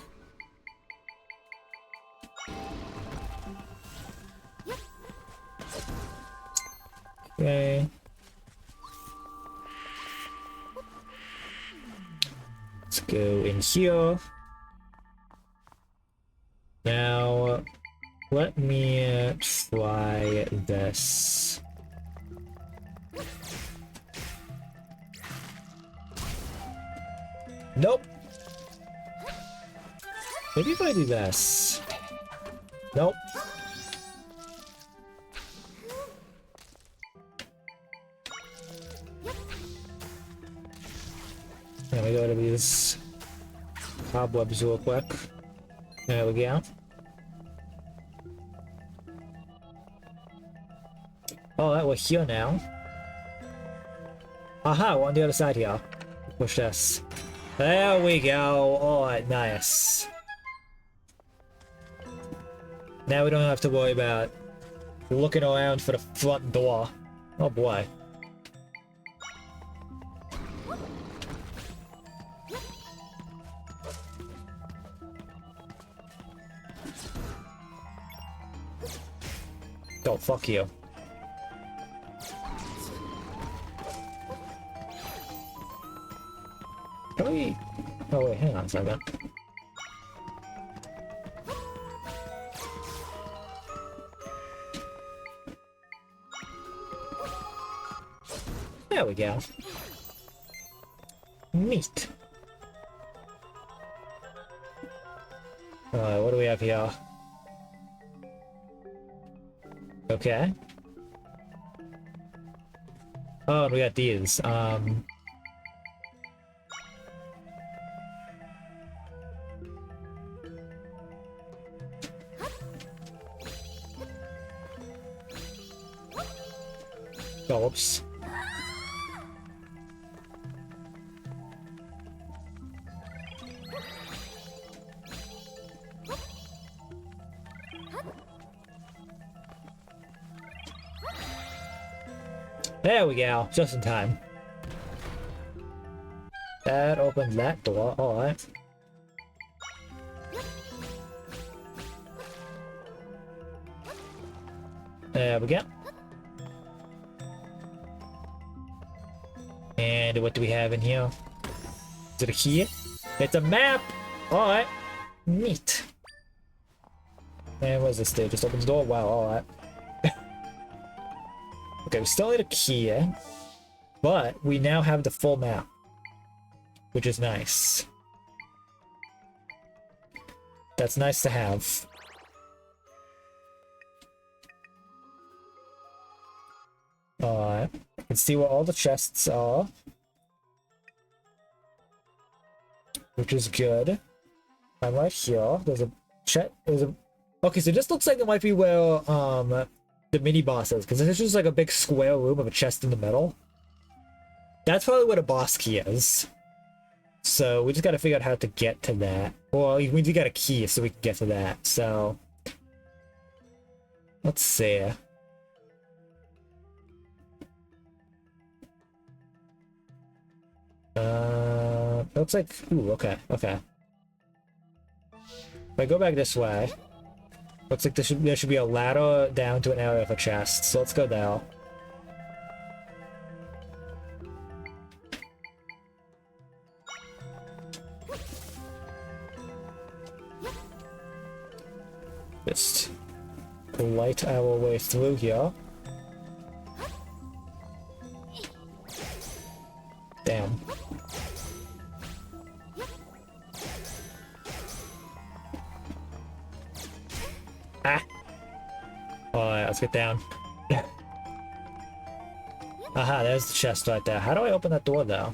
Speaker 1: Okay. Let's go in here. Now, let me try this. Nope. Maybe if I do this. Nope. Let me go to these cobwebs real quick. There we go. Alright, we're here now. Aha, we're on the other side here. Push this. There we go. Alright, nice. Now we don't have to worry about looking around for the front door. Oh boy. Oh, fuck you. Oh wait, hang on a second. There we go. Neat. Alright, what do we have here? Okay. Oh, and we got these. Oops. There we go, just in time. That opened that door, alright. There we go. And what do we have in here? Is it a key? It's a map! Alright. Neat. And what does this do? Just opens the door? Wow, alright. Okay, we still need a key, but we now have the full map, which is nice. That's nice to have. Alright, I can see where all the chests are, which is good. I'm right here. There's a chest. Okay, so this looks like it might be where the mini boss is, because it's just like a big square room of a chest in the middle. That's probably where the boss key is. So we just gotta figure out how to get to that. Well, we got a key so we can get to that, so... Let's see. Looks like... Ooh, okay, okay. If I go back this way... Looks like there should be a ladder down to an area of a chest, so let's go down. Just light our way through here. Damn. Ah! Alright, let's get down. Aha, there's the chest right there. How do I open that door, though?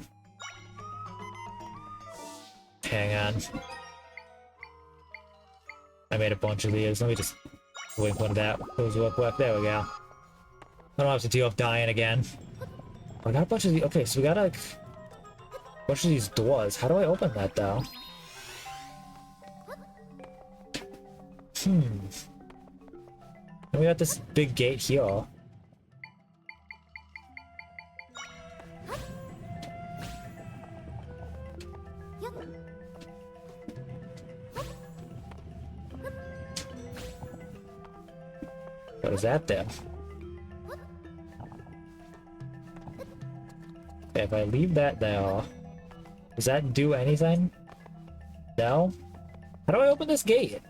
Speaker 1: Hang on. I made a bunch of these. Let me just wink one of that. Those real quick. There we go. I don't have to deal with dying again. I got a bunch of these. Okay, so we got like a bunch of these doors. How do I open that, though? And we got this big gate here. What is that then? Okay, if I leave that there, does that do anything? No? How do I open this gate?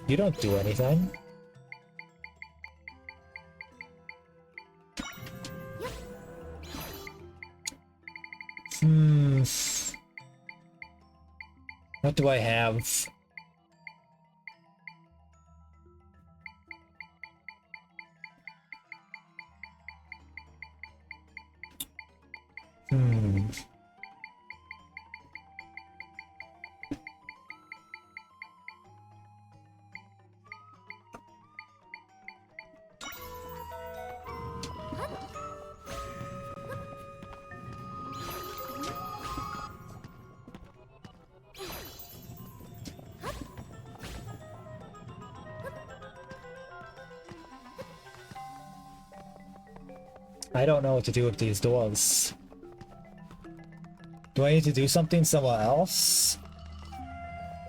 Speaker 1: You don't do anything. What do I have? I don't know what to do with these doors. Do I need to do something somewhere else?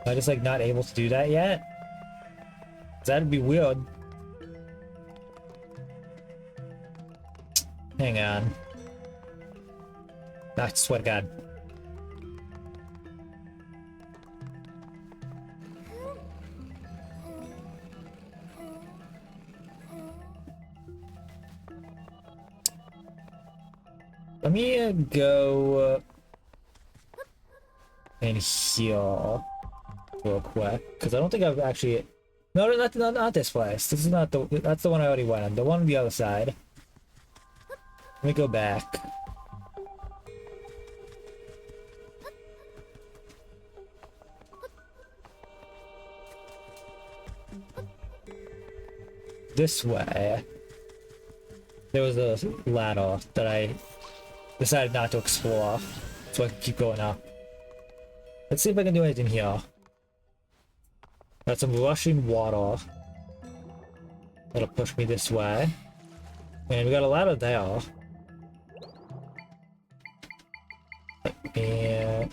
Speaker 1: Am I just like not able to do that yet? That'd be weird. Hang on. I swear to God. Let me go in here real quick, because I don't think I've actually... No, not this place. This is not the... That's the one I already went on. The one on the other side. Let me go back. This way. There was a ladder that I decided not to explore, so I can keep going up. Let's see if I can do anything here. Got some rushing water. That'll push me this way. And we got a ladder there. Let me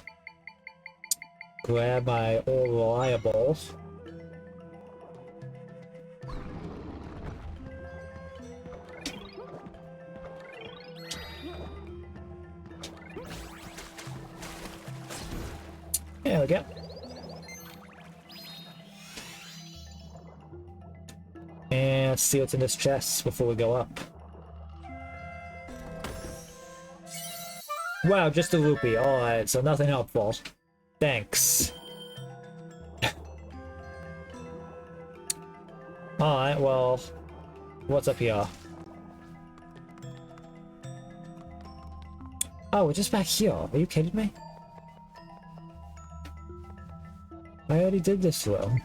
Speaker 1: grab my old reliables. There we go. And let's see what's in this chest before we go up. Wow, just a rupee. Alright, so nothing helpful. Thanks. Alright, well, what's up here? Oh, we're just back here. Are you kidding me? I already did this room.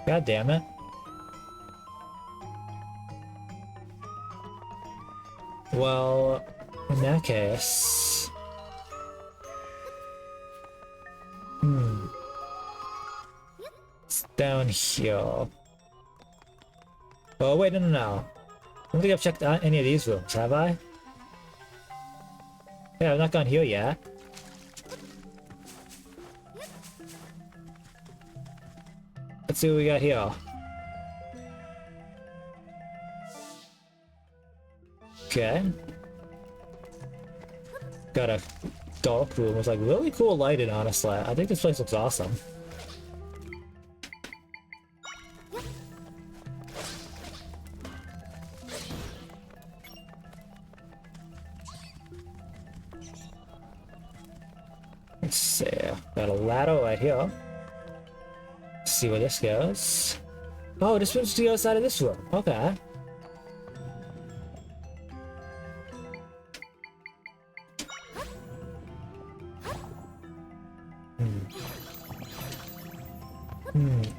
Speaker 1: God damn it. Well, in that case... It's down here. Oh, wait, no. I don't think I've checked out any of these rooms, have I? Yeah, I've not gone here yet. Let's see what we got here. Okay. Got a dark room with like really cool lighting, honestly. I think this place looks awesome. Let's see. Got a ladder right here. Let's see where this goes. Oh, this room's to the other side of this room. Okay.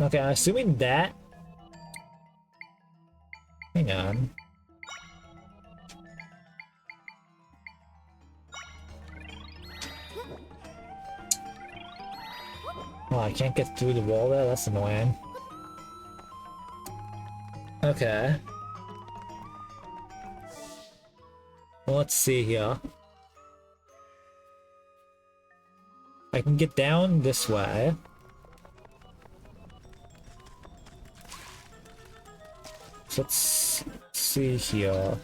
Speaker 1: Okay, I'm assuming that... Hang on. Oh, I can't get through the wall there? That's annoying. Okay. Well, let's see here. I can get down this way. So let's see here.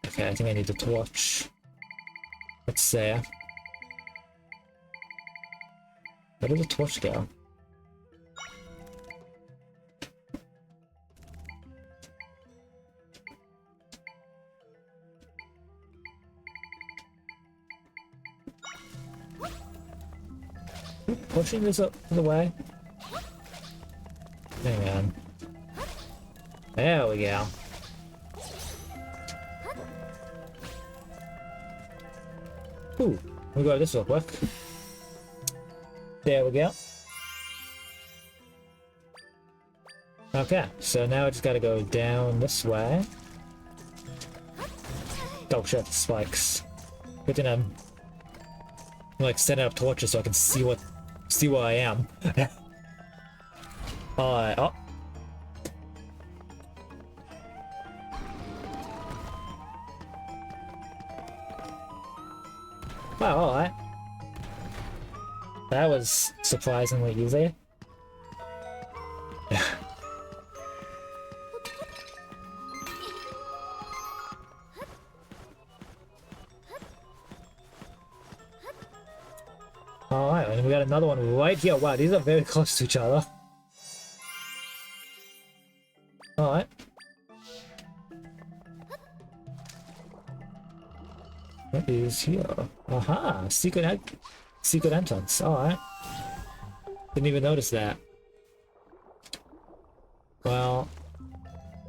Speaker 1: Okay, I think I need the torch. Let's see. Where did the torch go? Pushing this up the way. Hang on. There we go. Ooh, we'll go this real quick. There we go. Okay, so now I just gotta go down this way. Oh shit, spikes. Good thing I'm like setting up torches so I can see where I am. Oh. Wow, alright. That was surprisingly easy. Alright, and we got another one right here. Wow, these are very close to each other. Alright. What is here? Aha! Secret entrance. Alright. Didn't even notice that. Well,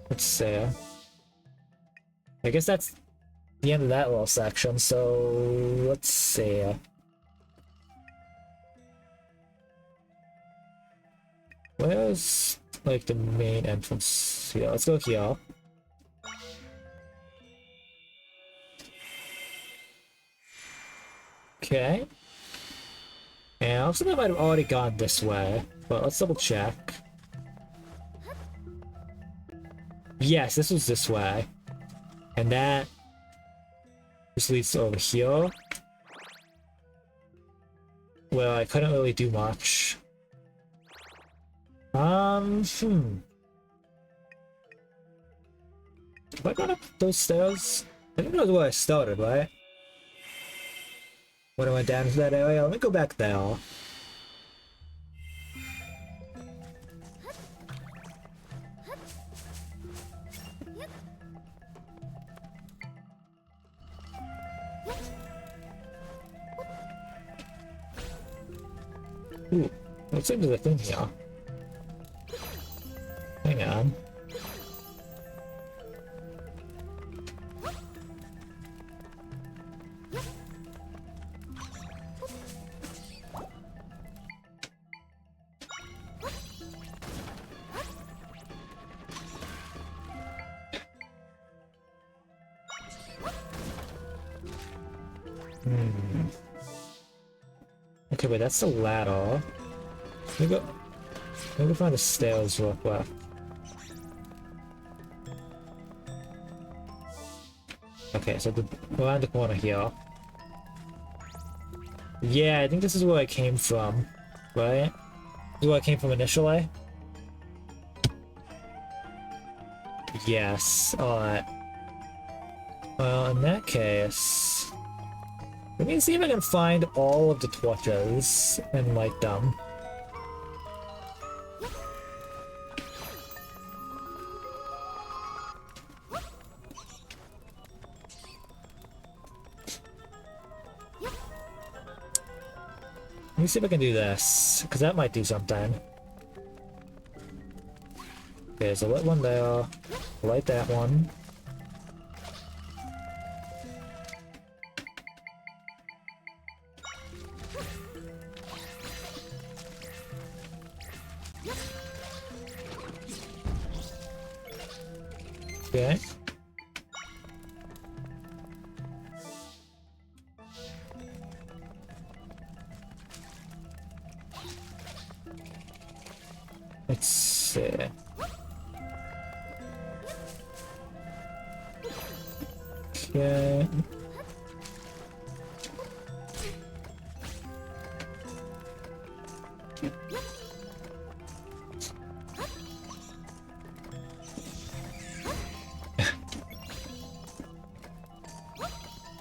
Speaker 1: let's see. I guess that's the end of that little section, so let's see. Where's, like, the main entrance here? Let's go here. Okay. And I also think I might have already gone this way, but let's double check. Yes, this was this way. And that just leads to over here. Well, I couldn't really do much. Have I gone up those stairs? I think that's where I started, right? When I went down to that area, let me go back there. Ooh, looks like there's a thing here. Hang on. Okay, wait, that's the ladder. Let me go find the stairs real quick. Okay, so around the corner here. Yeah, I think this is where I came from, right? This is where I came from initially? Yes, alright. Well, in that case... let me see if I can find all of the torches and light them. Let me see if I can do this, because that might do something. Okay, so lit one there, light that one. Okay. Let's see. Okay.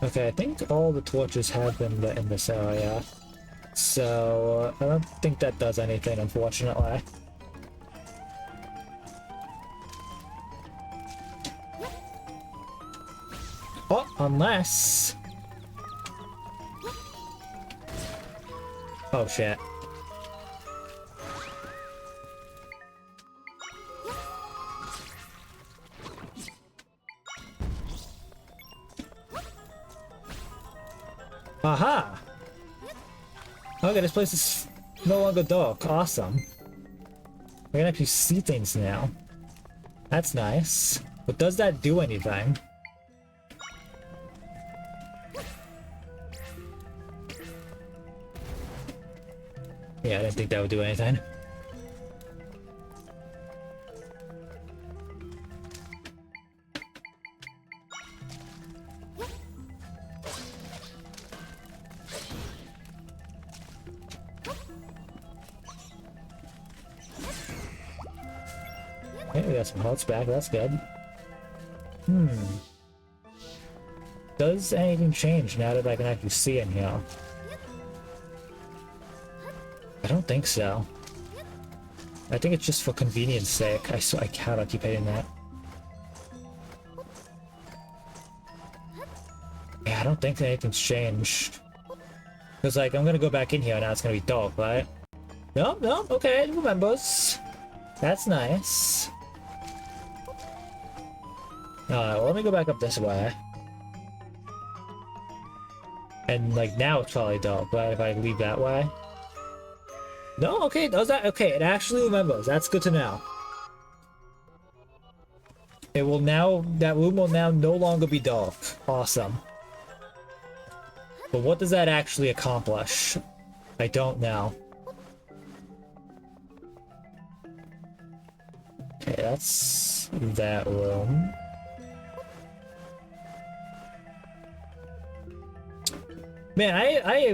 Speaker 1: Okay, I think all the torches have been lit in this area, so I don't think that does anything, unfortunately. Oh, unless... oh shit. Aha! Okay, this place is no longer dark. Awesome. We can actually see things now. That's nice. But does that do anything? Yeah, I didn't think that would do anything. Okay, we got some health back, that's good. Does anything change now that I can actually see in here? I don't think so. I think it's just for convenience sake. I cannot keep hitting that. Yeah, I don't think anything's changed. Because, like, I'm gonna go back in here and now it's gonna be dark, right? No, no, okay, it remembers. That's nice. Alright, well, let me go back up this way. And, like, now it's probably dark, right? If I leave that way. No, okay, does that? Okay, it actually remembers. That's good to know. It will now, that room will now no longer be dark. Awesome. But what does that actually accomplish? I don't know. Okay, that's that room. Man, I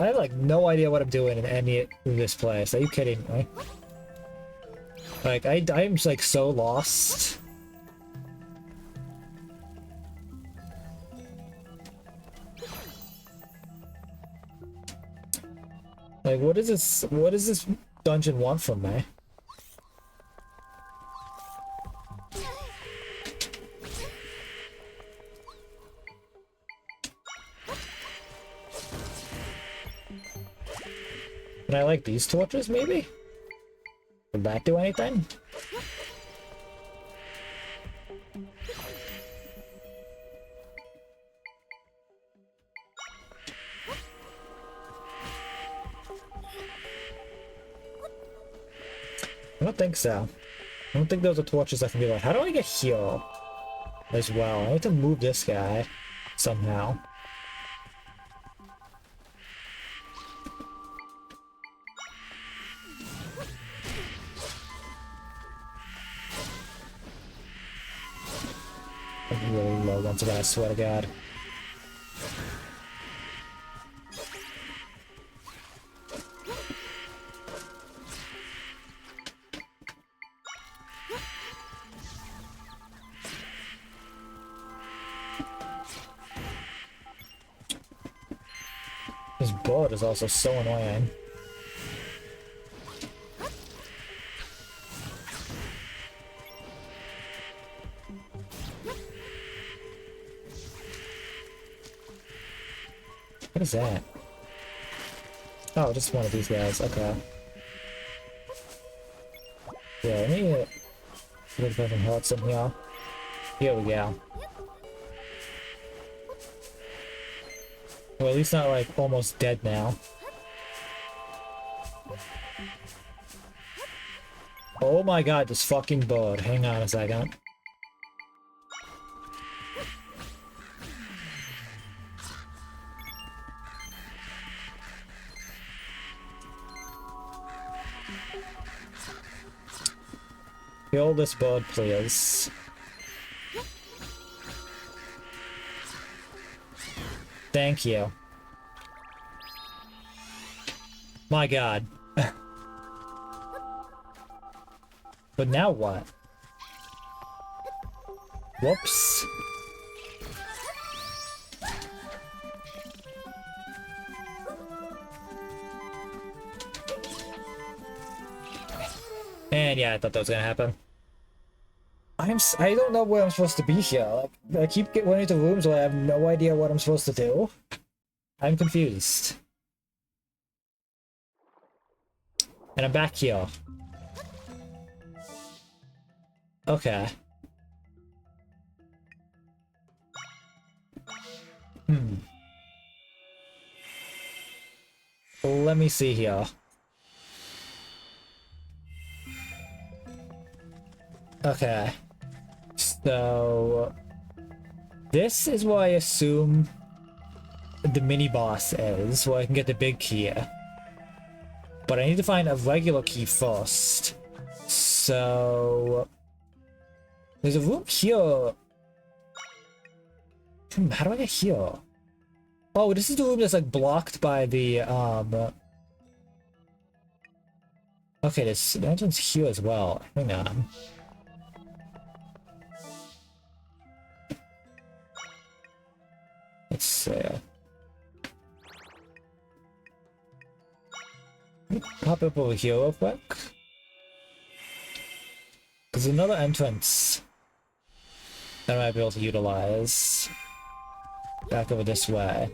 Speaker 1: have like no idea what I'm doing in any of this place. Are you kidding me? Like I'm just like so lost. Like what is this dungeon want from me? Can I like these torches maybe? Would that do anything? I don't think so. I don't think those are torches that can be like, how do I get here as well? I need to move this guy somehow. I'm really low once again, I swear to God. This board is also so annoying. What is that? Oh, just one of these guys. Okay. Yeah, let me get some hearts in here. Here we go. Well, at least not like almost dead now. Oh my god, this fucking bird. Hang on a second. Kill this bird, please. Thank you. My god. But now what? Whoops. And yeah, I thought that was gonna happen. I don't know where I'm supposed to be here. Like, I keep going into rooms where I have no idea what I'm supposed to do. I'm confused. And I'm back here. Okay. Let me see here. Okay. So... this is where I assume the mini-boss is, where I can get the big key. But I need to find a regular key first. So... there's a room here. How do I get here? Oh, this is the room that's like blocked by the, okay, this entrance here as well. Hang on. Let's see. Pop up over here real quick. There's another entrance that I might be able to utilize. Back over this way.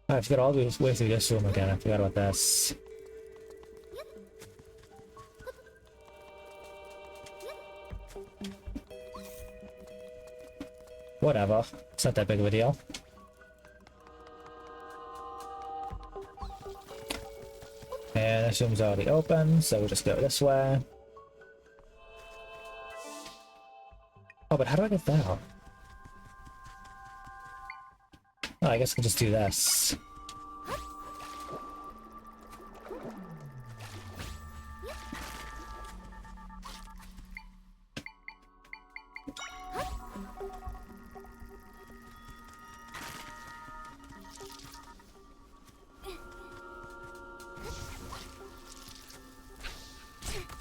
Speaker 1: I have to get all the way through this room again. I forgot about this. Whatever. It's not that big of a deal. And this room's already open, so we'll just go this way. Oh, but how do I get down? Oh, I guess I can just do this.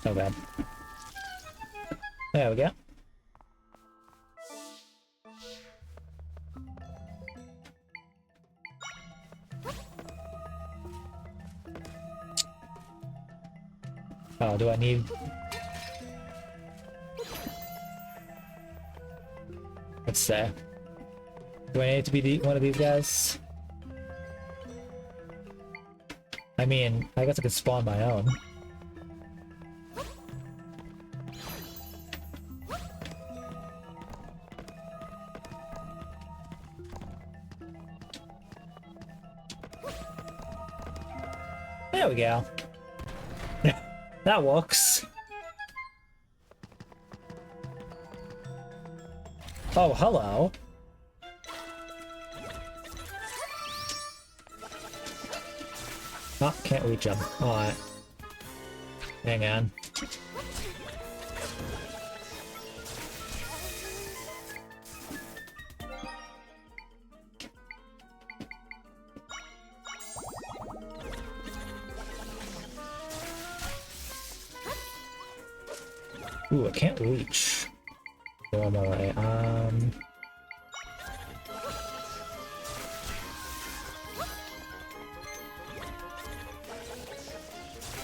Speaker 1: Oh, bad. There we go. Oh, do I need... Let's see. Do I need to be one of these guys? I mean, I guess I could spawn my own. There we go. That works. Oh, hello. Oh, can't reach him. Alright. Hang on. Ooh, I can't reach. Go on my way.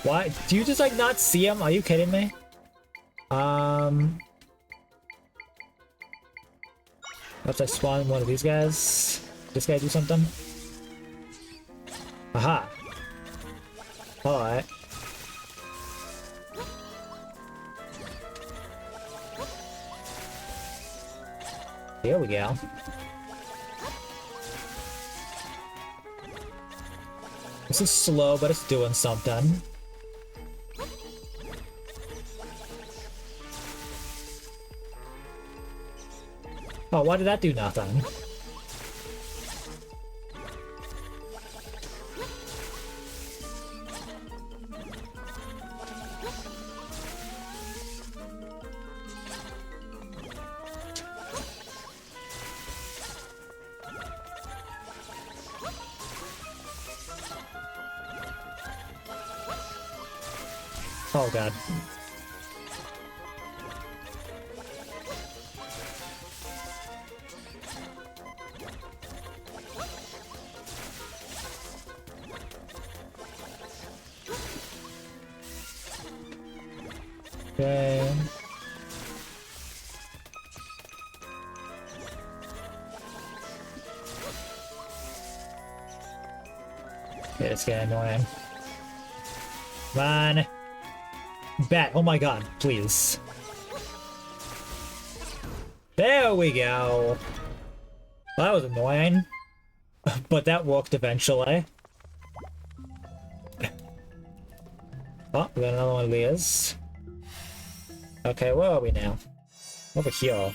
Speaker 1: Why? Do you just like not see him? Are you kidding me? Let's I spawn one of these guys. This guy do something? Aha! Alright. Here we go. This is slow, but it's doing something. Oh, why did that do nothing? Oh god. Okay. Okay, it's getting annoying. Come on. Bet. Oh my god, please. There we go. Well, that was annoying. But that worked eventually. Oh, we got another one of these. Okay, where are we now? Over here.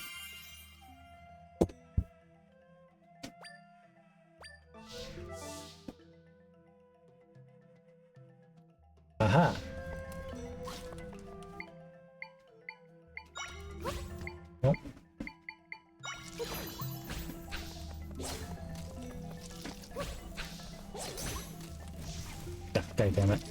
Speaker 1: Aha. Nope. God damn it.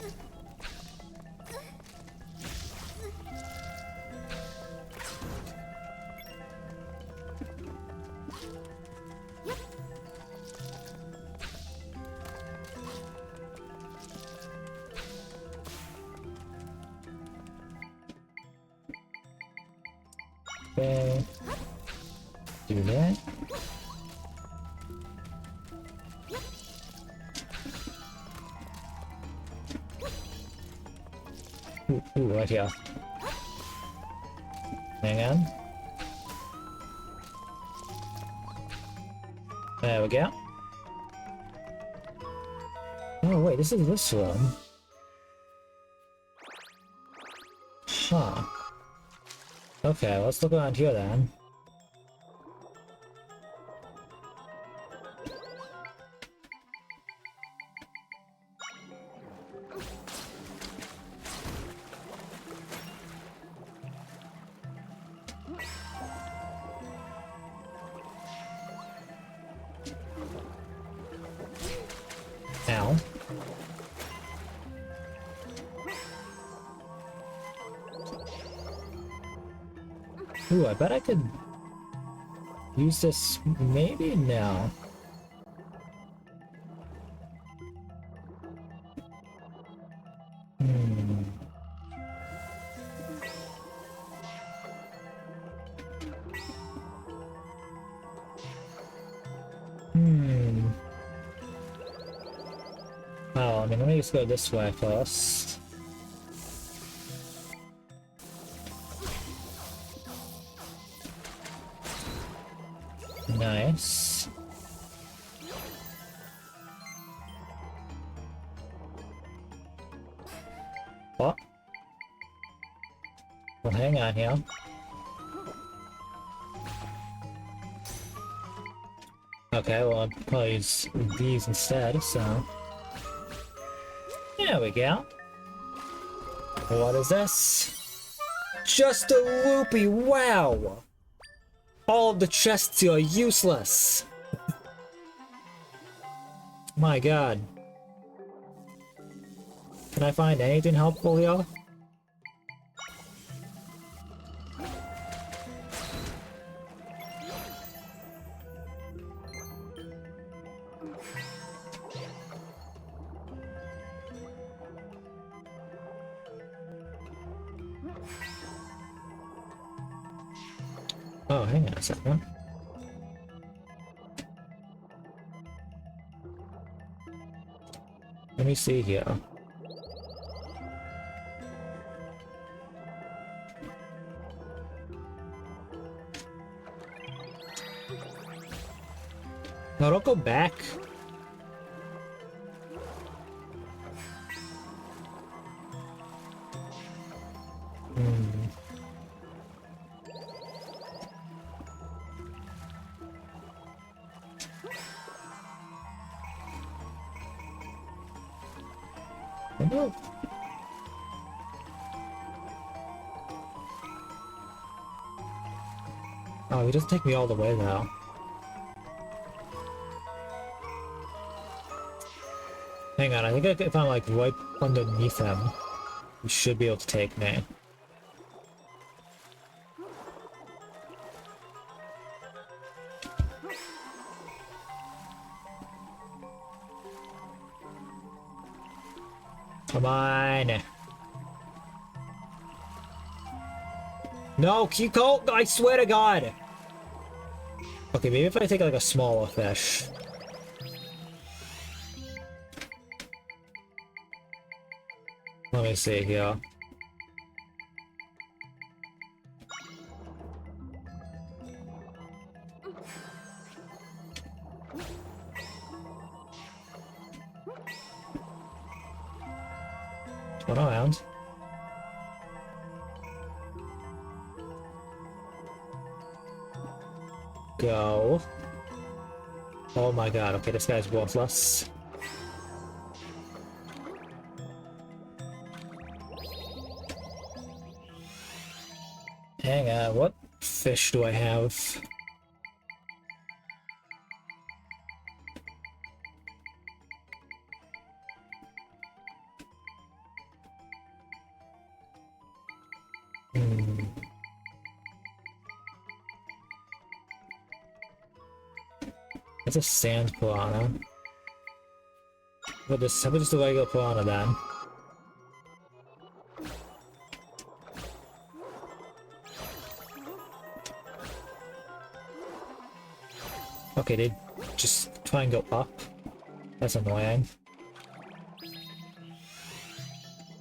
Speaker 1: Okay. Do that. Ooh, right here. Hang on. There we go. Oh wait, this is this room. Huh. Okay, let's look around here then. Ow. Ooh, I bet I could use this. Maybe now. Oh, I mean, let me just go this way first. Nice. What? Well, hang on here. Okay, well, I'll probably use these instead, so... There we go. What is this? Just a loopy, wow! All of the chests are useless! My god. Can I find anything helpful here? Oh, hang on a second. Let me see here. No, don't go back. No. Oh, he doesn't take me all the way now. Hang on, I think if I'm like right underneath him, he should be able to take me. Come on. No, keep cold. I swear to God. Okay, maybe if I take like a smaller fish. Let me see here. Turn around. Go. Oh my god, okay, this guy's worthless. Hang on, what fish do I have? It's a sand piranha. But this, how about just a regular piranha then? Okay, they just try and go up. That's annoying.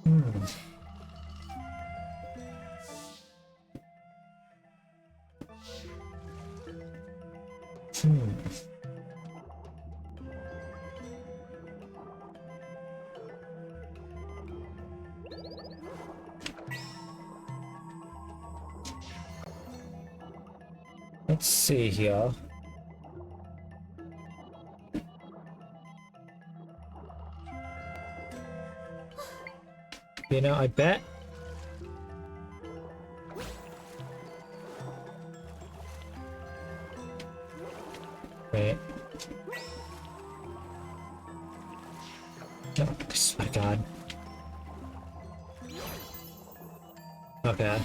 Speaker 1: Hmm. Let's see here. You know, I bet. Wait. Oh, I swear to God. Okay.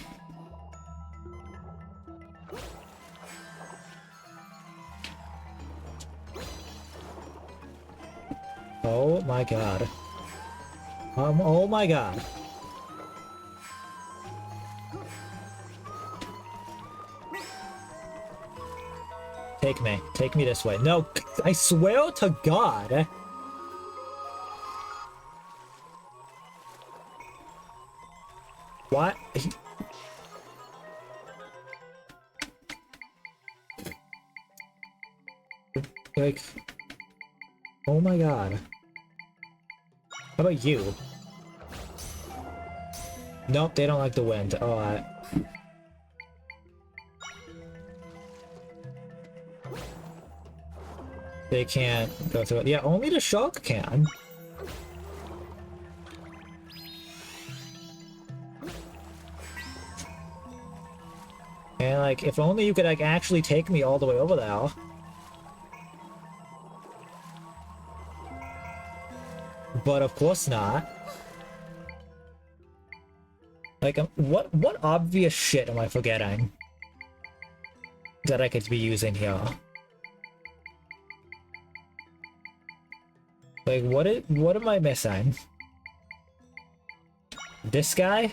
Speaker 1: Oh my God. Oh my God. Take me this way. No, I swear to God. What? Like, oh my God. How about you? Nope, they don't like the wind. Oh, they can't go through it. Yeah, only the shark can. And like, if only you could like actually take me all the way over there. But of course not. Like, what obvious shit am I forgetting that I could be using here? Like, what am I missing? This guy?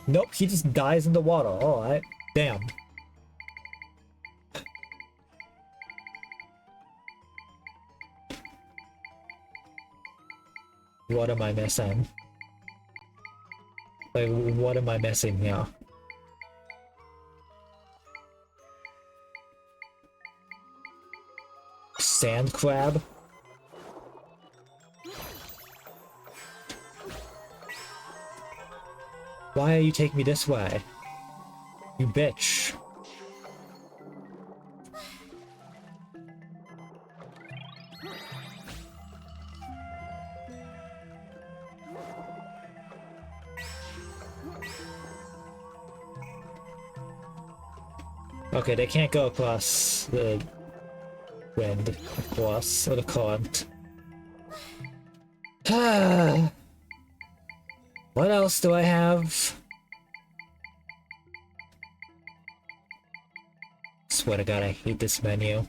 Speaker 1: Nope, he just dies in the water. Alright. Damn. What am I missing? Like, what am I missing here? Sand crab? Why are you taking me this way? You bitch. Okay, they can't go across the wind, of course, or the current. What else do I have? Swear to God, I hate this menu.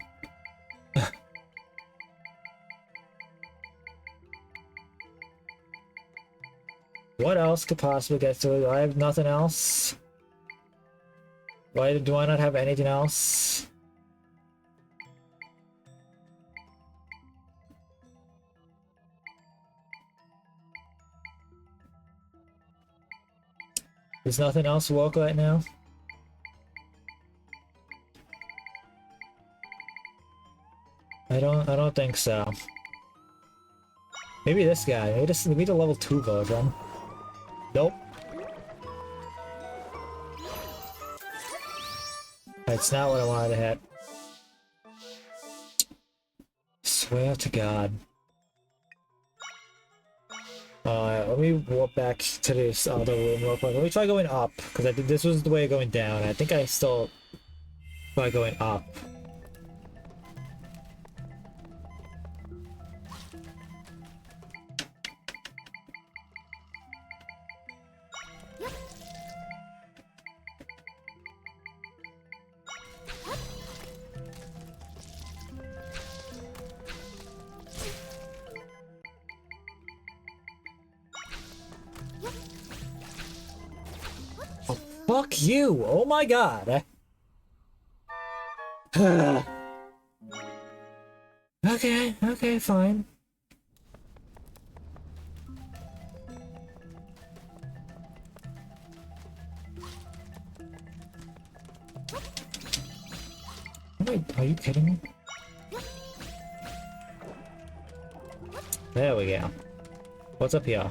Speaker 1: What else could possibly get through? I have nothing else. Why do I not have anything else? Does nothing else work right now? I don't think so. Maybe this guy. Maybe the level 2 version. Nope. That's not what I wanted to hit. Swear to God. Let me walk back to this other room real quick. Let me try going up, because I think this was the way of going down. I think I still try going up. Fuck you! Oh my God! Okay, okay, fine. Wait, are you kidding me? There we go. What's up here?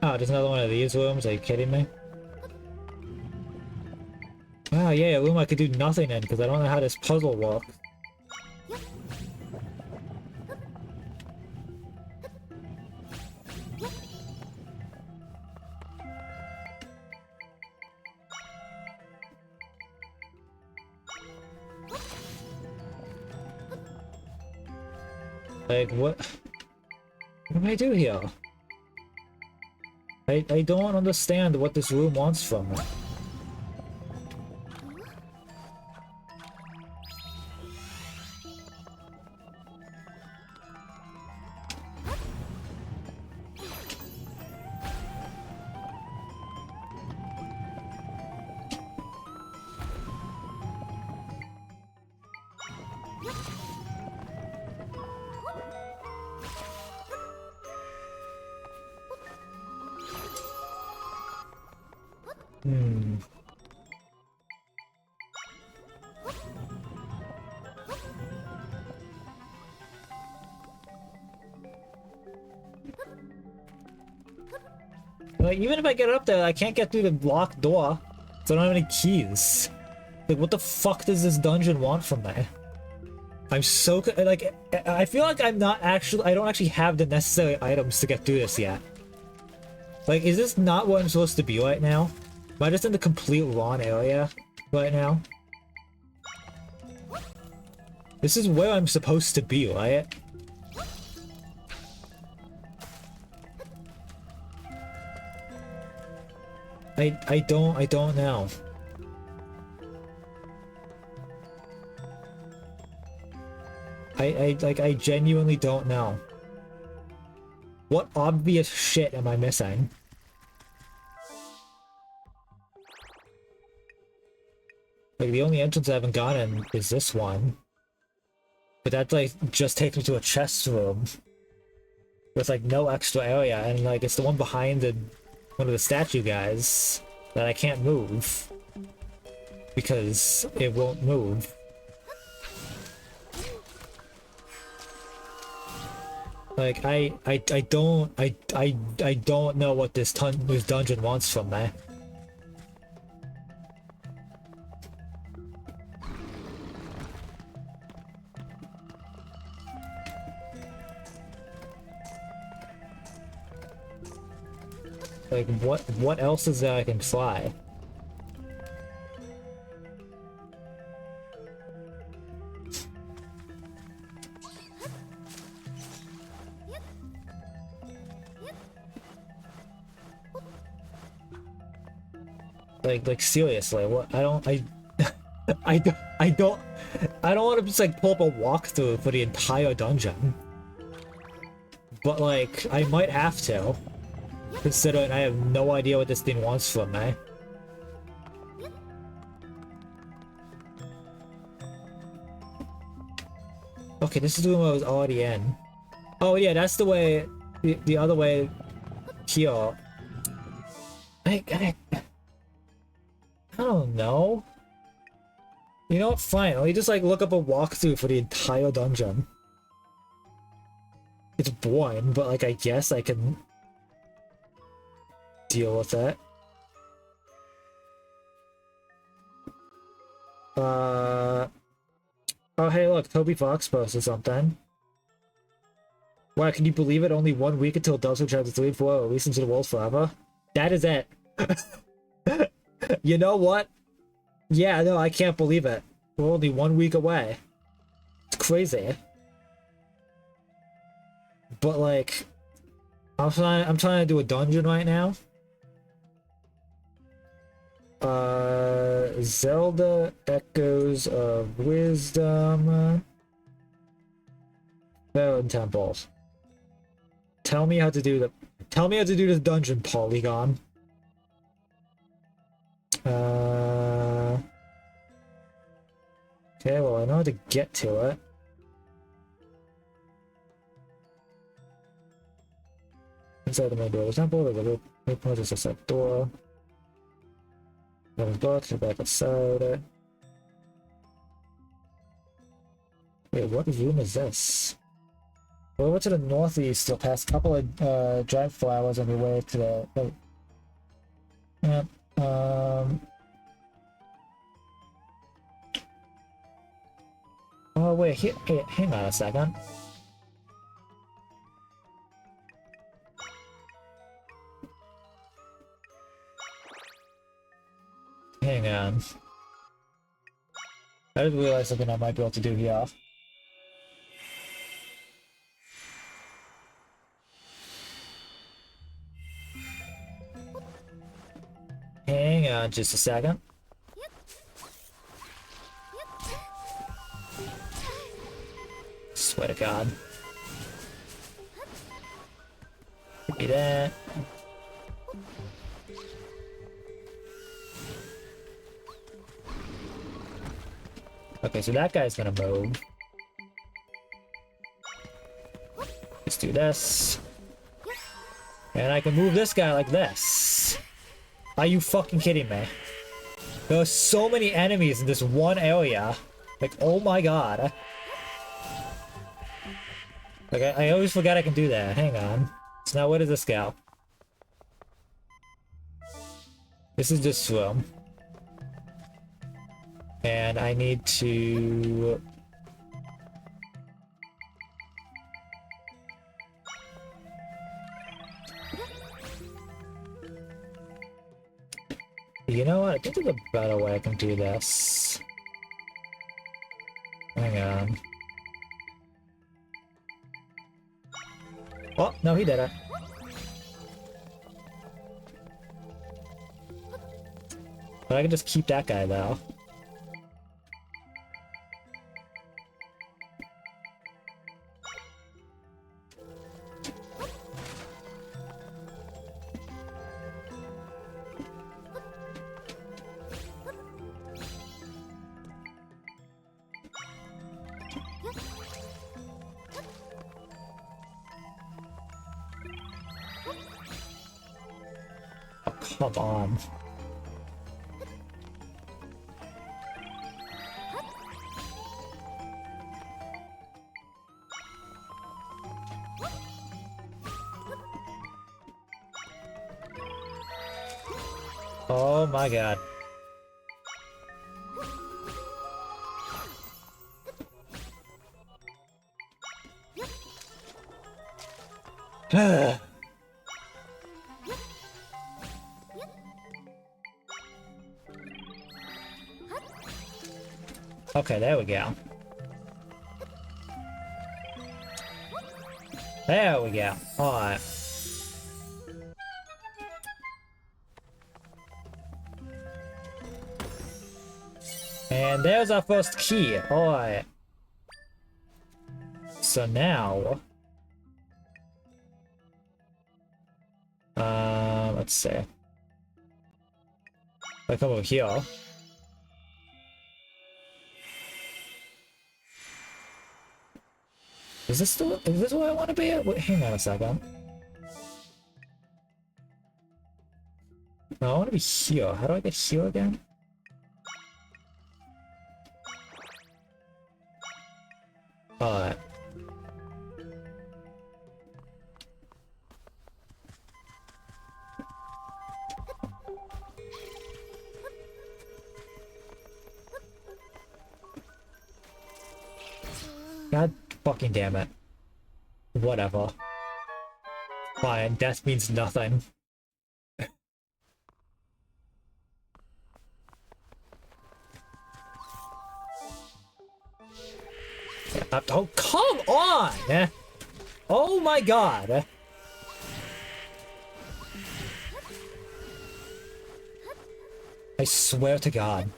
Speaker 1: Oh, there's another one of these rooms. Are you kidding me? Ah, yeah, a room I could do nothing in because I don't know how this puzzle works. Like, what do I do here? I don't understand what this room wants from me. Hmm. Like, even if I get up there, I can't get through the locked door, so I don't have any keys. Like, what the fuck does this dungeon want from me? I'm so, like, I feel like I don't actually have the necessary items to get through this yet. Like, is this not what I'm supposed to be right now? Am I just in the complete wrong area right now? This is where I'm supposed to be, right? I don't know. I genuinely don't know. What obvious shit am I missing? Like, the only entrance I haven't gotten is this one. But that, like, just takes me to a chest room. With, like, no extra area, and, like, it's the one behind one of the statue guys that I can't move. Because it won't move. Like, I don't know what this dungeon wants from me. Like, what else is there I can fly? Like seriously, what? I don't want to just like pull up a walkthrough for the entire dungeon. But like, I might have to, considering I have no idea what this thing wants from me. Okay, this is the room I was already in. Oh yeah, that's the way, the other way here. I don't know. You know what? Fine. Let me just like look up a walkthrough for the entire dungeon. It's boring, but like I guess I can deal with that. Oh hey look, Toby Fox posted something. Wow, can you believe it? Only 1 week until Deltarune Chapter 3 and 4 are released into the world forever? That is it. You know what? Yeah, no, I can't believe it. We're only 1 week away. It's crazy. But like, I'm trying to do a dungeon right now. Zelda Echoes of Wisdom. Baron Temple. Tell me how to do this dungeon, Polygon. Okay, well, I know how to get to it. Inside the main door, example, there's a little point is a set door. There's books about the side. Wait, what room is this? Well, we're to the northeast. You'll pass a couple of giant flowers on your way to the. Oh. Yeah. Oh wait, hang on a second. Hang on. I didn't realize something I might be able to do here. Hang on just a second. Swear to God. Give me that. Okay, so that guy's gonna move. Let's do this. And I can move this guy like this. Are you fucking kidding me? There are so many enemies in this one area. Like, oh my god. Like, I always forget I can do that. Hang on. So now where does this go? This is just swim. And I need to... You know what? I think there's a better way I can do this. Hang on. Oh, no, he did it. But I can just keep that guy, though. Oh, come on. Oh my god. Okay, there we go. There we go. Alright. And there's our first key. Alright. So now... let's see. If I come over here... Is this where I want to be at? Wait, hang on a second. No, I want to be here. How do I get here again? Alright. God fucking damn it. Whatever. Fine, death means nothing. Oh, come on! Oh my god! I swear to God.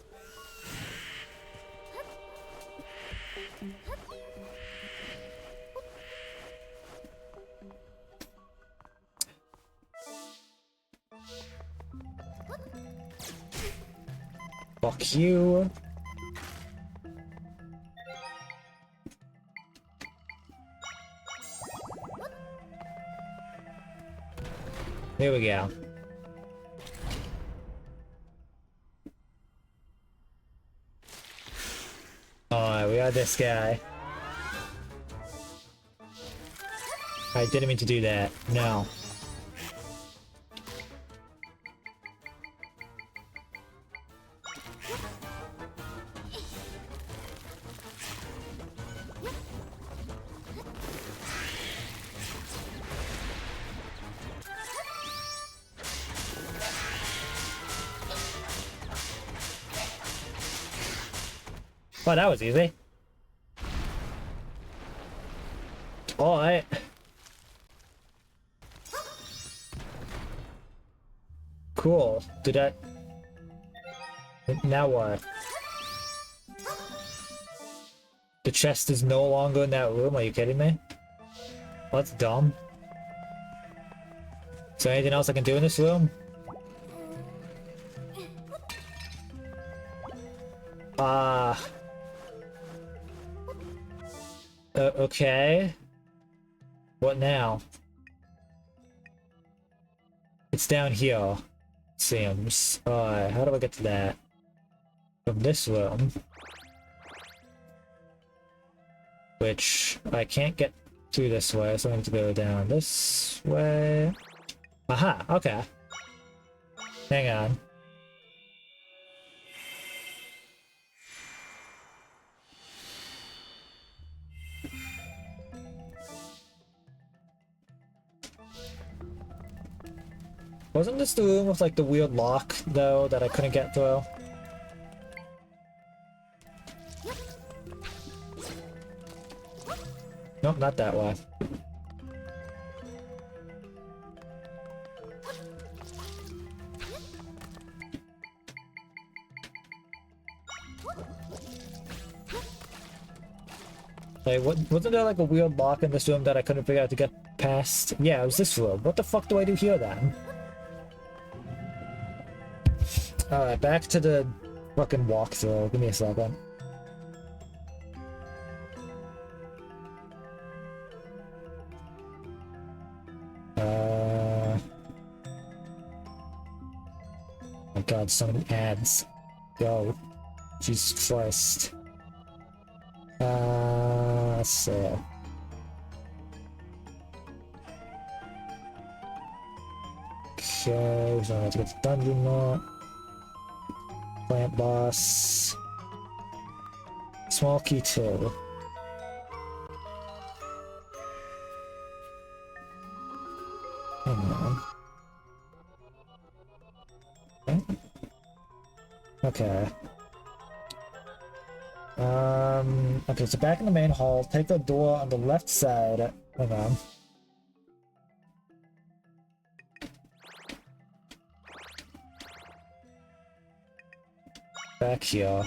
Speaker 1: Fuck you. There we go. Alright, we got this guy. I didn't mean to do that. No. Oh, that was easy. Alright. Cool. Did that... Now what? The chest is no longer in that room, are you kidding me? Well, that's dumb. Is there anything else I can do in this room? Okay. What now? It's down here, seems. Alright, how do I get to that? From this room. Which I can't get through this way, so I have to go down this way. Aha, okay. Hang on. Wasn't this the room with like the weird lock though that I couldn't get through? Nope, not that way. Like, wasn't there like a weird lock in this room that I couldn't figure out to get past? Yeah, it was this room. What the fuck do I do here then? Alright, back to the fucking walkthrough. Give me a second. My god, so many ads. Go. Jesus Christ. Let's see. Okay, so I have to get the dungeon now. Plant boss. Small key 2. Hang on. Okay. Okay, so back in the main hall, take the door on the left side. Hang on. Back here.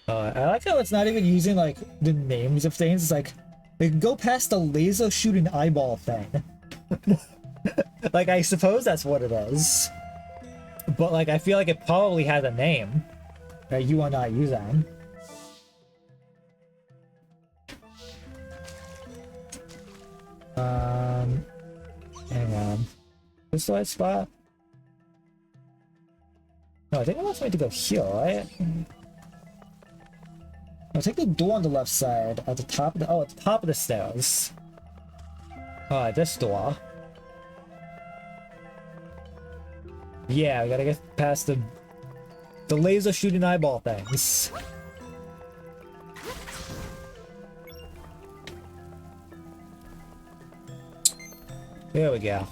Speaker 1: I like how it's not even using like the names of things. It's like they can go past the laser shooting eyeball thing. Like I suppose that's what it is. But like I feel like it probably has a name that you are not using. Hang on. This the right spot? No, I think it wants me to go here, right? I'll take the door on the left side at the top of the at the top of the stairs. Alright, this door. Yeah, we gotta get past the laser shooting eyeball things. There we go.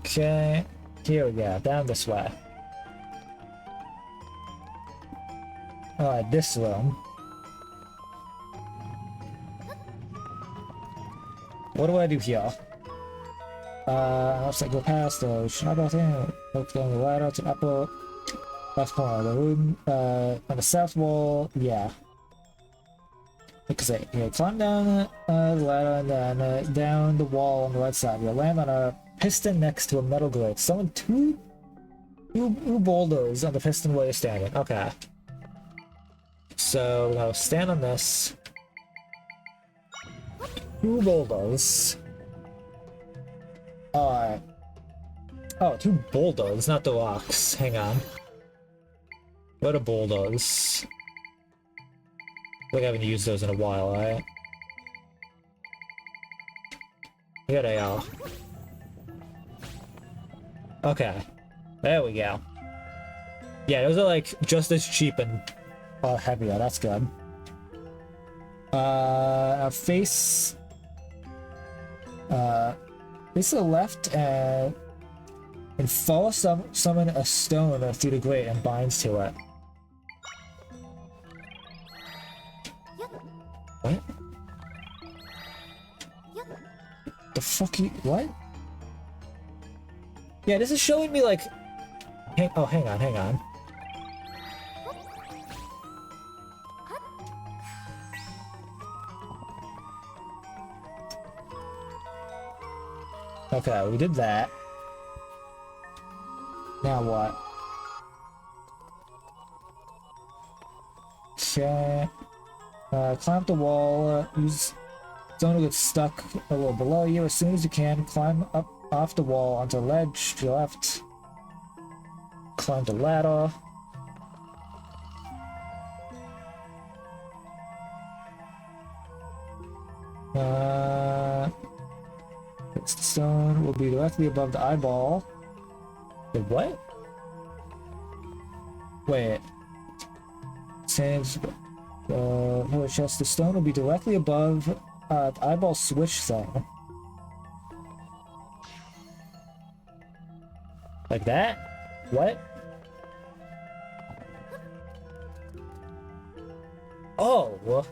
Speaker 1: Okay, here we go, down this way. Alright, this room. What do I do here? Looks like go past the shadow thing, look down the ladder to upper left corner of the room, on the south wall, yeah. Because you climb down the ladder and then down the wall on the right side. You'll land on a piston next to a metal grate. Summon two boulders on the piston where you're standing. Okay. So, now stand on this. 2 boulders. Oh, 2 boulders, not the rocks. Hang on. What are boulders? I think I haven't used those in a while, right? Here they are. Okay. There we go. Yeah, those are like just as cheap and heavier. That's good. Face to the left and follow summon a stone through the grate and binds to it. What? The fuck you? What? Yeah, this is showing me like. Hang on. Okay, we did that. Now what? Okay. Climb up the wall. Use stone to get stuck a little below you. As soon as you can, climb up off the wall onto the ledge to your left. Climb the ladder. The stone will be directly above the eyeball. The what? Wait. Saves. Chest. The stone will be directly above the eyeball switch thing. Like that? What? Oh.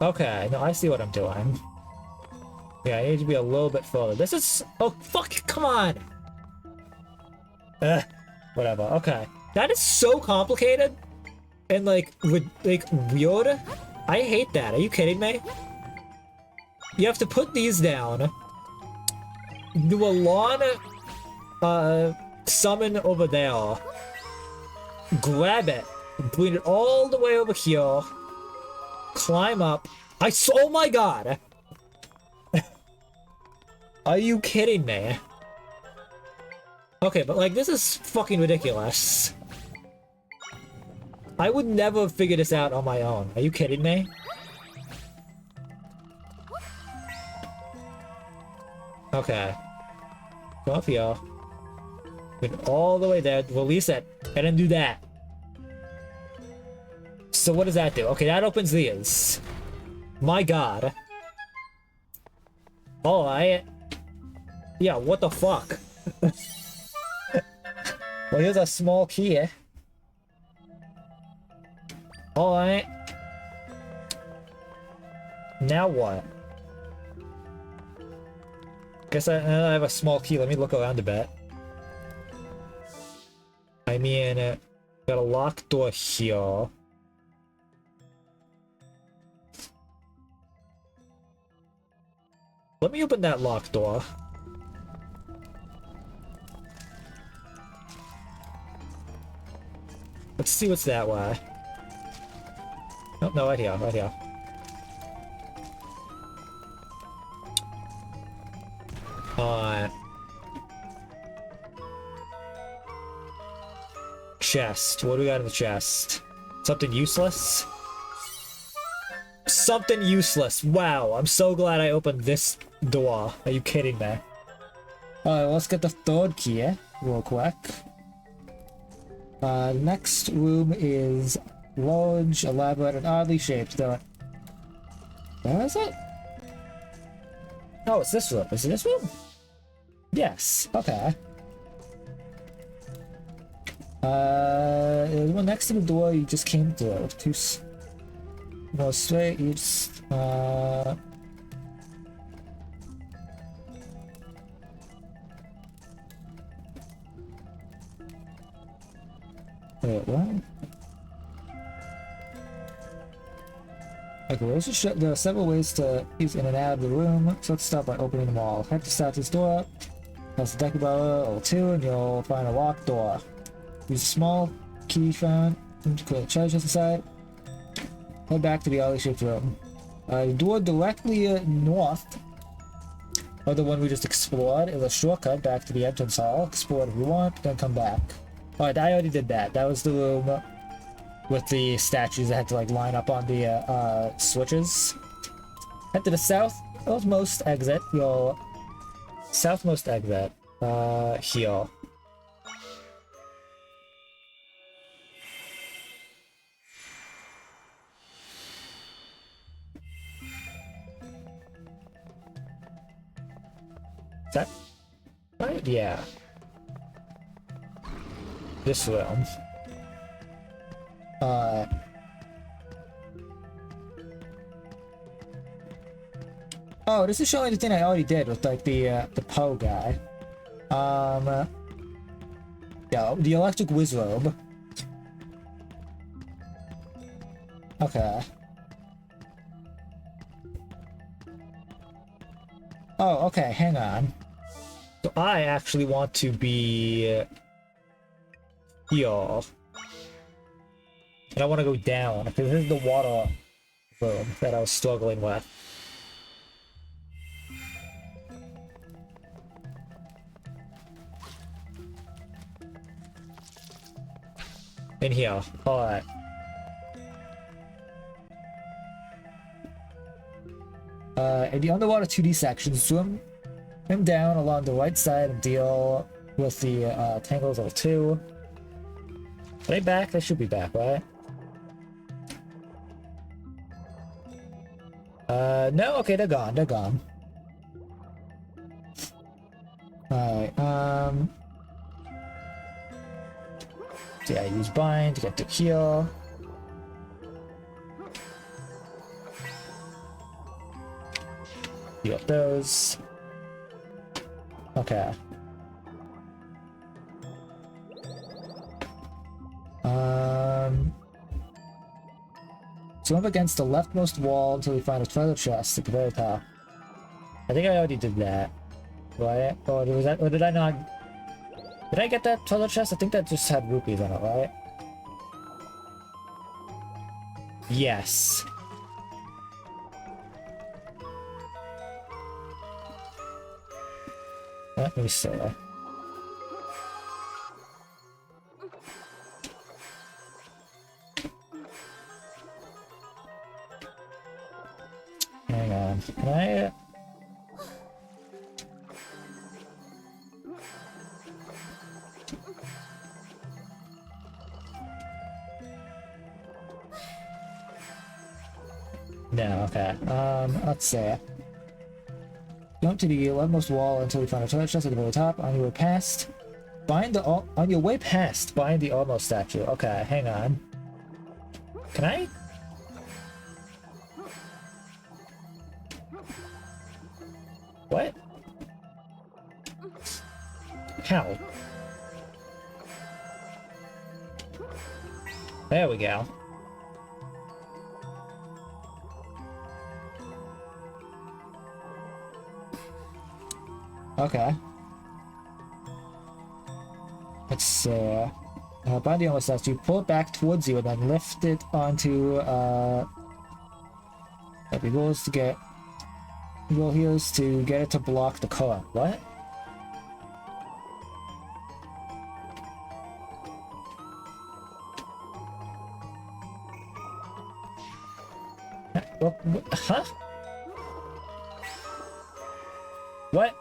Speaker 1: Okay, no, I see what I'm doing. Yeah, I need to be a little bit further. This is... Oh, fuck, come on! Whatever, okay. That is so complicated! And, like, weird. I hate that, are you kidding me? You have to put these down. Do a lawn... summon over there. Grab it. Bring it all the way over here. Climb up. Oh my god! Are you kidding me? Okay, but like, this is fucking ridiculous. I would never figure this out on my own. Are you kidding me? Okay. Go up here. Get all the way there. Release it. And then do that. So what does that do? Okay, that opens these. My god. Alright. Yeah, what the fuck? Well, here's a small key. Alright. Now what? Guess I have a small key. Let me look around a bit. I mean, got a locked door here. Let me open that locked door. Let's see what's that way. Oh, no, right here, right here. Chest. What do we got in the chest? Something useless? Something useless. Wow, I'm so glad I opened this door. Are you kidding me? Alright, let's get the third key real quick. Next room is large, elaborate, and oddly shaped. Where is it? Oh, it's this room. Is it this room? Yes. Okay. The one next to the door you just came through. Two more straight. You just, Wait, what? Okay, there are several ways to use in and out of the room, so let's start by opening them all. Head to Statue's door, press the deck umbrella, L2, and you'll find a locked door. Use a small key found to clear the treasure chest inside. Head back to the alley-shaped room. The door directly north of the one we just explored is a shortcut back to the entrance hall. Explore it if you want, then come back. Alright, I already did that. That was the room with the statues that had to like line up on the switches. Head to the southmost exit. Your southmost exit. Here. Is that right? Yeah. This room. Oh, this is showing the thing I already did with like the Poe guy. Yeah, the electric whiz robe. Okay. Oh, okay, hang on. So I actually want to be here. And I want to go down, because this is the water room that I was struggling with. In here. Alright. In the underwater 2D section, swim down along the right side and deal with the tangles of 2. Are they back? They should be back, right? No, okay, they're gone, they're gone. Alright, so yeah, use bind to get to here. Heal up those. Okay. So up against the leftmost wall until we find a treasure chest at the very top. I think I already did that. Right? Or was that, or did I not? Did I get that treasure chest? I think that just had rupees in it, right? Yes. Let me see. Hang on. Can I... No, okay. Let's see. Jump to the leftmost wall until we find a treasure chest at the very top. On your way past, bind the almost statue. Okay, hang on. Can I? What? How? There we go. Okay. Let's bind the almost statue, pull it back towards you, and then lift it onto the goal is to get the goal here is to get it to block the current. What? Huh? What?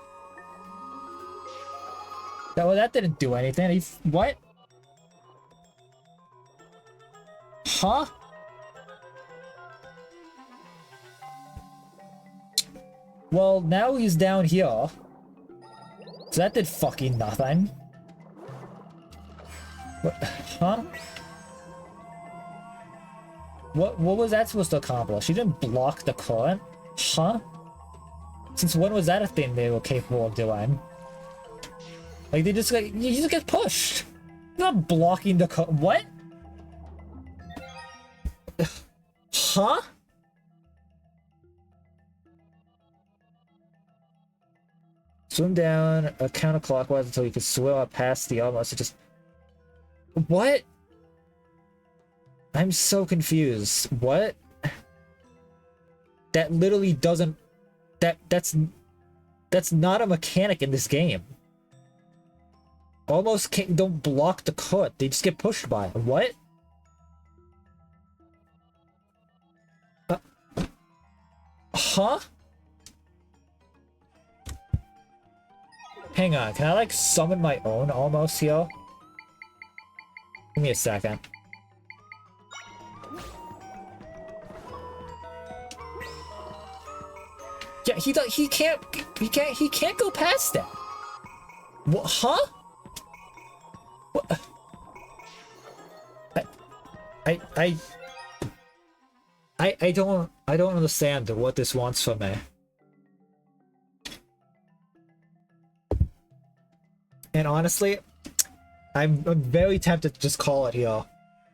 Speaker 1: Well, that didn't do anything. What? Huh? Well, now he's down here. So that did fucking nothing. What? Huh? What was that supposed to accomplish? He didn't block the current? Huh? Since when was that a thing they were capable of doing? Like, they just like, you just get pushed. You're not blocking the current. What? Huh? Swim down counterclockwise until you can swim up past the almost. It just... What? I'm so confused. What? That literally doesn't... That's not a mechanic in this game. Almost don't block the cut. They just get pushed by it. What? Huh? Hang on, can I like summon my own almost here? Give me a second. Yeah, he can't go past that. What? Huh? What? I don't understand what this wants from me. And honestly, I'm very tempted to just call it here,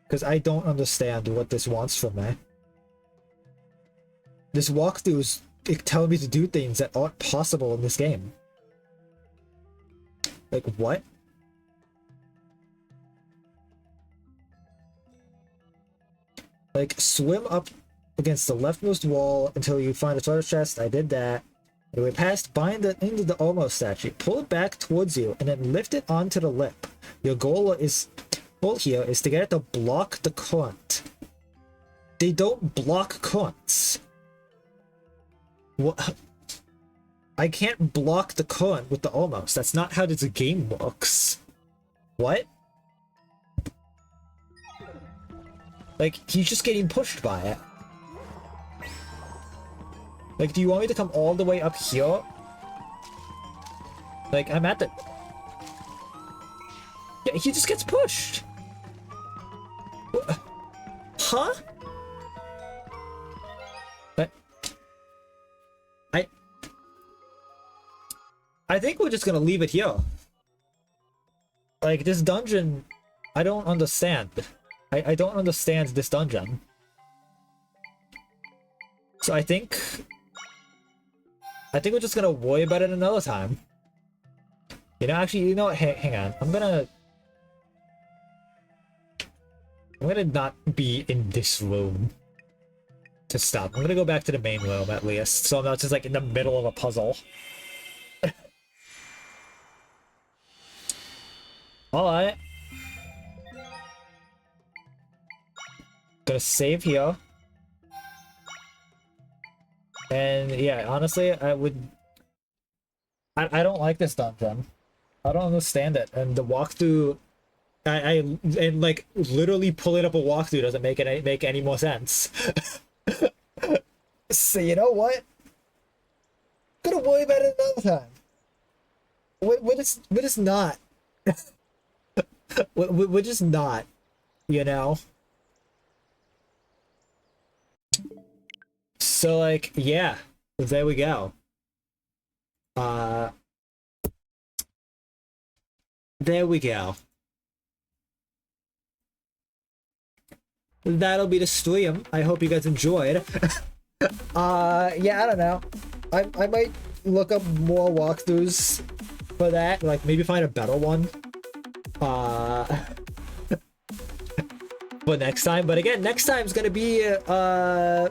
Speaker 1: because I don't understand what this wants from me. This walkthrough is telling me to do things that aren't possible in this game. Like, what? Like, swim up against the leftmost wall until you find a treasure chest. I did that. Anyway, past, bind it into the almost statue. Pull it back towards you, and then lift it onto the lip. Your goal here is to get it to block the current. They don't block currents. What? I can't block the current with the almost. That's not how this game works. What? Like, he's just getting pushed by it. Like, do you want me to come all the way up here? Like, I'm at the... Yeah, he just gets pushed. Huh? But... I think we're just gonna leave it here. Like, this dungeon... I don't understand. I don't understand this dungeon. So I think we're just gonna worry about it another time. You know, actually, you know what? Hang on. I'm gonna not be in this room to stop. I'm gonna go back to the main room at least, so I'm not just like in the middle of a puzzle. Alright. Gonna save here. And yeah, honestly, I don't like this dungeon. I don't understand it. And the walkthrough, and like literally pulling up a walkthrough doesn't make any more sense. So you know what? I'm gonna worry about it another time. We're just not. We're just not, you know? So, like, yeah, there we go. There we go. That'll be the stream. I hope you guys enjoyed. Yeah, I don't know. I might look up more walkthroughs for that, like maybe find a better one. But next time, but again, next time's gonna be a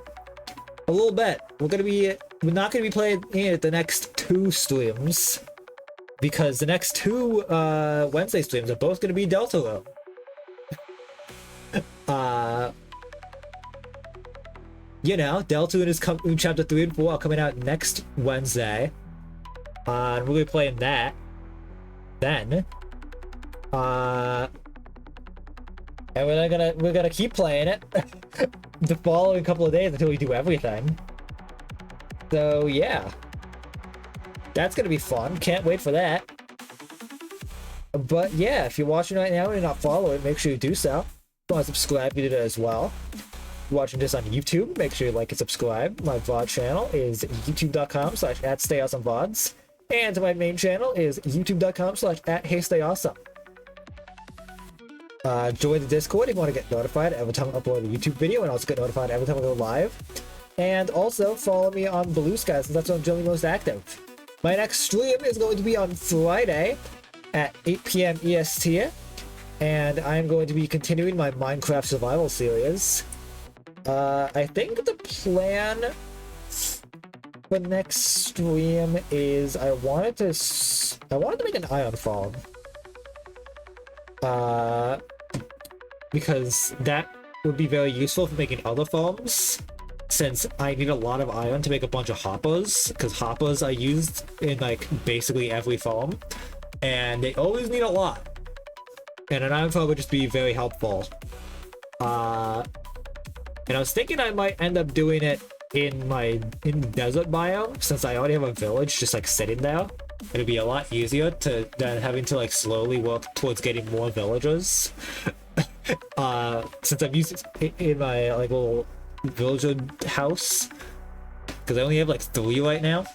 Speaker 1: little bit. We're not gonna be playing it the next 2 streams, because the next 2 Wednesday streams are both gonna be Deltarune. You know, Deltarune is chapter 3 and 4 are coming out next Wednesday. And we're gonna be playing that. Then, and we're gonna keep playing it the following couple of days until we do everything. So yeah, that's gonna be fun. Can't wait for that. But yeah, if you're watching right now and you're not following, make sure you do so. If you want to subscribe, you do that as well. If you're watching this on YouTube, make sure you like and subscribe. My VOD channel is youtube.com/@StayAwesomeVods. And my main channel is youtube.com/@HeyStayAwesome. Join the Discord if you want to get notified every time I upload a YouTube video, and also get notified every time I go live. And also follow me on Blue Sky, since that's where I'm generally most active. My next stream is going to be on Friday at 8 p.m. EST, and I'm going to be continuing my Minecraft survival series. I think the plan for next stream is I wanted to make an iron farm. Because that would be very useful for making other farms, since I need a lot of iron to make a bunch of hoppers, because hoppers are used in like basically every farm, and they always need a lot. And an iron farm would just be very helpful. And I was thinking I might end up doing it in the desert biome, since I already have a village just like sitting there. It'd be a lot easier than having to like slowly work towards getting more villagers. Since I'm used in my like little villager house, because I only have like 3 right now,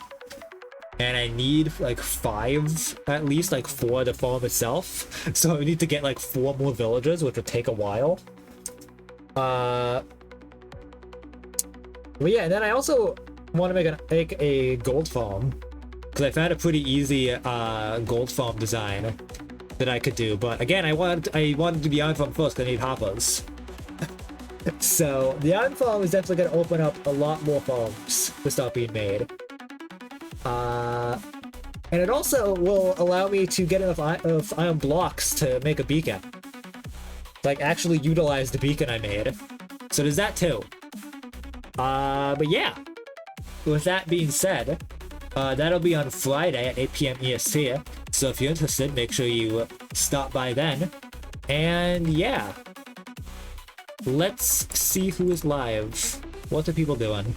Speaker 1: and I need like 5 at least, like for the farm itself. So I need to get like 4 more villagers, which would take a while. But yeah, and then I also want to make a gold farm, because I found a pretty easy gold farm design that I could do. But again, I wanted to be iron farm first because I need hoppers. So the iron farm is definitely going to open up a lot more farms to start being made. And it also will allow me to get enough iron blocks to make a beacon. Like actually utilize the beacon I made. So there's that too. But yeah, with that being said, that'll be on Friday at 8 p.m. EST, so if you're interested, make sure you stop by then. And yeah, let's see who is live. What are people doing?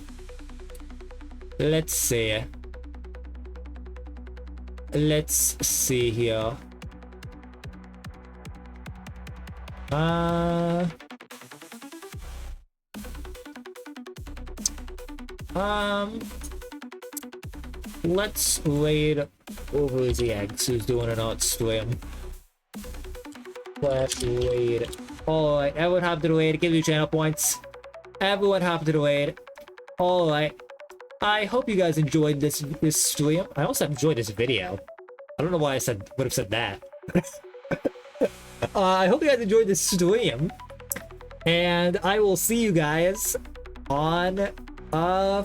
Speaker 1: Let's see. Let's see here. Let's raid over the eggs who's doing an art stream. Let's raid. Alright, everyone hop to the raid, give you channel points. Everyone hop to the raid. Alright. I hope you guys enjoyed this stream. I also enjoyed this video. I don't know why I would have said that. I hope you guys enjoyed this stream. And I will see you guys on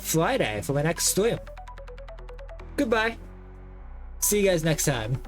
Speaker 1: Friday for my next stream. Goodbye. See you guys next time.